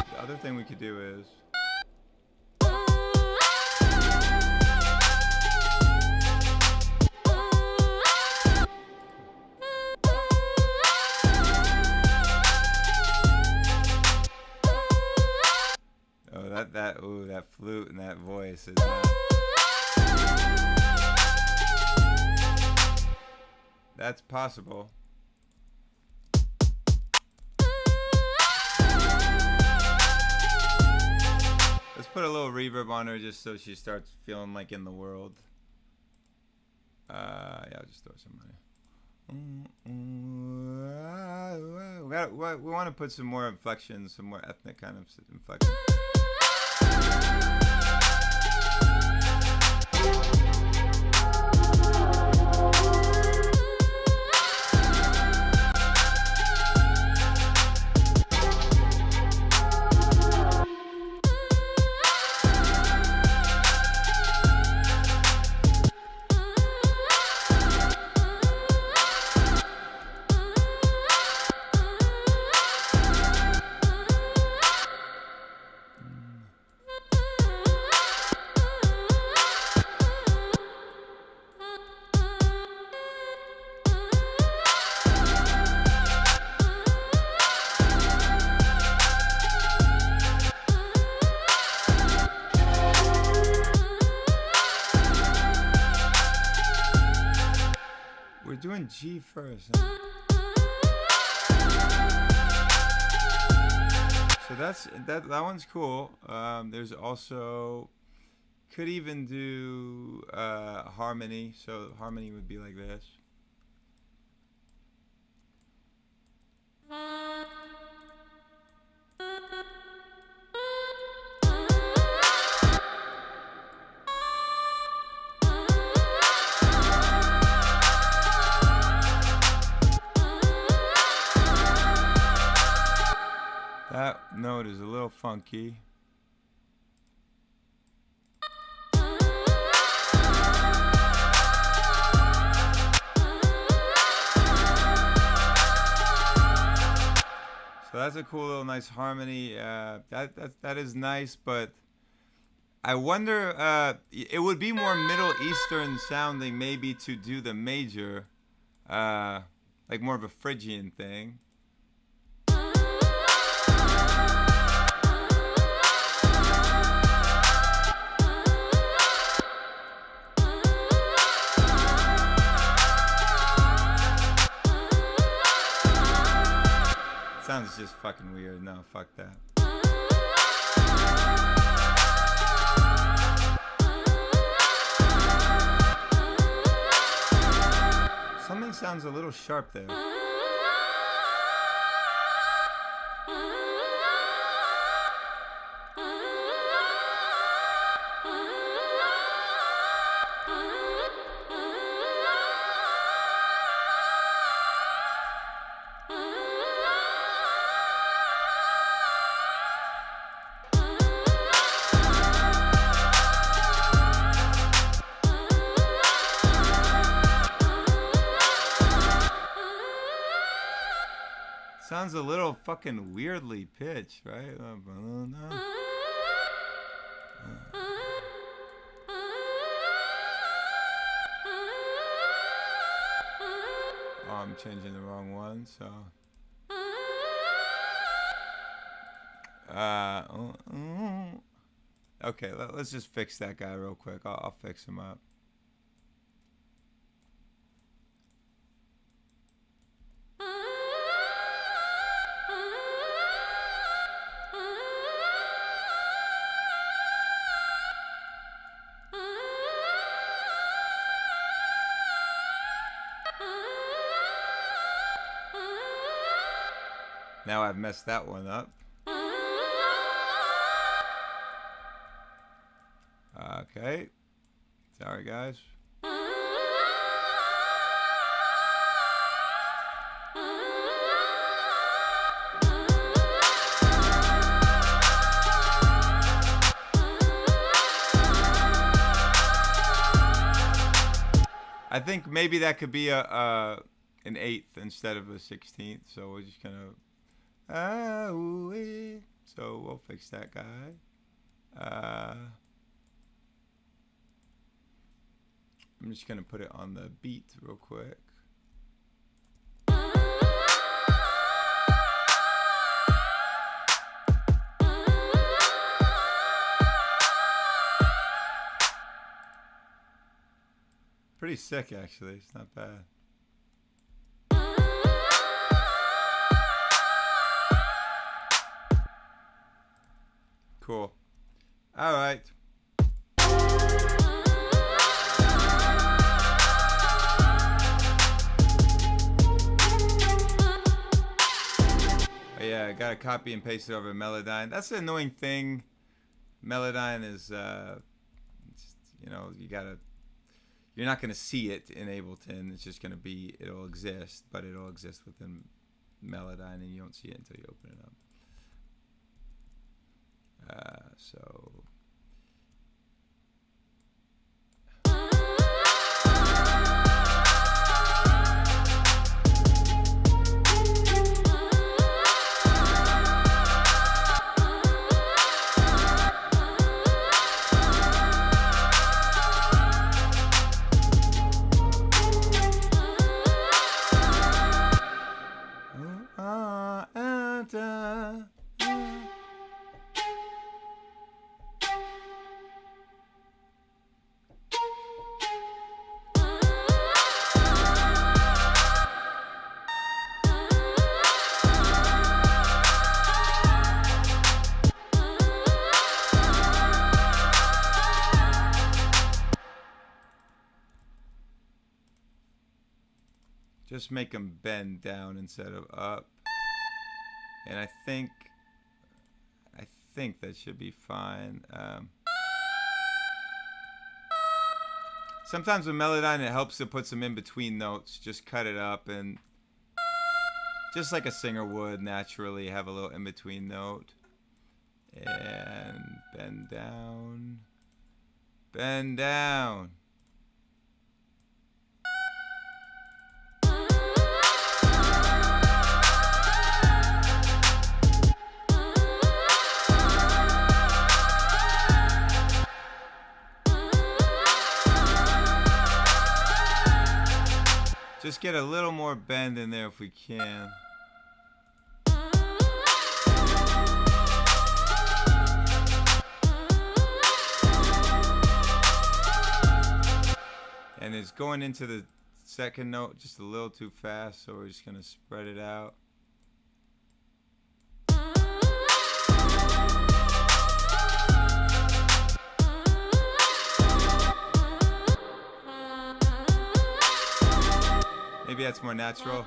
The other thing we could do is. That flute and that voice is that's possible. put a little reverb on her just so she starts feeling like in the world. Yeah, I'll just throw some money. We want to put some more inflections, some more ethnic kind of inflections. We're doing G first. Huh? So that one's cool. There's also could even do harmony. So harmony would be like this. That note is a little funky. So that's a cool little nice harmony. That is nice, but I wonder it would be more Middle Eastern sounding maybe to do the major, like more of a Phrygian thing. Sounds just fucking weird. No, fuck that. Something sounds a little sharp there. Sounds a little fucking weirdly pitched, right? Oh, I'm changing the wrong one, so. Okay, let's just fix that guy real quick. I'll fix him up. Now I've messed that one up. Okay. Sorry, guys. I think maybe that could be an eighth instead of a 16th. So we're just gonna. So we'll fix that guy. I'm just gonna put it on the beat real quick. Pretty sick, actually. It's not bad. Cool. All right. Oh, yeah, I gotta copy and paste it over Melodyne. That's the annoying thing. Melodyne is, you know, you're not gonna see it in Ableton. It's just gonna be, it'll exist, but it'll exist within Melodyne, and you don't see it until you open it up. So. Just make them bend down instead of up. And I think that should be fine. Sometimes with Melodyne it helps to put some in-between notes. Just cut it up and just like a singer would naturally have a little in-between note. And bend down. Bend down. Just get a little more bend in there if we can. And it's going into the second note just a little too fast, so we're just gonna spread it out. Maybe that's more natural.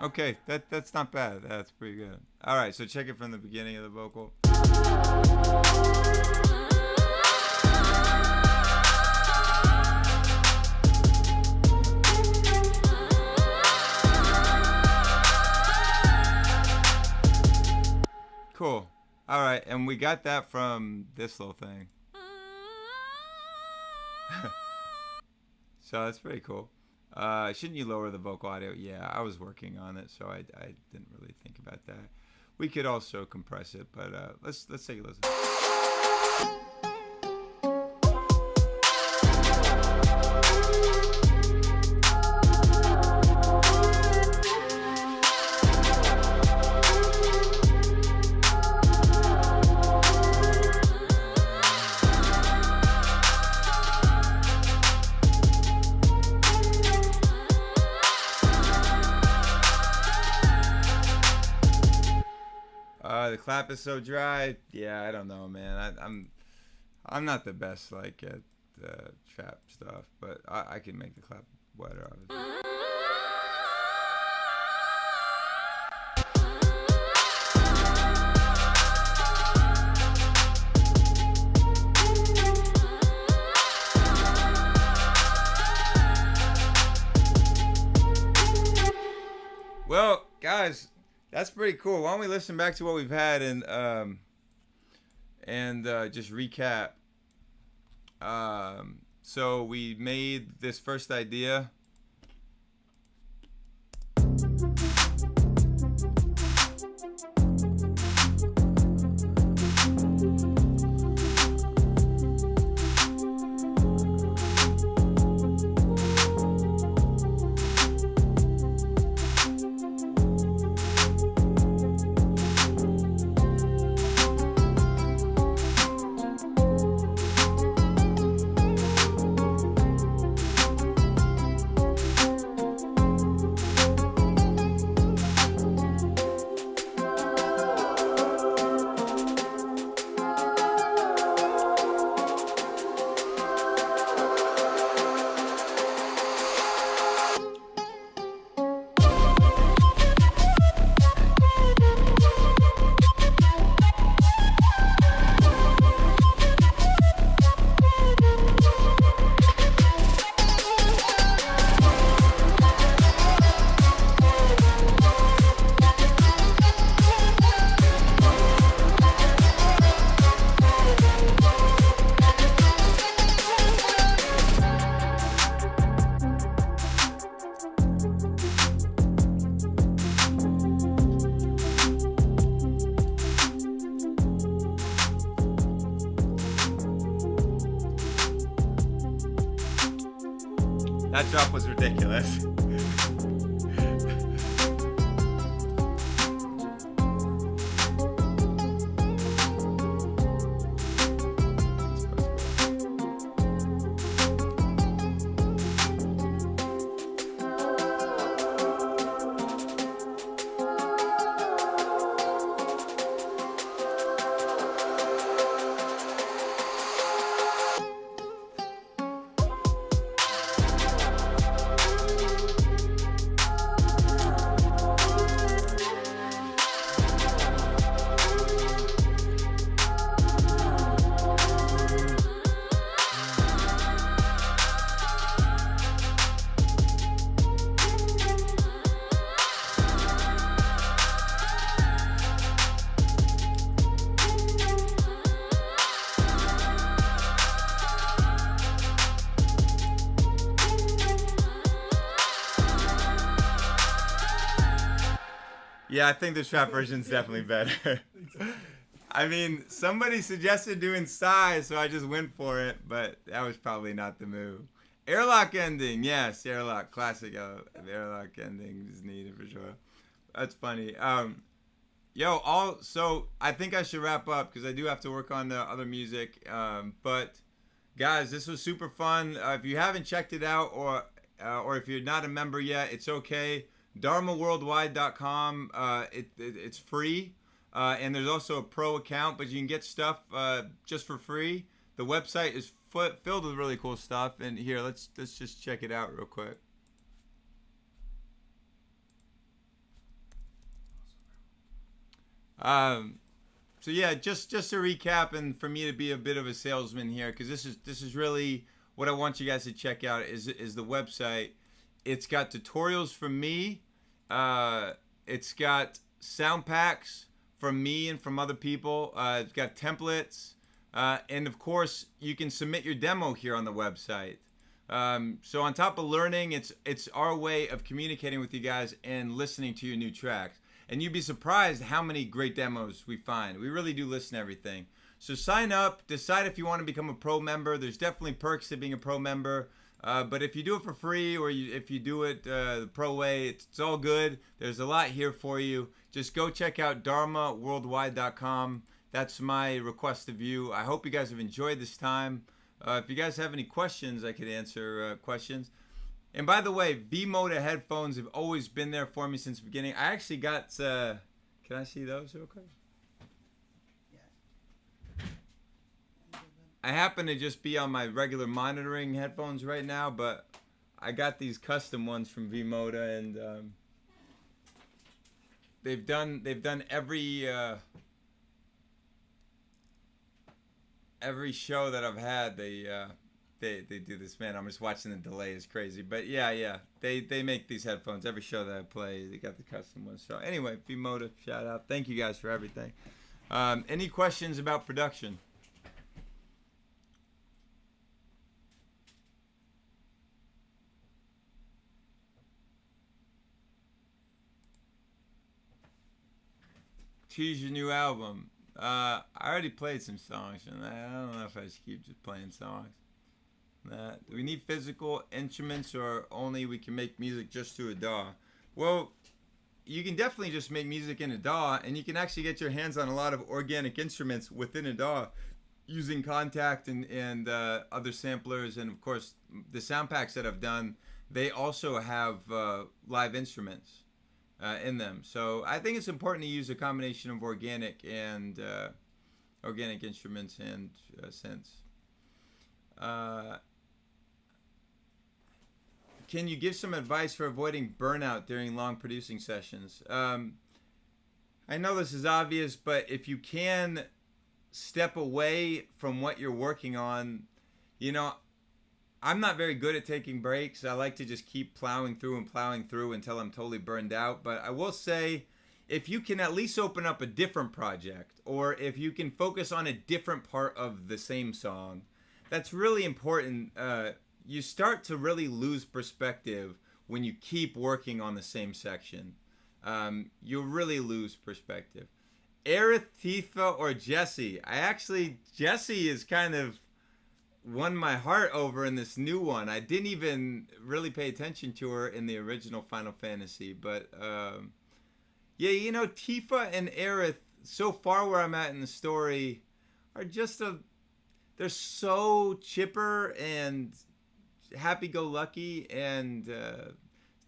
Okay, that's not bad. That's pretty good. All right, so check it from the beginning of the vocal. Cool. All right, and we got that from this little thing. So that's pretty cool. Shouldn't you lower the vocal audio? Yeah, I was working on it, so I didn't really think about that. We could also compress it, but let's take a listen. The clap is so dry. Yeah, I don't know, man. I'm not the best like at trap stuff, but I can make the clap wetter. Well, guys, that's pretty cool. Why don't we listen back to what we've had and just recap. So we made this first idea. That drop was ridiculous. Yeah, I think the trap version's definitely better. I mean, somebody suggested doing size, so I just went for it, but that was probably not the move. Airlock ending, yes, airlock, classic airlock ending is needed for sure. That's funny. So I think I should wrap up because I do have to work on the other music. But guys, this was super fun. If you haven't checked it out, or if you're not a member yet, it's okay. DharmaWorldwide.com. It's free, and there's also a pro account, but you can get stuff just for free. The website is filled with really cool stuff. And here, let's just check it out real quick. So yeah, just to recap, and for me to be a bit of a salesman here, because this is really what I want you guys to check out is the website. It's got tutorials from me. It's got sound packs from me and from other people. It's got templates. And of course, you can submit your demo here on the website. So on top of learning, it's our way of communicating with you guys and listening to your new tracks. And you'd be surprised how many great demos we find. We really do listen to everything. So sign up, decide if you want to become a pro member. There's definitely perks to being a pro member. But if you do it for free, or if you do it the pro way, it's all good. There's a lot here for you. Just go check out DharmaWorldwide.com. That's my request of you. I hope you guys have enjoyed this time. If you guys have any questions, I could answer questions. And by the way, V-Moda headphones have always been there for me since the beginning. I actually got, can I see those real quick? I happen to just be on my regular monitoring headphones right now, but I got these custom ones from V-Moda, and they've done every show that I've had. They do this. Man, I'm just watching the delay is crazy, but yeah, they make these headphones every show that I play. They got the custom ones. So anyway, V-Moda, shout out. Thank you guys for everything. Any questions about production? Choose your new album. I already played some songs, and I don't know if I should keep just playing songs. Do we need physical instruments, or only we can make music just to a DAW? Well, you can definitely just make music in a DAW, and you can actually get your hands on a lot of organic instruments within a DAW using Contact and other samplers. And of course, the sound packs that I've done, they also have live instruments in them. So I think it's important to use a combination of organic instruments and synths. Can you give some advice for avoiding burnout during long producing sessions? I know this is obvious, but if you can step away from what you're working on, I'm not very good at taking breaks. I like to just keep plowing through until I'm totally burned out. But I will say, if you can at least open up a different project, or if you can focus on a different part of the same song, that's really important. You start to really lose perspective when you keep working on the same section. You'll really lose perspective. Aretha or Jesse? Jesse is kind of won my heart over in this new one. I didn't even really pay attention to her in the original Final Fantasy, but yeah, you know, Tifa and Aerith, so far where I'm at in the story, are just they're so chipper and happy-go-lucky, and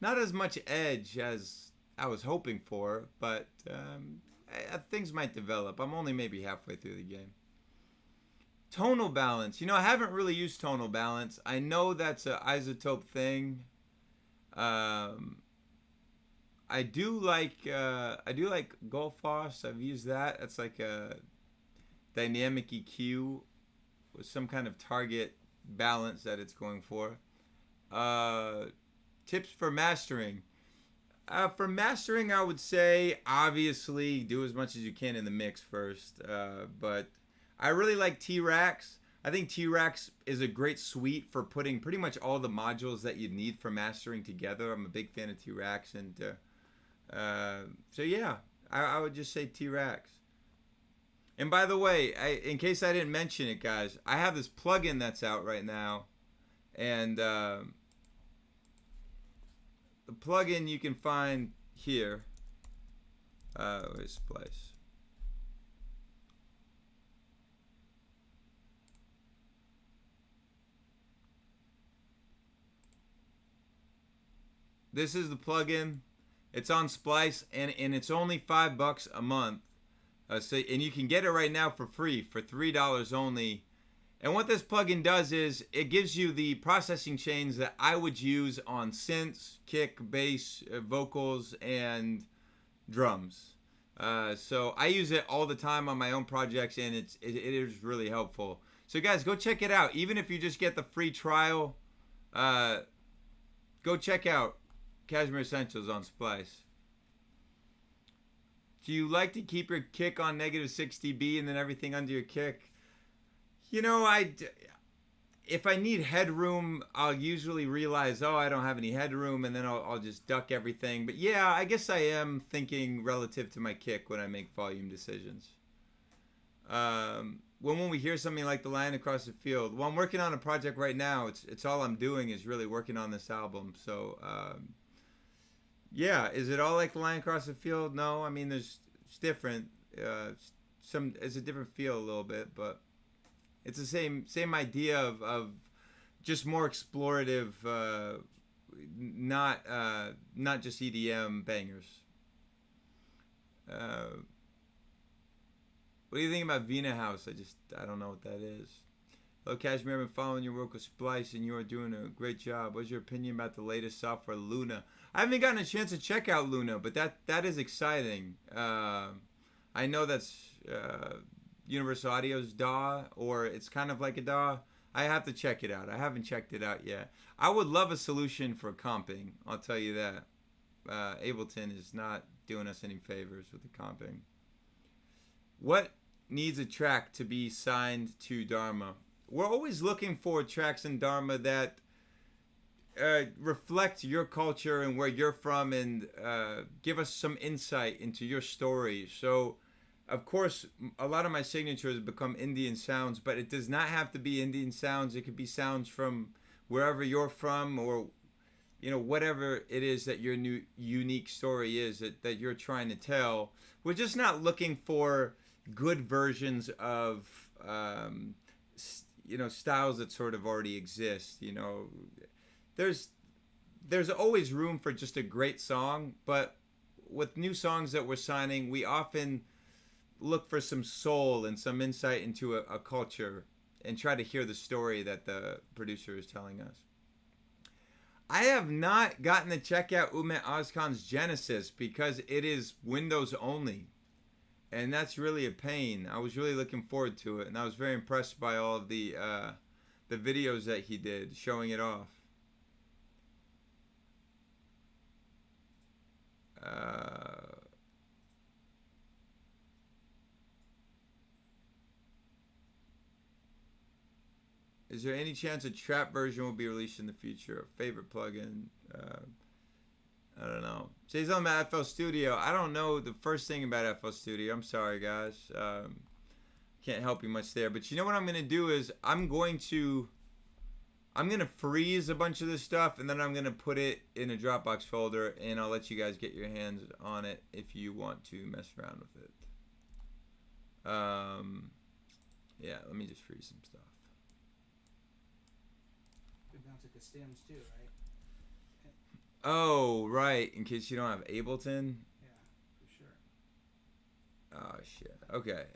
not as much edge as I was hoping for, but things might develop. I'm only maybe halfway through the game. Tonal balance. You know, I haven't really used tonal balance. I know that's an isotope thing. I do like Goldfoss. I've used that. That's like a dynamic EQ with some kind of target balance that it's going for. Tips for mastering. For mastering, I would say obviously do as much as you can in the mix first. But I really like T-Rax. I think T-Rax is a great suite for putting pretty much all the modules that you need for mastering together. I'm a big fan of T-Rax, and so yeah, I would just say T-Rax. And by the way, in case I didn't mention it, guys, I have this plugin that's out right now, and the plugin you can find here. Where's Splice? This is the plugin. It's on Splice, and it's only $5 a month. And you can get it right now for free for $3 only. And what this plugin does is it gives you the processing chains that I would use on synths, kick, bass, vocals, and drums. So I use it all the time on my own projects, and it is really helpful. So guys, go check it out. Even if you just get the free trial, go check out KSHMR Essentials on Splice. Do you like to keep your kick on -6 dB and then everything under your kick? You know, if I need headroom, I'll usually realize, oh, I don't have any headroom, and then I'll just duck everything. But yeah, I guess I am thinking relative to my kick when I make volume decisions. When we hear something like The Lion Across the Field, well, I'm working on a project right now. It's all I'm doing is really working on this album. So, yeah, is it all like The Lion Across the Field? No, I mean, it's different. It's a different feel a little bit, but it's the same idea of just more explorative, not just EDM bangers. What do you think about Vina House? I don't know what that is. Hello, KSHMR. I've been following your work with Splice, and you are doing a great job. What's your opinion about the latest software, Luna? I haven't gotten a chance to check out Luna, but that is exciting. I know that's Universal Audio's DAW, or it's kind of like a DAW. I have to check it out. I haven't checked it out yet. I would love a solution for comping. I'll tell you that. Ableton is not doing us any favors with the comping. What needs a track to be signed to Dharma? We're always looking for tracks in Dharma that reflect your culture and where you're from, and give us some insight into your story. So, of course, a lot of my signatures become Indian sounds, but it does not have to be Indian sounds. It could be sounds from wherever you're from, or whatever it is that your new unique story is that you're trying to tell. We're just not looking for good versions of styles that sort of already exist. There's always room for just a great song, but with new songs that we're signing, we often look for some soul and some insight into a culture, and try to hear the story that the producer is telling us. I have not gotten to check out Umet Ozkan's Genesis because it is Windows only, and that's really a pain. I was really looking forward to it, and I was very impressed by all of the videos that he did showing it off. Is there any chance a trap version will be released in the future? Favorite plugin? I don't know. Say something about FL Studio. I don't know the first thing about FL Studio. I'm sorry, guys. can't help you much there. But you know what I'm gonna do is I'm gonna freeze a bunch of this stuff, and then I'm gonna put it in a Dropbox folder, and I'll let you guys get your hands on it if you want to mess around with it. Yeah, let me just freeze some stuff. You can bounce it to stems too, right? Oh, right. In case you don't have Ableton. Yeah, for sure. Oh shit. Okay.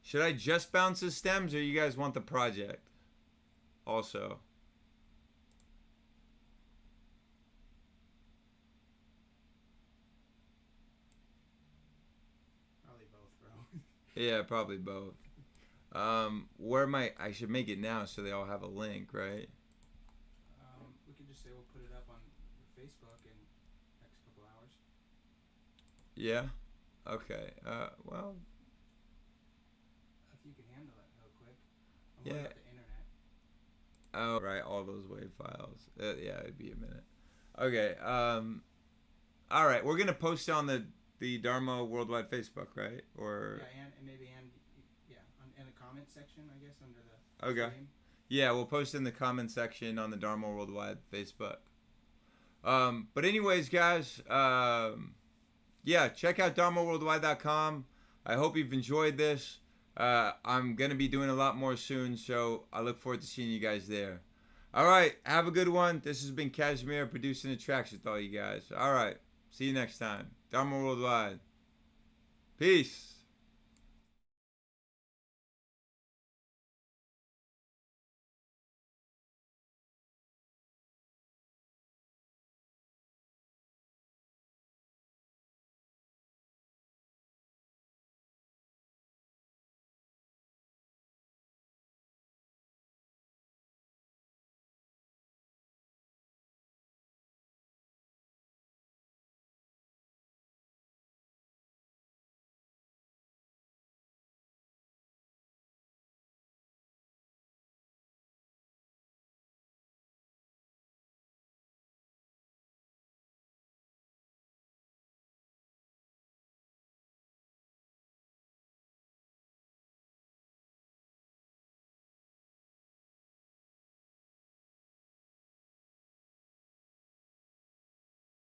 Should I just bounce the stems, or you guys want the project also? Probably both, bro. Yeah, probably both. I should make it now so they all have a link, right? We could just say we'll put it up on Facebook in next couple hours. Yeah. Okay. Well. If you can handle it real quick. I'm Yeah. worried about the internet. Oh, right. All those WAV files. Yeah, it'd be a minute. Okay. All right. We're gonna post on the Dharma Worldwide Facebook, right? Or Yeah, and maybe in the comment section, I guess, under the okay. stream. Yeah, we'll post in the comment section on the Dharma Worldwide Facebook. But anyways, guys, yeah, check out dharmaworldwide.com. I hope you've enjoyed this. I'm going to be doing a lot more soon, so I look forward to seeing you guys there. All right, have a good one. This has been KSHMR producing the tracks with all you guys. All right, see you next time. Dharma Worldwide. Peace.